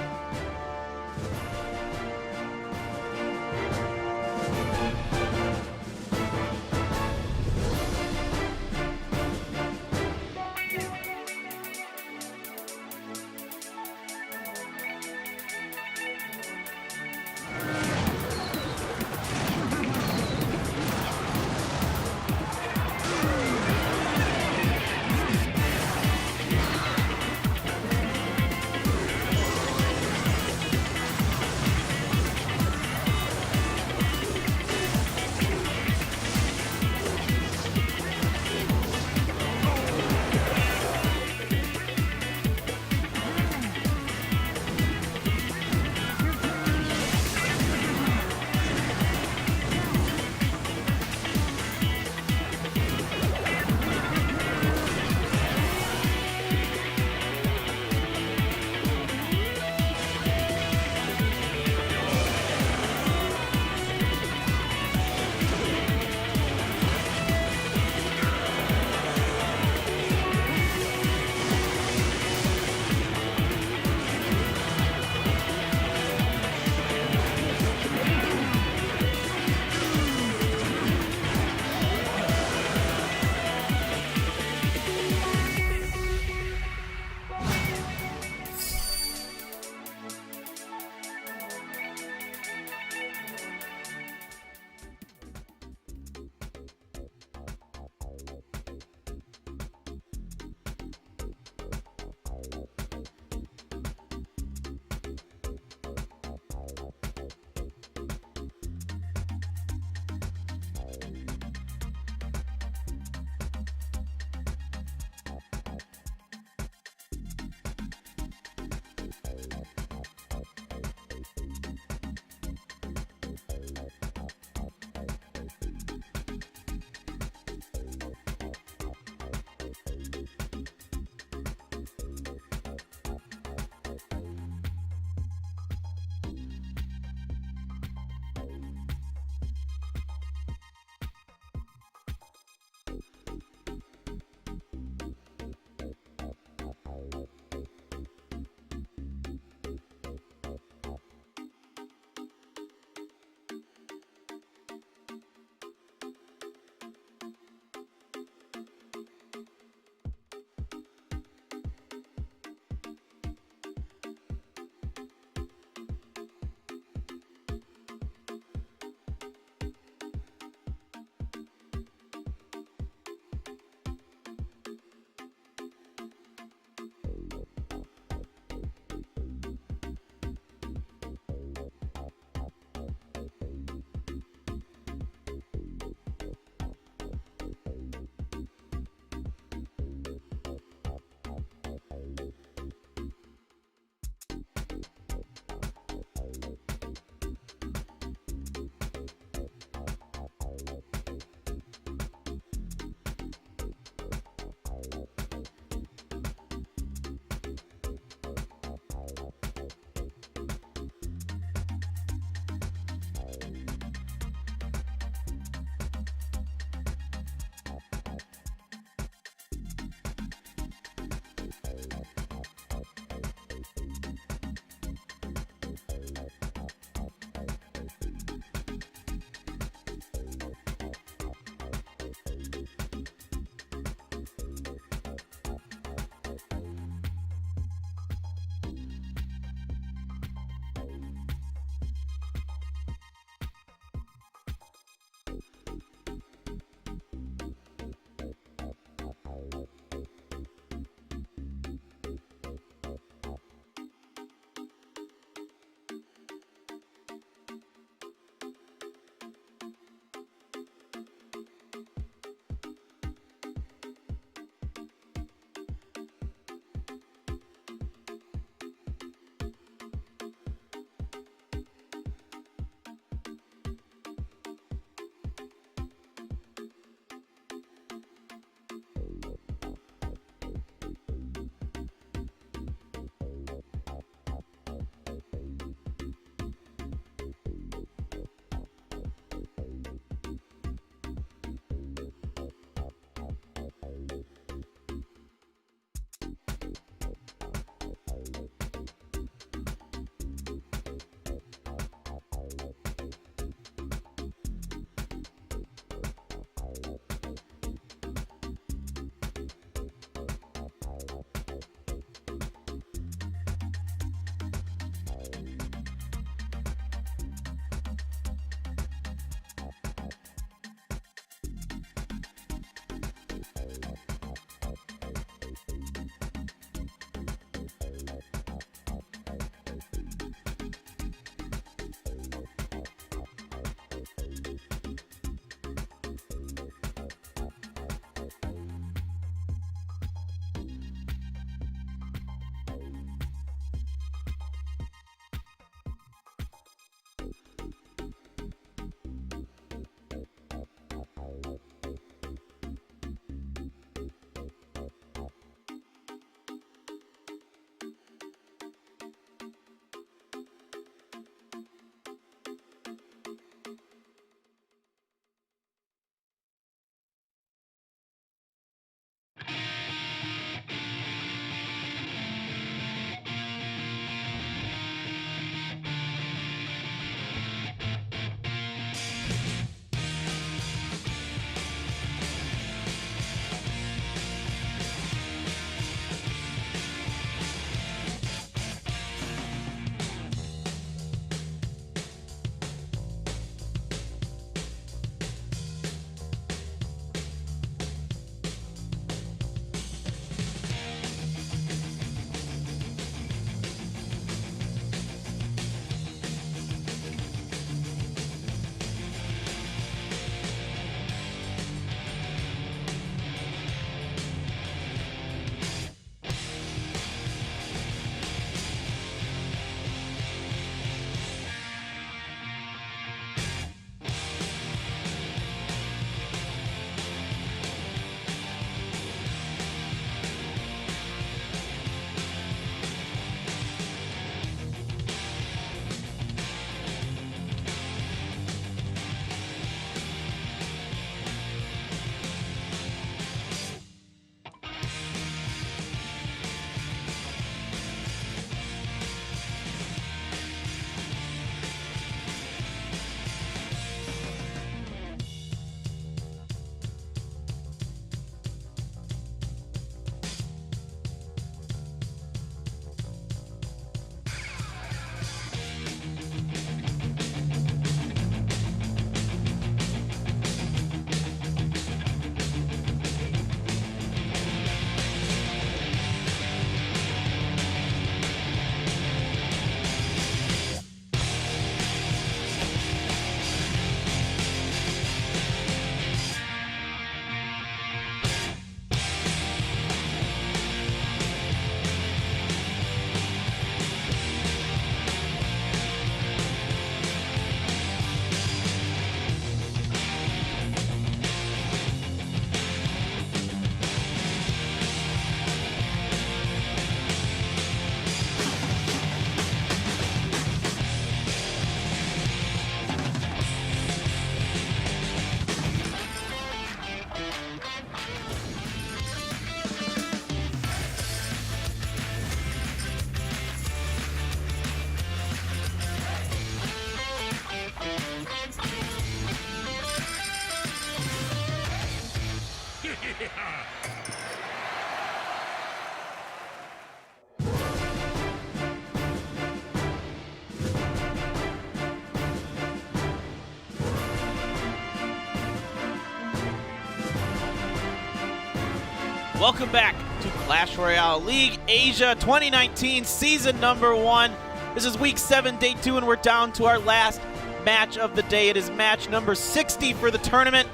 Welcome back to Clash Royale League Asia 2019 season number 1. This is week 7, day 2, and we're down to our last match of the day. It is match number 60 for the tournament.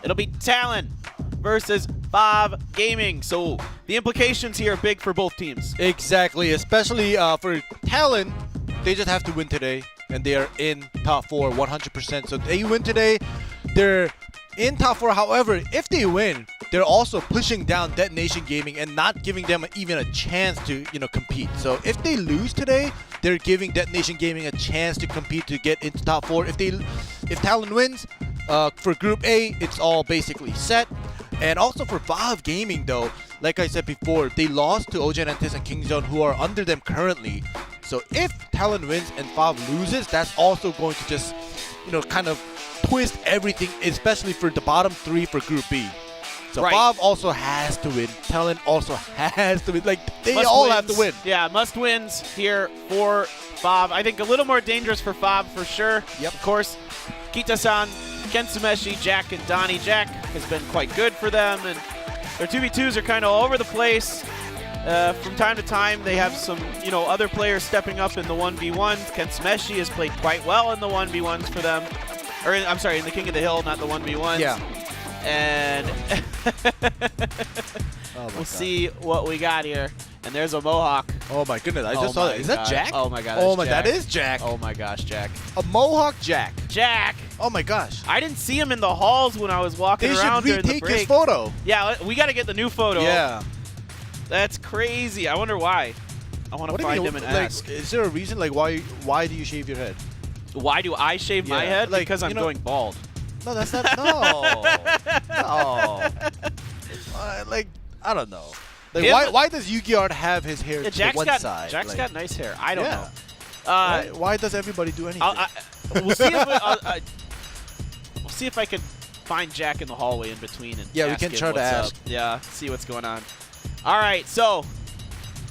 It'll be Talon versus OP.GAMING. So the implications here are big for both teams. Exactly, especially for Talon, they just have to win today, and they are in top 4 100%. So they win today, they're in top 4. However, if they win, they're also pushing down Detonation Gaming and not giving them even a chance to, compete. So if they lose today, they're giving Detonation Gaming a chance to compete to get into top 4. If Talon wins, for Group A, it's all basically set. And also for OP.GAMING though, like I said before, they lost to Ojanentis and Kingzone, who are under them currently. So if Talon wins and OP loses, that's also going to just, kind of twist everything, especially for the bottom 3 for Group B. So right. OP also has to win. Talon also has to win. Like, they Must all wins. have to win. Yeah, must wins here for OP. I think a little more dangerous for OP for sure. Yep. Of course, Kita-san, Kentsumeshi, Jack, and Donnie. Jack has been quite good for them, and their 2v2s are kind of all over the place. From time to time, they have some, other players stepping up in the 1v1s. Kentsumeshi has played quite well in the 1v1s for them. Or, I'm sorry, in the King of the Hill, not the 1v1s. Yeah. And we'll see what we got here. And there's a Mohawk. Oh my goodness, I just saw that. Is that Jack? Oh my god. Oh my, Jack. that is Jack. Oh my gosh, Jack. A Mohawk Jack. Jack. Oh my gosh. I didn't see him in the halls when I was walking around They during should the retake break. his photo. Yeah, we got to get the new photo. Yeah. That's crazy. I wonder why. I want to find him and ask. Is there a reason? Like, why do you shave your head? Why do I shave my head? Like, because I'm going bald. No, that's not. No. No. Like, I don't know. Like, why does Yu-Gi-Oh have his hair to the one side? Jack's got nice hair. I don't know. Why does everybody do anything? We'll see if we'll see if I can find Jack in the hallway in between and we ask can him try to what's ask. up. Yeah, see what's going on. All right, so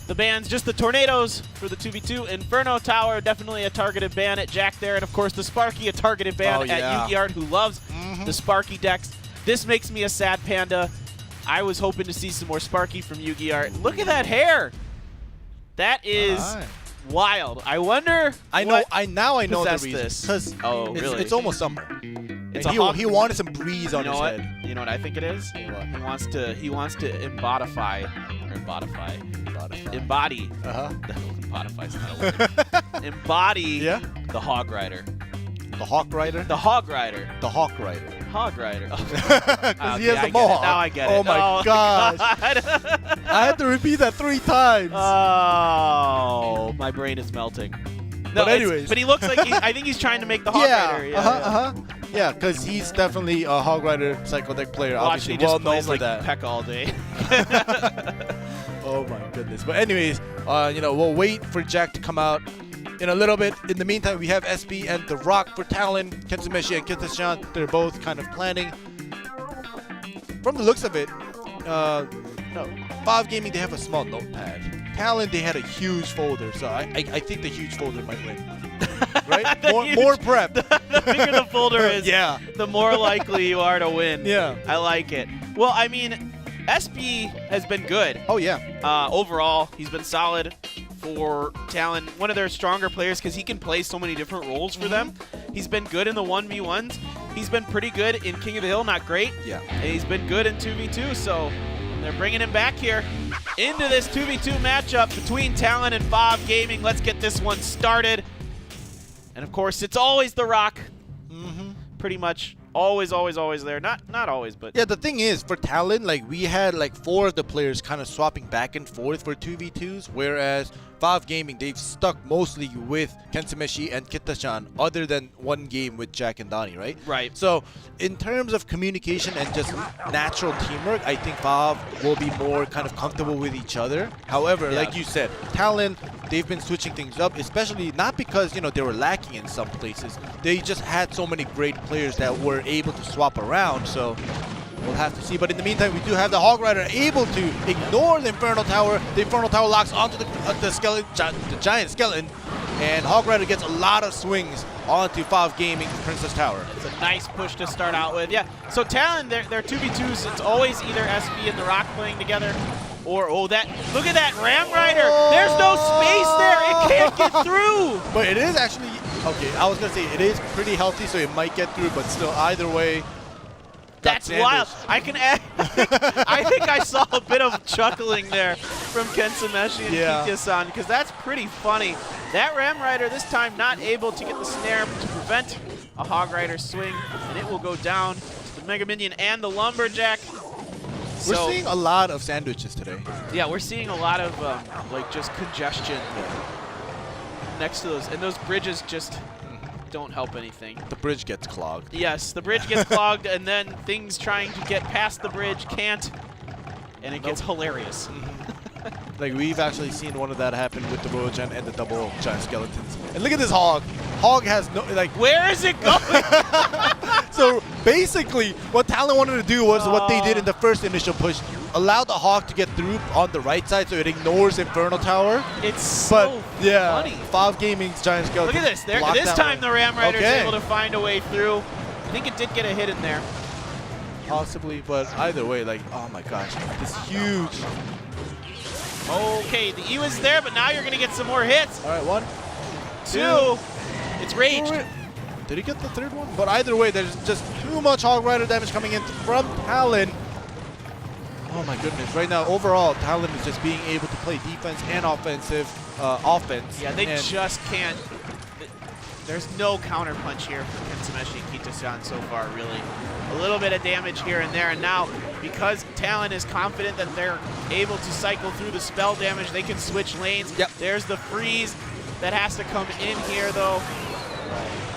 the bans, just the Tornadoes for the 2v2. Inferno Tower, definitely a targeted ban at Jack there. And, of course, the Sparky, a targeted ban at Yu-Gi-Oh, who loves the Sparky decks. This makes me a sad panda. I was hoping to see some more Sparky from Yu-Gi-Oh. Look at that hair. That is wild. I wonder now I know the reason. This. Because really? It's almost summer. He wanted some breeze on his head. You know what I think it is? What? He wants to embodify. Embody. Embodify's not a word. Embody the Hog Rider. The Hawk Rider? The Hog Rider. The Hawk Rider. Hog Rider. Because he has the mohawk. Now I get it. Oh my gosh. God. I had to repeat that 3 times. Oh, my brain is melting. No, but anyways. But he looks like I think he's trying to make the Hog Rider. Yeah, because he's definitely a Hog Rider Psycho Deck player. Watch, he just plays like Peck all day. Oh my goodness. But anyways, we'll wait for Jack to come out in a little bit. In the meantime, we have SB and The Rock for Talon. Kentsumeshi and Kita-chan, they're both kind of planning. From the looks of it, OP.GAMING, they have a small notepad. Talon, they had a huge folder, so I think the huge folder might win. Right? more prep. The bigger the folder is, the more likely you are to win. Yeah. I like it. Well, I mean, SB has been good. Oh, yeah. Overall, he's been solid for Talon. One of their stronger players because he can play so many different roles for them. He's been good in the 1v1s. He's been pretty good in King of the Hill, not great. Yeah. And he's been good in 2v2, so they're bringing him back here into this 2v2 matchup between Talon and OP.GAMING. Let's get this one started. And of course, it's always The Rock. Pretty much always there. Not always, but yeah. The thing is, for Talon, like we had like 4 of the players kind of swapping back and forth for 2v2s, whereas OP.GAMING, they've stuck mostly with Kentsumeshi and Kita-chan, other than one game with Jack and Donnie, right? Right. So in terms of communication and just natural teamwork, I think OP will be more kind of comfortable with each other. However, like you said, Talon, they've been switching things up, especially not because, they were lacking in some places. They just had so many great players that were able to swap around. So We'll have to see. But in the meantime, we do have the Hog Rider able to ignore the Inferno Tower. The Inferno Tower locks onto the skeleton, the giant skeleton, and Hog Rider gets a lot of swings onto FAV.GAMING's Princess Tower. It's a nice push to start out with. Yeah, so Talon, they're 2v2s. It's always either SB and the Rock playing together, or, oh, that, look at that Ram Rider. There's no space there. It can't get through. But it is actually, okay, I was going to say it is pretty healthy, so it might get through, but still, either way, that's wild. I think I saw a bit of chuckling there from Kensameshi and Kitya-san, because that's pretty funny. That Ram Rider this time not able to get the snare to prevent a Hog Rider swing, and it will go down to the Mega Minion and the Lumberjack. We're seeing a lot of sandwiches today. Yeah, we're seeing a lot of like just congestion next to those, and those bridges just don't help anything. The bridge gets clogged. Yes, the bridge gets clogged, and then things trying to get past the bridge can't, and it gets hilarious. Like, we've actually seen one of that happen with the Royal Gen and the double giant skeletons. And look at this Hog. Hog has no, like... Where is it going? So, basically, what Talon wanted to do was what they did in the first initial push. Allow the Hog to get through on the right side so it ignores Inferno Tower. It's so funny. FAV.GAMING's giant skeleton. Look at this. This time the Ram Rider is able to find a way through. I think it did get a hit in there. Possibly, but either way, like, oh my gosh, this is huge. Okay, the E was there, but now you're going to get some more hits. All right, 1, 2. It's raged. Did he get the third one? But either way, there's just too much Hog Rider damage coming in from Talon. Oh my goodness. Right now, overall, Talon is just being able to play defense and offensive offense. Yeah, they just can't. There's no counter punch here for Kensameshi and Kitya-san so far, really. A little bit of damage here and there, and now, because Talon is confident that they're able to cycle through the spell damage, they can switch lanes. Yep. There's the freeze that has to come in here, though.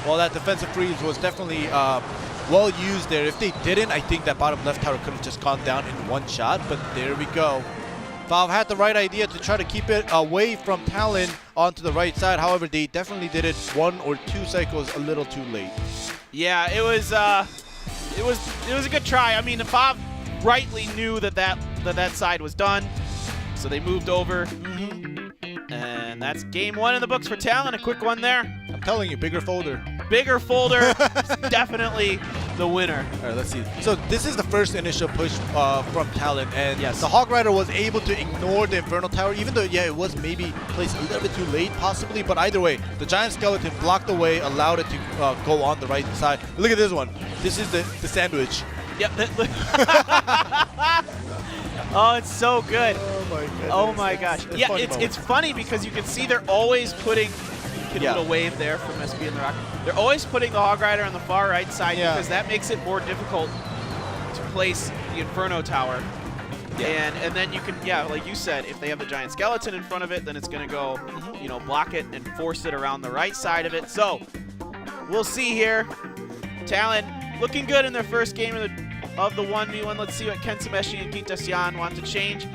Well, that defensive freeze was definitely well used there. If they didn't, I think that bottom left tower could have just gone down in one shot, but there we go. Valve had the right idea to try to keep it away from Talon onto the right side. However, they definitely did it 1 or 2 cycles a little too late. Yeah, it was a good try. I mean, Valve rightly knew that side was done, so they moved over. And that's game 1 in the books for Talon. A quick one there. I'm telling you, bigger folder. Bigger folder is definitely the winner. All right, let's see. So this is the first initial push from Talon, and the Hog Rider was able to ignore the Inferno Tower, even though, yeah, it was maybe placed a little bit too late, possibly, but either way, the giant skeleton blocked the way, allowed it to go on the right side. Look at this one. This is the sandwich. Yep. Oh, it's so good. Oh my goodness. Oh my gosh. Yeah, it's funny because you can see they're always putting, get a little wave there from SB and the Rock. They're always putting the Hog Rider on the far right side because that makes it more difficult to place the Inferno Tower. And then you can, like you said, if they have the giant skeleton in front of it, then it's going to go, you know, block it and force it around the right side of it. So we'll see here. Talon looking good in their first game of the 1v1. Let's see what Kensameshi and Kitya-san want to change.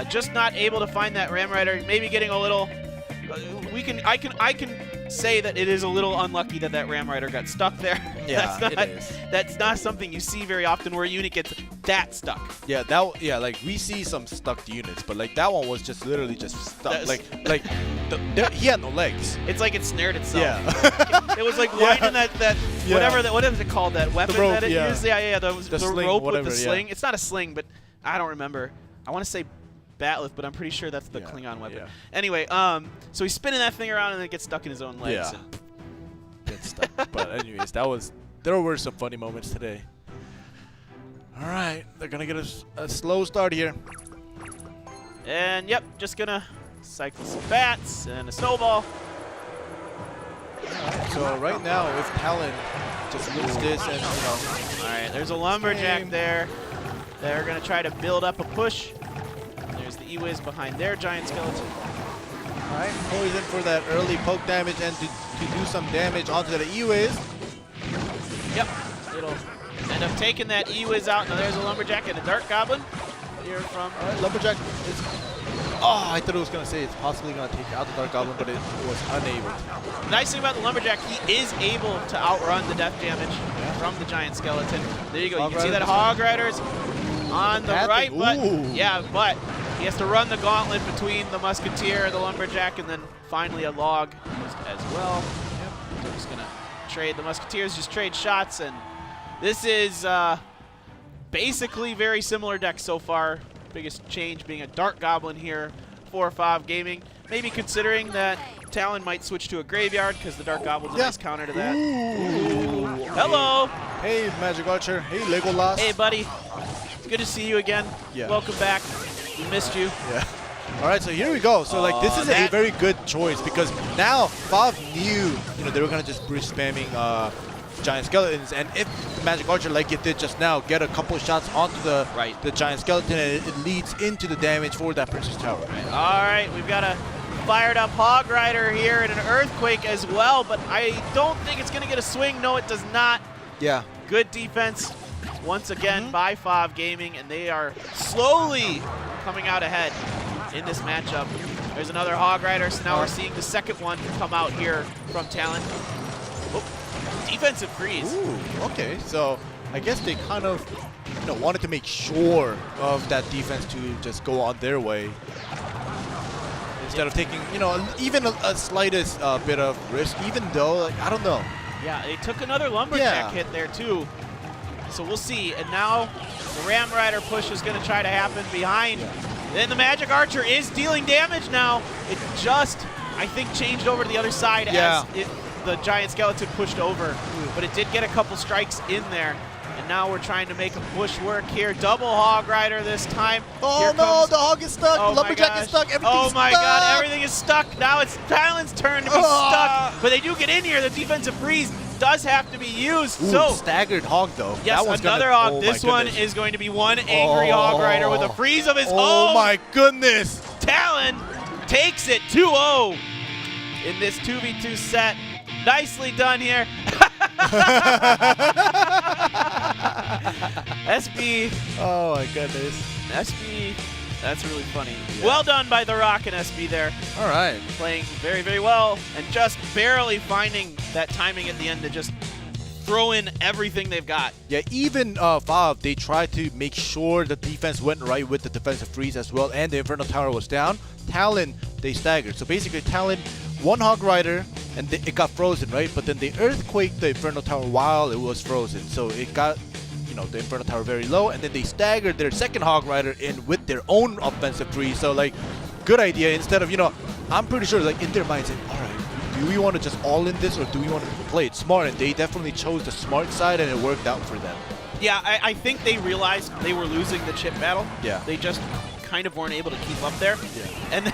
Just not able to find that Ram Rider. Maybe getting a little. I can say that it is a little unlucky that Ram Rider got stuck there. Yeah, it is. That's not something you see very often where a unit gets that stuck. Yeah, like we see some stuck units, but like that one was just literally just stuck. He had no legs. It's like it snared itself. Yeah. It was like winding that whatever what is it called, that weapon rope, that it used? Yeah, the sling, rope whatever, with the sling. It's not a sling, but I don't remember. I want to say Batleth, but I'm pretty sure that's the Klingon weapon. Yeah. Anyway, so he's spinning that thing around and then it gets stuck in his own legs. Yeah. Gets stuck. But anyways, there were some funny moments today. All right, they're gonna get a slow start here. And yep, just gonna cycle some bats and a snowball. So right now, if Talon just loses this and, you know. All right, there's a Lumberjack there. They're gonna try to build up a push. There's the E-Wiz behind their giant skeleton. All right, poison for that early poke damage and to do some damage onto the E-Wiz. Yep, it'll end up taking that E-Wiz out. Now there's a Lumberjack and a Dark Goblin here from. All right, Lumberjack is Oh, I thought it was going to say it's possibly going to take out the Dark Goblin, but it was unable to. The nice thing about the Lumberjack, he is able to outrun the death damage from the Giant Skeleton. There you go. You can see that Hog Rider's on the right, but but he has to run the gauntlet between the Musketeer, the Lumberjack, and then finally a Log as well. Yep. So just going to trade. The Musketeers just trade shots, and this is basically very similar deck so far. Biggest change being a Dark Goblin here for 5-Gaming. Maybe considering that Talon might switch to a Graveyard because the Dark Goblin's a nice counter to that. Ooh. Hello. Hey, Magic Archer. Hey, Legolas. Hey, buddy. It's good to see you again. Yeah. Welcome back. We missed you. Yeah. All right, so here we go. So like this is a very good choice because now Fav knew, they were gonna just bridge spamming Giant Skeletons, and if Magic Archer, like it did just now, get a couple shots onto the Giant Skeleton, and it leads into the damage for that Princess Tower. All right, we've got a fired up Hog Rider here and an Earthquake as well, but I don't think it's gonna get a swing. No, it does not. Yeah. Good defense once again by 5-Gaming, and they are slowly coming out ahead in this matchup. There's another Hog Rider, so now we're seeing the second one come out here from Talon. Defensive freeze. Ooh, okay. So I guess they kind of wanted to make sure of that defense to just go on their way instead of taking even a slightest bit of risk, even though I don't know. Yeah, they took another Lumberjack hit there too. So we'll see. And now the Ram Rider push is going to try to happen behind. Then the Magic Archer is dealing damage now. It just, I think, changed over to the other side as the Giant Skeleton pushed over. But it did get a couple strikes in there. And now we're trying to make a push work here. Double Hog Rider this time. Oh no, the Hog is stuck. Oh the Lumberjack is stuck. Everything's oh my god, everything is stuck. Now it's Talon's turn to be stuck. But they do get in here. The defensive freeze does have to be used. Ooh, so staggered Hog though. Yes, that one's another Hog. This one is going to be one angry Hog Rider with a freeze of his own. Oh my goodness. Talon takes it 2-0 in this 2v2 set. Nicely done here. SB. Oh my goodness. SB. That's really funny. Yeah. Well done by The Rock and SB there. All right. Playing very, very well and just barely finding that timing at the end to just throw in everything they've got. Yeah, even Fav, they tried to make sure the defense went right with the defensive freeze as well, and the Inferno Tower was down. Talon, they staggered. So basically, Talon, one Hog Rider, and it got frozen, right? But then they Earthquaked the Inferno Tower while it was frozen. So it got, the Inferno Tower very low, and then they staggered their second Hog Rider in with their own offensive freeze. So, like, good idea. Instead of, I'm pretty sure, like, in their minds, all right, do we want to just all in this, or do we want to play it smart? And they definitely chose the smart side, and it worked out for them. Yeah, I think they realized they were losing the chip battle. Yeah. They just kind of weren't able to keep up there. Yeah. And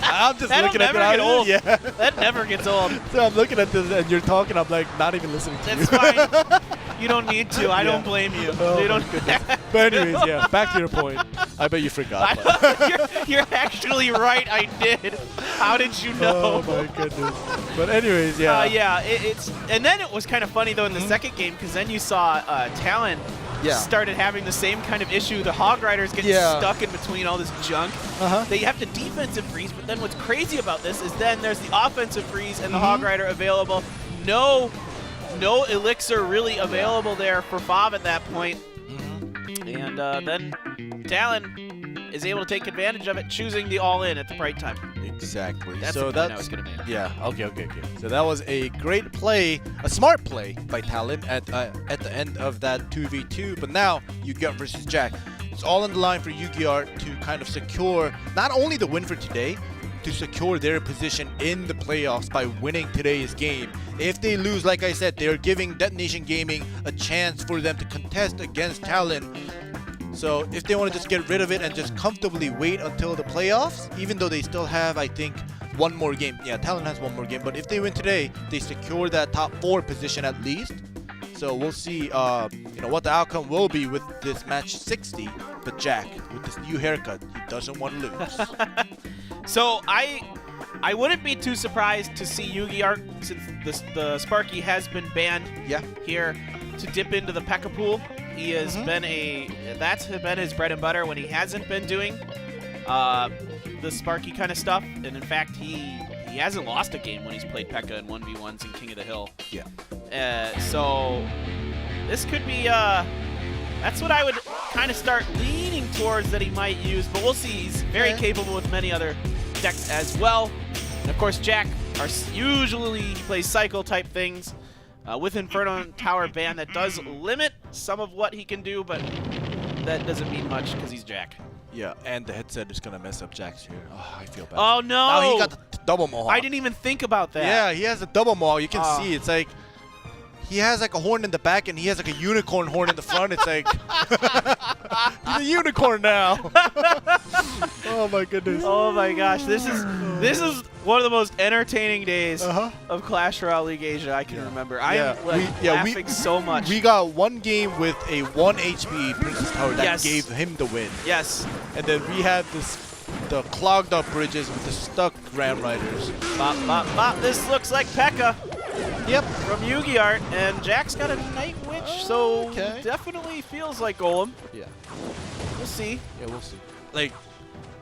I'm just looking at that. Old. Yeah. That never gets old. So I'm looking at this, and you're talking. I'm like not even listening to you. That's fine. You don't need to. I don't blame you. Oh you don't. But anyways, yeah. Back to your point. I bet you forgot. You're actually right. I did. How did you know? Oh my goodness. But anyways, yeah. Yeah. And then it was kind of funny though in the second game because then you saw Talon. Started having the same kind of issue. The Hog Riders get stuck in between all this junk. They have the defensive freeze, but then what's crazy about this is then there's the offensive freeze and the Hog Rider available. No elixir really available there for Fav at that point. And then Talon is able to take advantage of it, choosing the all-in at the right time. Exactly. That's so the point I was going to make. Yeah. Okay. So that was a great play, a smart play by Talon at the end of that 2v2. But now Yu-Gi-Oh versus Jack. It's all on the line for Yu-Gi-Oh to kind of secure not only the win for today, to secure their position in the playoffs by winning today's game. If they lose, like I said, they're giving Detonation Gaming a chance for them to contest against Talon. So if they want to just get rid of it and just comfortably wait until the playoffs, even though they still have, I think, one more game. Yeah, Talon has one more game, but if they win today, they secure that top 4 position at least. So we'll see, what the outcome will be with this match 60. But Jack, with this new haircut, he doesn't want to lose. So I wouldn't be too surprised to see Yu-Gi-Oh, since the Sparky has been banned here, to dip into the P.E.K.K.A pool. He has been that's been his bread and butter when he hasn't been doing the Sparky kind of stuff, and in fact, he hasn't lost a game when he's played P.E.K.K.A in 1v1s in King of the Hill. Yeah. So this could be, that's what I would kind of start leaning towards that he might use, but we'll see. He's very capable with many other decks as well. And of course, Jack, usually he plays cycle type things with Inferno Tower ban that does limit some of what he can do, but that doesn't mean much because he's Jack. Yeah, and the headset is going to mess up Jack's here. Oh, I feel bad. Oh, no. Now he got the double mohawk. I didn't even think about that. Yeah, he has a double mohawk. You can see it's like he has like a horn in the back and he has like a unicorn horn in the front. It's like he's a unicorn now. Oh my goodness. Oh my gosh, this is one of the most entertaining days of Clash Royale League Asia I can remember. I am laughing so much. We got one game with a 1 HP Princess Tower that gave him the win. Yes. And then we had the clogged up bridges with the stuck Ram Riders. Bop, bop, bop. This looks like P.E.K.K.A. Yep. From Yu-Gi Art, and Jack's got a Night Witch, so definitely feels like Golem. Yeah. We'll see. Yeah, we'll see. Like,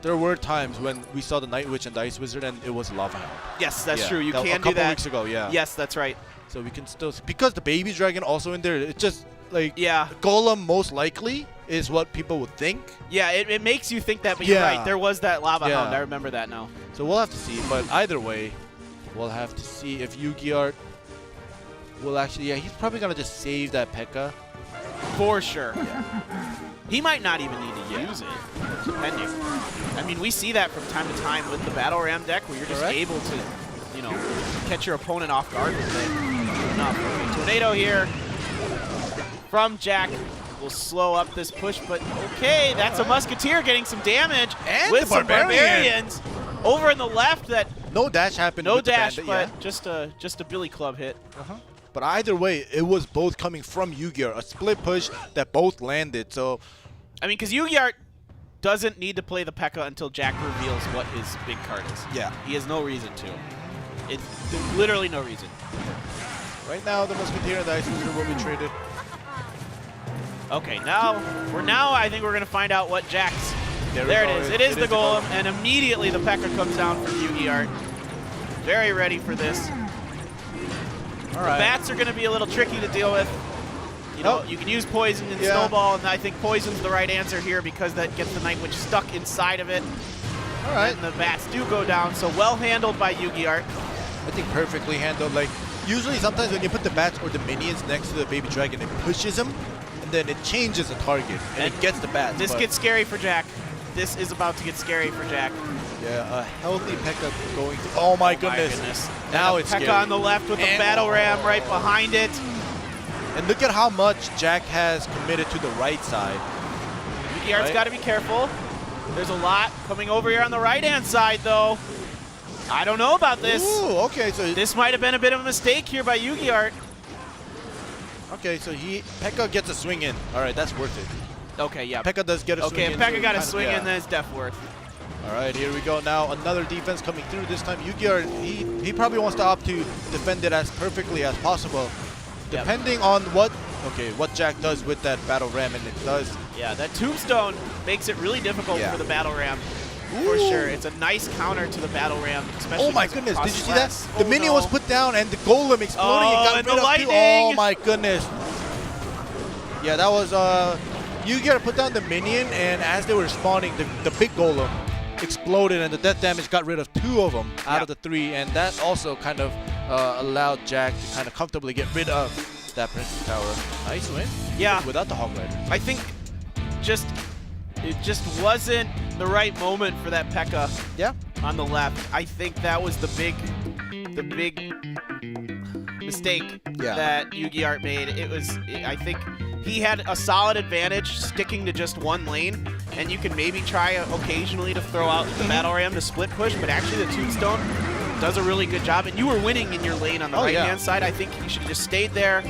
there were times when we saw the Night Witch and the Ice Wizard, and it was Lava Hound. Yes, that's true. You can do that. A couple weeks ago, yeah. Yes, that's right. So we can still because the Baby Dragon also in there. It's just like Golem most likely is what people would think. Yeah, it makes you think that, but you're right. There was that Lava Hound. I remember that now. So we'll have to see. But either way, we'll have to see if Yu-Gi Art will actually. Yeah, he's probably gonna just save that P.E.K.K.A. For sure. He might not even need to use it, depending. I mean, we see that from time to time with the Battle Ram deck where you're just able to, you know, catch your opponent off guard with it. Tornado here from Jack will slow up this push, but okay, that's a Musketeer getting some damage and with some Barbarians over in the left. That no dash happened. No dash, but just a Billy Club hit. But either way, it was both coming from Yu-Gi-Oh! A split push that both landed. So, I mean, because Yu-Gi-Oh! Doesn't need to play the P.E.K.K.A. until Jack reveals what his big card is. Yeah. He has no reason to. It's literally no reason. Right now, the Musketeer and the Ice Wizard will be traded. Okay, now I think we're going to find out what Jack's. There it is. It is the Golem, and immediately the P.E.K.K.A. comes down from Yu-Gi-Oh! Very ready for this. The bats are going to be a little tricky to deal with. You know, you can use Poison and Snowball, and I think Poison's the right answer here because that gets the Night Witch stuck inside of it. And the bats do go down, so well handled by Yu-Gi-Oh! I think perfectly handled. Like, usually sometimes when you put the bats or the minions next to the Baby Dragon, it pushes them, and then it changes the target, and it gets the bats. This gets scary for Jack. This is about to get scary for Jack. Yeah, a healthy P.E.K.K.A. going to... Oh my goodness. Now it's P.E.K.K.A. on the left with the Battle Ram right behind it. And look at how much Jack has committed to the right side. Yu-Gi-Oh's got to be careful. There's a lot coming over here on the right-hand side, though. I don't know about this. Ooh, okay, so this might have been a bit of a mistake here by Yu-Gi-Oh! Okay, so P.E.K.K.A. gets a swing in. All right, that's worth it. Okay, yeah. P.E.K.K.A. does get a swing in. Okay, P.E.K.K.A. got a swing in, then it's Death Worth. All right, here we go. Now another defense coming through. This time Yu-Gi-Oh! He probably wants to opt to defend it as perfectly as possible. Depending on what Jack does with that Battle Ram, and it does. Yeah, that Tombstone makes it really difficult for the Battle Ram. For sure. It's a nice counter to the Battle Ram, especially. Oh my goodness, did you see that? The minion was put down and the Golem exploding and got rid of lightning. Oh my goodness. Yeah, that was Yu-Gi-Oh! Put down the minion, and as they were spawning, the big Golem exploded, and the death damage got rid of 2 of them out of the 3, and that also kind of allowed Jack to kind of comfortably get rid of that Princess Tower. Nice win. Yeah. Without the Hog Rider. I think it just wasn't the right moment for that P.E.K.K.A. Yeah. On the left. I think that was the big mistake that Yu-Gi-Oh! Made. I think he had a solid advantage sticking to just one lane, and you can maybe try occasionally to throw out the Battle Ram to split push, but actually the Tombstone does a really good job, and you were winning in your lane on the right-hand side. I think he should have just stayed there,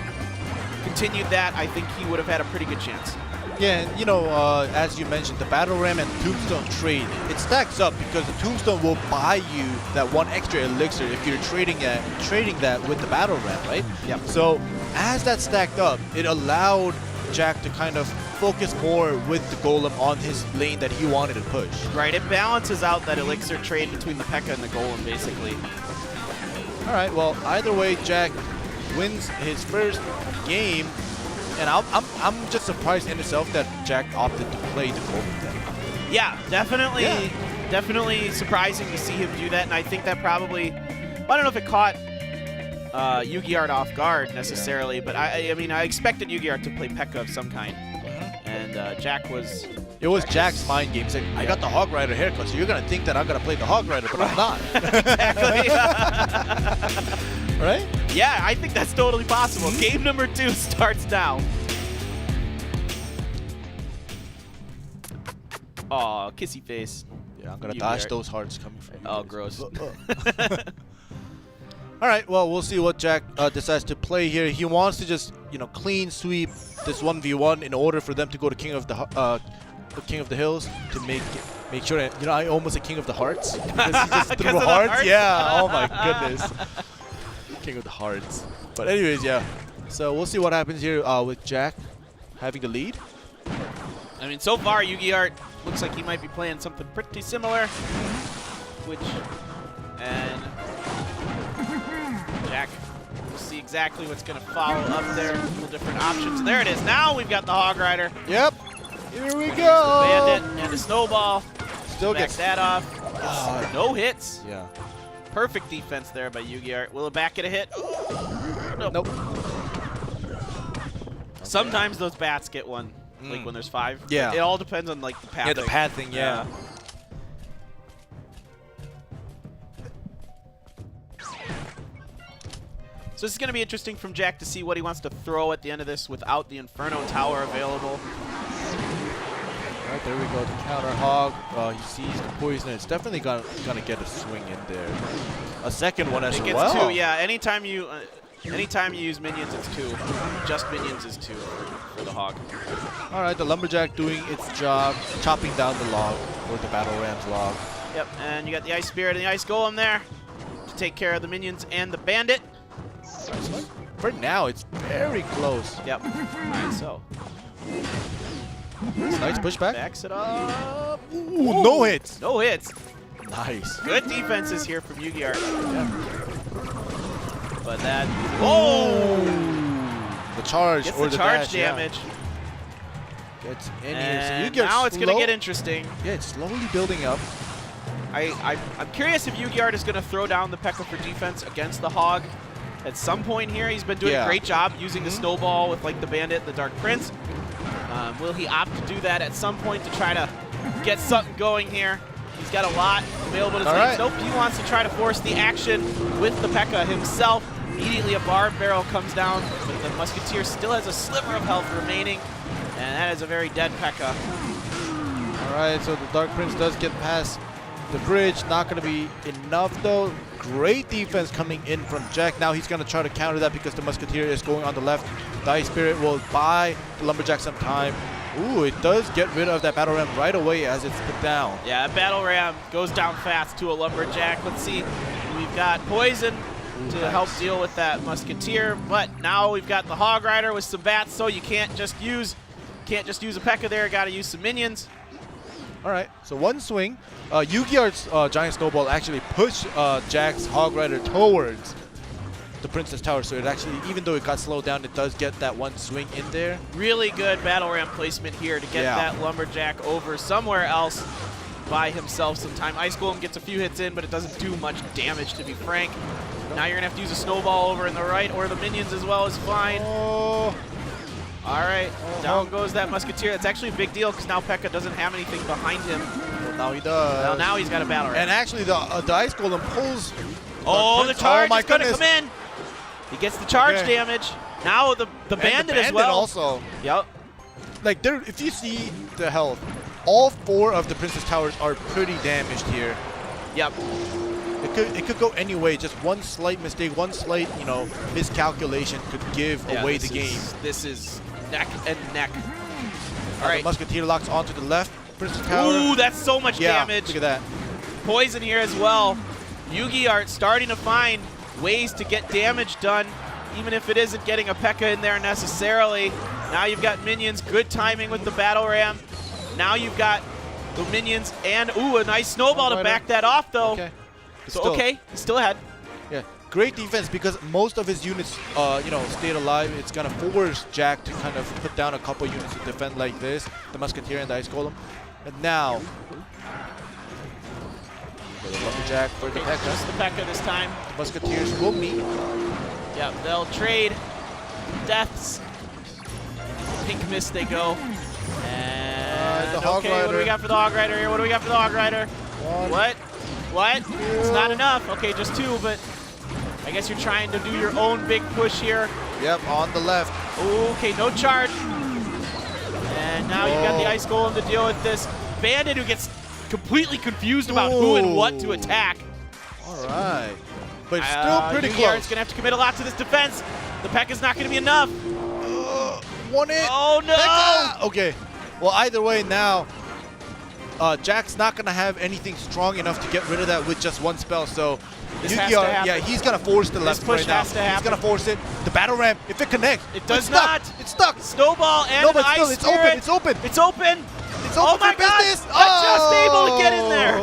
continued that. I think he would have had a pretty good chance. Yeah, and you know, as you mentioned, the Battle Ram and Tombstone trade, it stacks up because the Tombstone will buy you that 1 extra elixir if you're trading that with the Battle Ram, right? Yeah. So as that stacked up, it allowed Jack to kind of focus more with the Golem on his lane that he wanted to push. Right, it balances out that elixir trade between the P.E.K.K.A and the Golem, basically. All right, well, either way, Jack wins his first game, and I'm just surprised in itself that Jack opted to play the Golem then. Yeah, definitely surprising to see him do that, and I think that probably, I don't know if it caught Yu-Gi-Oh! Off guard necessarily, but I mean, I expected Yu-Gi-Oh! To play P.E.K.K.A of some kind, and Jack was... It was Jack's mind game. He's like, I got the Hog Rider haircut, so you're going to think that I'm going to play the Hog Rider, but I'm not. Exactly. Right? Yeah, I think that's totally possible. Game number 2 starts now. Aw, kissy face. Yeah, I'm going to dodge those hearts coming from you. Oh, guys. gross. All right, well, we'll see what Jack decides to play here. He wants to just, you know, clean sweep this 1v1 in order for them to go to King of the Hills to make sure that, you know, I almost said King of the Hearts. Because he just threw hearts. Yeah, oh my goodness. King of the Hearts. But anyways, yeah. So we'll see what happens here with Jack having the lead. I mean, so far, Yu-Gi-Oh! Looks like he might be playing something pretty similar. And Jack, we'll see exactly what's going to follow up there. A couple different options. There it is. Now we've got the Hog Rider. Yep. Here we go. Bandit and a Snowball. Still back gets that off. No hits. Yeah. Perfect defense there by Yu-Gi-Oh! Will it back get a hit? Nope. Sometimes those bats get one, like when there's 5. Yeah. It all depends on like the path. Yeah, the pad thing, yeah. So this is going to be interesting from Jack to see what he wants to throw at the end of this without the Inferno Tower available. All right, there we go. The counter Hog. He sees the poison. It's definitely gonna get a swing in there. A second one as well. It gets 2, yeah. Anytime you use minions, it's 2. Just minions is 2 for the Hog. All right, the Lumberjack doing its job, chopping down the log, or the Battle Ram's log. Yep, and you got the Ice Spirit and the Ice Golem there to take care of the minions and the Bandit. For now, it's very close. Yep. Alright, so. Nice pushback. Backs it up. Ooh, no hits. No hits. Nice. Good defenses here from Yu-Gi-Oh! Yeah. But that. Oh! The charge Gets or the charge dash, damage. Yeah. Gets in And here. So now it's going to get interesting. Yeah, it's slowly building up. I'm curious if Yu-Gi-Oh! Is going to throw down the P.E.K.K.A for defense against the Hog. At some point here, he's been doing a great job using the Snowball with like the Bandit and the Dark Prince. Will he opt to do that at some point to try to get something going here? He's got a lot available to his Nope, he wants to try to force the action with the P.E.K.K.A himself. Immediately a Barb Barrel comes down, but the Musketeer still has a sliver of health remaining, and that is a very dead P.E.K.K.A. All right, so the Dark Prince does get past the bridge. Not going to be enough, though. Great defense coming in from Jack. Now he's going to try to counter that because the Musketeer is going on the left. The Ice Spirit will buy the Lumberjack some time. Ooh, it does get rid of that Battle Ram right away as it's put down. Yeah, that Battle Ram goes down fast to a Lumberjack. Let's see. We've got Poison to help deal with that Musketeer, but now we've got the Hog Rider with some bats, so you can't just use a P.E.K.K.A there. Got to use some minions. All right, so one swing. Yu-Gi-Oh!'s Giant Snowball actually pushed Jack's Hog Rider towards the Princess Tower, so it actually, even though it got slowed down, it does get that one swing in there. Really good Battle Ram placement here to get that Lumberjack over somewhere else by himself sometime. Ice Golem gets a few hits in, but it doesn't do much damage, to be frank. Now you're going to have to use a Snowball over in the right, or the minions as well is fine. Oh. All right, down goes that Musketeer. That's actually a big deal because now P.E.K.K.A doesn't have anything behind him. Well, now he does. Well, now he's got a Battle Ram. And actually, the Ice Golem pulls. Oh, the charge is going to come in. He gets the charge damage. Now the Bandit as well. Also. Yep. Like, if you see the health, all 4 of the Princess Towers are pretty damaged here. Yep. It could go any way. Just one slight mistake, one slight, you know, miscalculation could give away the game. This is neck and neck. All right. The Musketeer locks onto the left. Princess Tower. Ooh, that's so much damage. Look at that. Poison here as well. Yu-Gi are starting to find ways to get damage done, even if it isn't getting a P.E.K.K.A in there necessarily. Now you've got minions. Good timing with the battle ram. Now you've got the minions and, ooh, a nice snowball to back that off, though. Okay. So, okay, he's still ahead. Yeah, great defense because most of his units, you know, stayed alive. It's gonna force Jack to kind of put down a couple units to defend like this, the Musketeer and the Ice Golem. And now, the Lumberjack for the P.E.K.K.A. Just the P.E.K.K.A. this time. The Musketeers will meet. Yeah, they'll trade deaths. Pink mist they go. And the Hog okay, Rider. what do we got for the Hog Rider here? What do we got for the Hog Rider? What? It's not enough. Okay, just 2, but I guess you're trying to do your own big push here. Yep, on the left. Okay, no charge. And now you've got the Ice Golem to deal with this Bandit who gets completely confused about who and what to attack. All right. But it's still pretty close. It's going to have to commit a lot to this defense. The P.E.K.K.A. is not going to be enough. 1 hit. Oh, no. P.E.K.K.A. Okay. Well, either way now, Jack's not going to have anything strong enough to get rid of that with just 1 spell. So Yu-Gi-Oh! Yeah, he's going to force the left right now. He's going to force it. The battle ram, if it connects. It does not. It's stuck. Snowball and no, but Ice still, it's open. Spirit. It's open. It's open. It's open oh my for God. business. Just able to get in there.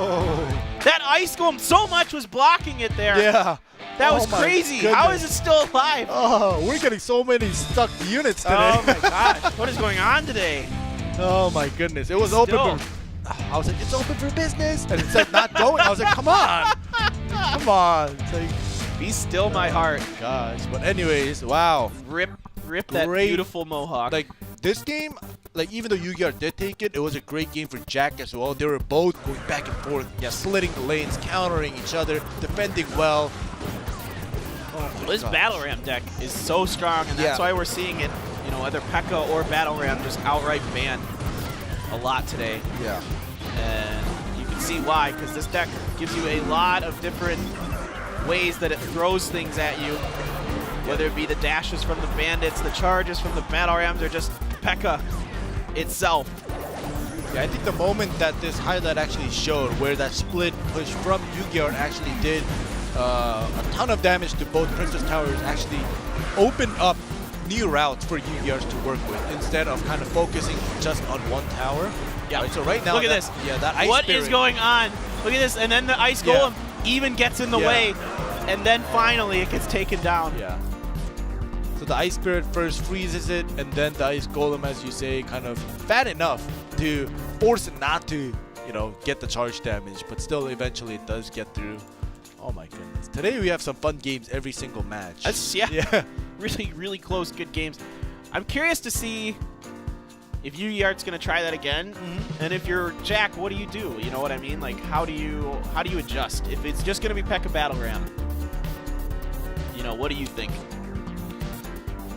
That Ice Golem, so much was blocking it there. Yeah. That was crazy. How is it still alive? Oh, we're getting so many stuck units today. Oh my gosh. What is going on today? Oh my goodness. It was open for... I was like, it's open for business. And it said not going. I was like, come on. Come on. It's like, be still my heart. Gosh. But anyways, wow. Rip that beautiful mohawk. Like, this game, like, even though Yu-Gi-Oh! Did take it, it was a great game for Jack as well. They were both going back and forth, splitting the lanes, countering each other, defending well. Oh, this Battle Ram deck is so strong, and that's why we're seeing it, you know, either P.E.K.K.A. or Battle Ram just outright banned a lot today. Yeah. And you can see why, because this deck gives you a lot of different ways that it throws things at you, whether it be the dashes from the Bandits, the charges from the Battle Rams, or just P.E.K.K.A. itself. Yeah, I think the moment that this highlight actually showed where that split push from Yu-Gi-Oh! Actually did a ton of damage to both Princess Towers, actually opened up new routes for Yu-Gi-Oh! To work with instead of kind of focusing just on 1 tower. Yeah. Right, so right now, look at this. Yeah, that Ice What Spirit. is going on? Look at this, and then the Ice Golem even gets in the way, and then finally it gets taken down. Yeah. So the Ice Spirit first freezes it, and then the Ice Golem, as you say, kind of fat enough to force it not to, you know, get the charge damage, but still eventually it does get through. Oh my goodness. Today we have some fun games every single match. Yeah. Really, really close, good games. I'm curious to see if Yu-Gi-Oh's going to try that again, and if you're Jack, what do you do? You know what I mean? Like, how do you adjust? If it's just going to be P.E.K.K.A. Battle Ram, you know, what do you think?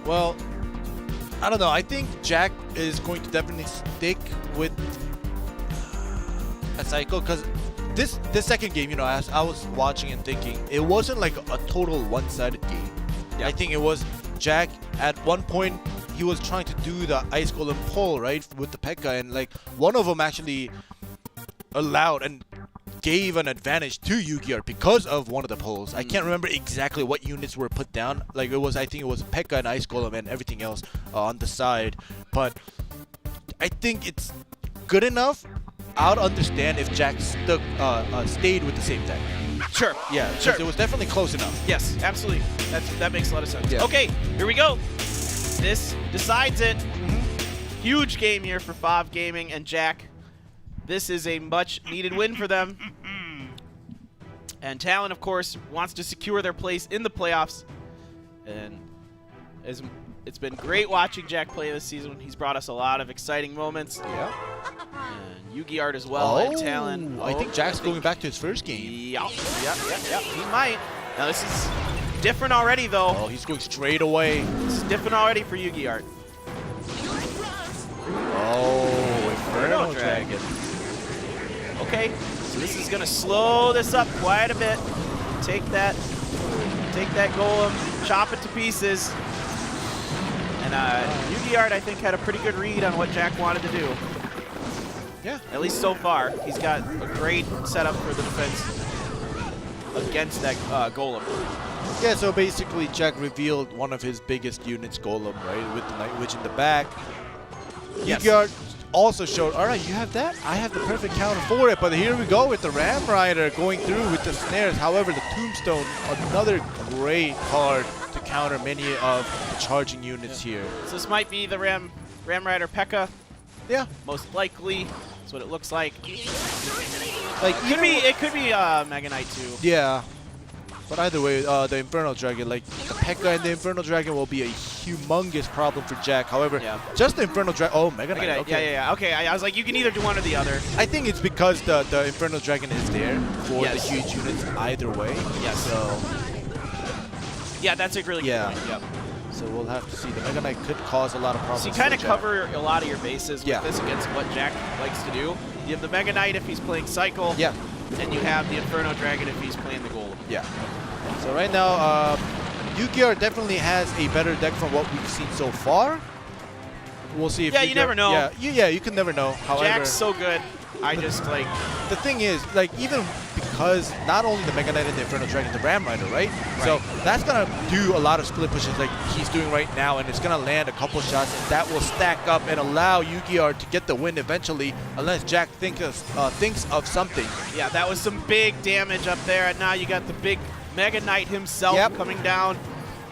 Well, I don't know. I think Jack is going to definitely stick with a cycle, because this second game, you know, as I was watching and thinking, it wasn't like a total one-sided game. Yeah. I think it was Jack at one point. He was trying to do the Ice Golem pull, right, with the P.E.K.K.A. and like one of them actually allowed and gave an advantage to Yu-Gi-Oh! Because of one of the pulls. I can't remember exactly what units were put down. Like it was, I think it was P.E.K.K.A. and Ice Golem and everything else on the side. But I think it's good enough. I'd understand if Jack stayed with the same deck. Sure. Yeah, sure. It was definitely close enough. Yes, absolutely. That makes a lot of sense. Yeah. Okay, here we go. This decides it. Huge game here for PONOS and Jack. This is a much-needed win for them. And Talon, of course, wants to secure their place in the playoffs. And it's been great watching Jack play this season. He's brought us a lot of exciting moments. Yeah. And Yu-Gi-Oh! As well, and Talon. I think Jack's going back to his first game. Yeah. He might. Now this is different already, though. Oh, he's going straight away. This is different already for Yu-Gi-Oh! Oh, Inferno Dragon. Okay, so this is gonna slow this up quite a bit. Take that golem, chop it to pieces. And Yu-Gi-Oh! I think had a pretty good read on what Jack wanted to do. Yeah. At least so far. He's got a great setup for the defense against that golem. Yeah, so basically Jack revealed one of his biggest units, Golem, right, with the Night Witch in the back. Yes. Yugiart also showed, all right, you have that? I have the perfect counter for it, but here we go with the Ram Rider going through with the snares. However, the Tombstone, another great card to counter many of the charging units here. So this might be the Ram Rider P.E.K.K.A. Yeah. Most likely. That's what it looks like. Like, It could be Mega Knight too. Yeah. But either way, the Infernal Dragon, like the P.E.K.K.A. and the Infernal Dragon will be a humongous problem for Jack. However, just the Infernal Dragon. Oh, Mega Knight. Okay. Yeah. Okay, I was like, you can either do one or the other. I think it's because the Infernal Dragon is there for the huge units either way. Yes. So. Yeah, that's a really good point. Yep. So we'll have to see. The Mega Knight could cause a lot of problems. So you kind of cover a lot of your bases with this against what Jack likes to do. You have the Mega Knight if he's playing Cycle. Yeah. And you have the Inferno Dragon if he's playing the Golem. Yeah. So right now, Yugiart definitely has a better deck from what we've seen so far. We'll see if you never know. Yeah, you can never know. However, Jack's so good. I just like... The thing is, like, even because not only the Mega Knight and the Infernal Dragon, the Ram Rider, right? So that's going to do a lot of split pushes like he's doing right now, and it's going to land a couple shots, and that will stack up and allow Yugiart to get the win eventually, unless Jack thinks of something. Yeah, that was some big damage up there, and now you got the big Mega Knight himself coming down,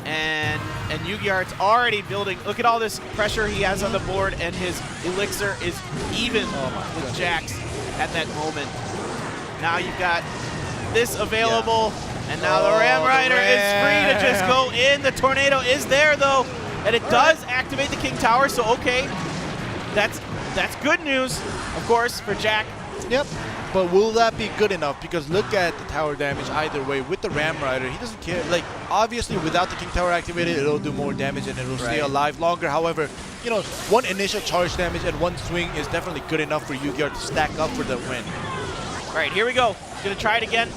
and Yugiart's already building. Look at all this pressure he has on the board, and his Elixir is even with Jack's at that moment. Now you've got this available, and now the Ram Rider is free to just go in. The Tornado is there, though, and it does activate the King Tower, so okay. That's good news, of course, for Jack. Yep. But will that be good enough? Because look at the tower damage either way. With the Ram Rider, he doesn't care. Like, obviously, without the King Tower activated, it'll do more damage and it'll stay alive longer. However, you know, one initial charge damage and one swing is definitely good enough for Yugiart to stack up for the win. All right, here we go. Gonna try it again.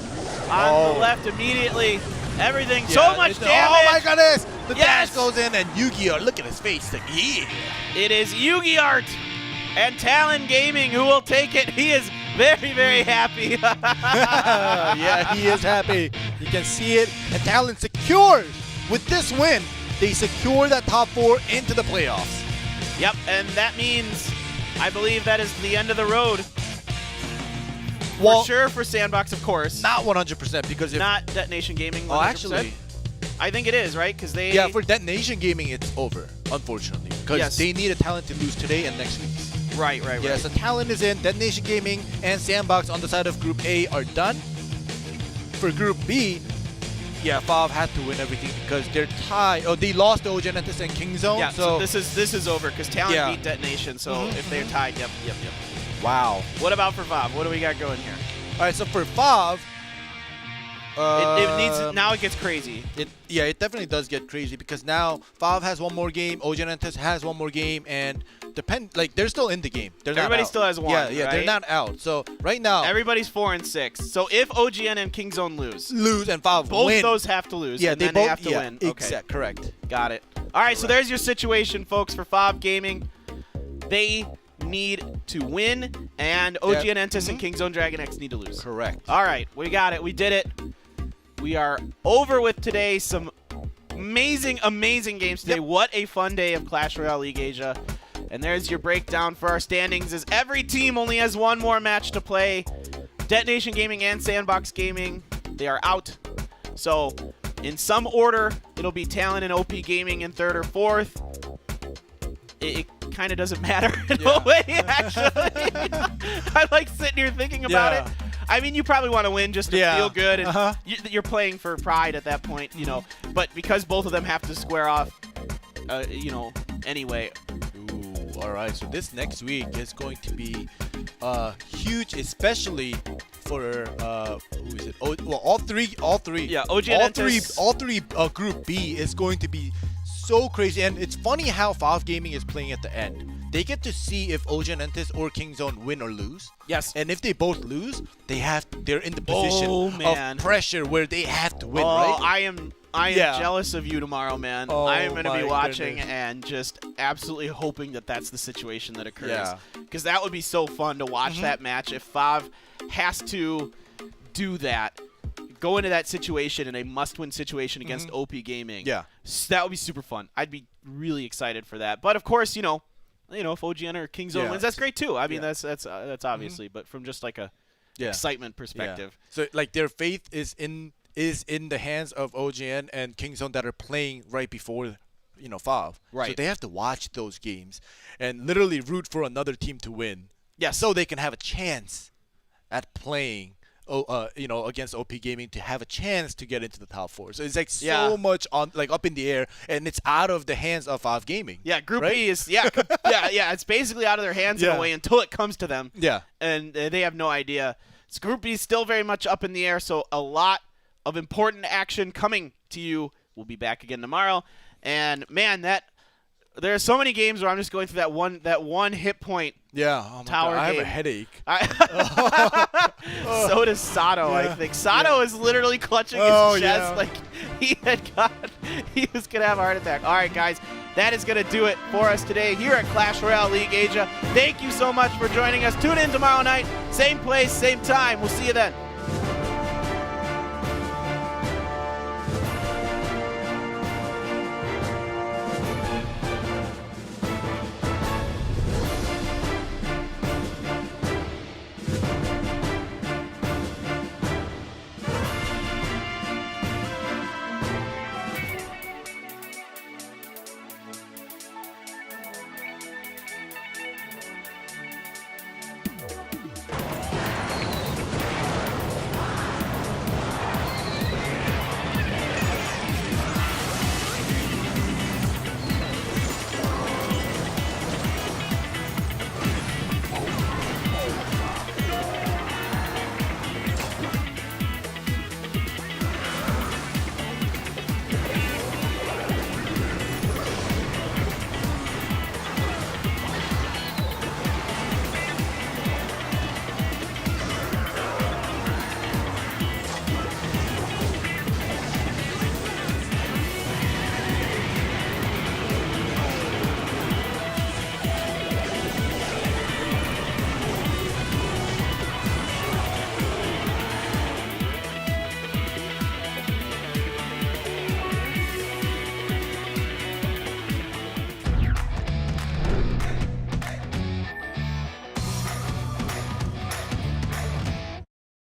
On the left immediately. Everything. So much damage. Oh my goodness! The dash goes in, and Yugiart, look at his face. Like, It is Yugiart and Talon Gaming who will take it. He is very, very happy. Yeah, he is happy. You can see it. And Talon secures. With this win, they secure that top 4 into the playoffs. Yep, and that means, I believe that is the end of the road. Well, for sure for SANDBOX, of course. Not 100% because if... Not Detonation Gaming, 100%. Oh, actually... I think it is, right? Because they... Yeah, for Detonation Gaming, it's over, unfortunately. Because they need a Talon to lose today and next week. Right. Yeah, so Talon is in, Detonation Gaming and SANDBOX on the side of Group A are done. For Group B, yeah, FAV has to win everything because they're tied. Oh, they lost to OG&NTS and King Zone. Yeah, so this is over because Talon beat Detonation, so if they're tied, yep. Wow. What about for FAV? What do we got going here? All right, so for FAV... it needs, now it gets crazy. It definitely does get crazy because now FAV has one more game, OG&NTS has one more game, and they're still in the game. Everybody still has one. Yeah, right? They're not out. So right now, everybody's 4 and 6. So if OGN and King Zone lose and FAV both win, those have to lose. Yeah, and they then both they have to win. Exact, correct. Got it. All right, so there's your situation, folks, for FAV Gaming. They need to win, and OG&NTS and King Zone Dragon X need to lose. Correct. All right, we got it. We did it. We are over with today. Some amazing games today. What a fun day of Clash Royale League Asia. And there's your breakdown for our standings, as every team only has one more match to play. Detonation Gaming and SANDBOX Gaming, they are out. So in some order, it'll be Talon and OP.GAMING in 3rd or 4th. It kind of doesn't matter in a way, actually. I like sitting here thinking about it. I mean, you probably want to win just to feel good, and you're playing for pride at that point, you know. But because both of them have to square off, you know, anyway. Ooh, all right. So this next week is going to be huge, especially for who is it? Oh, well, all three. Yeah, OG&NTS. All three. Group B is going to be so crazy, and it's funny how FAV Gaming is playing at the end. They get to see if OG&NTS or King Zone win or lose. Yes. And if they both lose, they're in the position of pressure where they have to win, right? I am jealous of you tomorrow, man. I am going to be watching and just absolutely hoping that that's the situation that occurs. Yeah. Because that would be so fun to watch that match if FAV has to do that. go into that situation in a must-win situation against OP.GAMING. Yeah. That would be super fun. I'd be really excited for that. But of course, if OGN or Kingzone wins, that's great too. I mean, that's obviously, but from just like a excitement perspective. So like their faith is in the hands of OGN and Kingzone that are playing right before FAV. Right. So they have to watch those games and literally root for another team to win. Yeah. So they can have a chance at playing against OP.GAMING to have a chance to get into the top 4. So it's like so much up in the air, and it's out of the hands of OP.GAMING. Yeah, Group right? E is it's basically out of their hands in a way until it comes to them. Yeah. And they have no idea. So Group E is still very much up in the air, so a lot of important action coming to you. We'll be back again tomorrow. And man, there are so many games where I'm just going through that one hit point. Yeah, oh my tower God. I game. have a headache. So does Sado, I think. Sado is literally clutching his chest like he was gonna have a heart attack. All right, guys, that is gonna do it for us today here at Clash Royale League Asia. Thank you so much for joining us. Tune in tomorrow night, same place, same time. We'll see you then.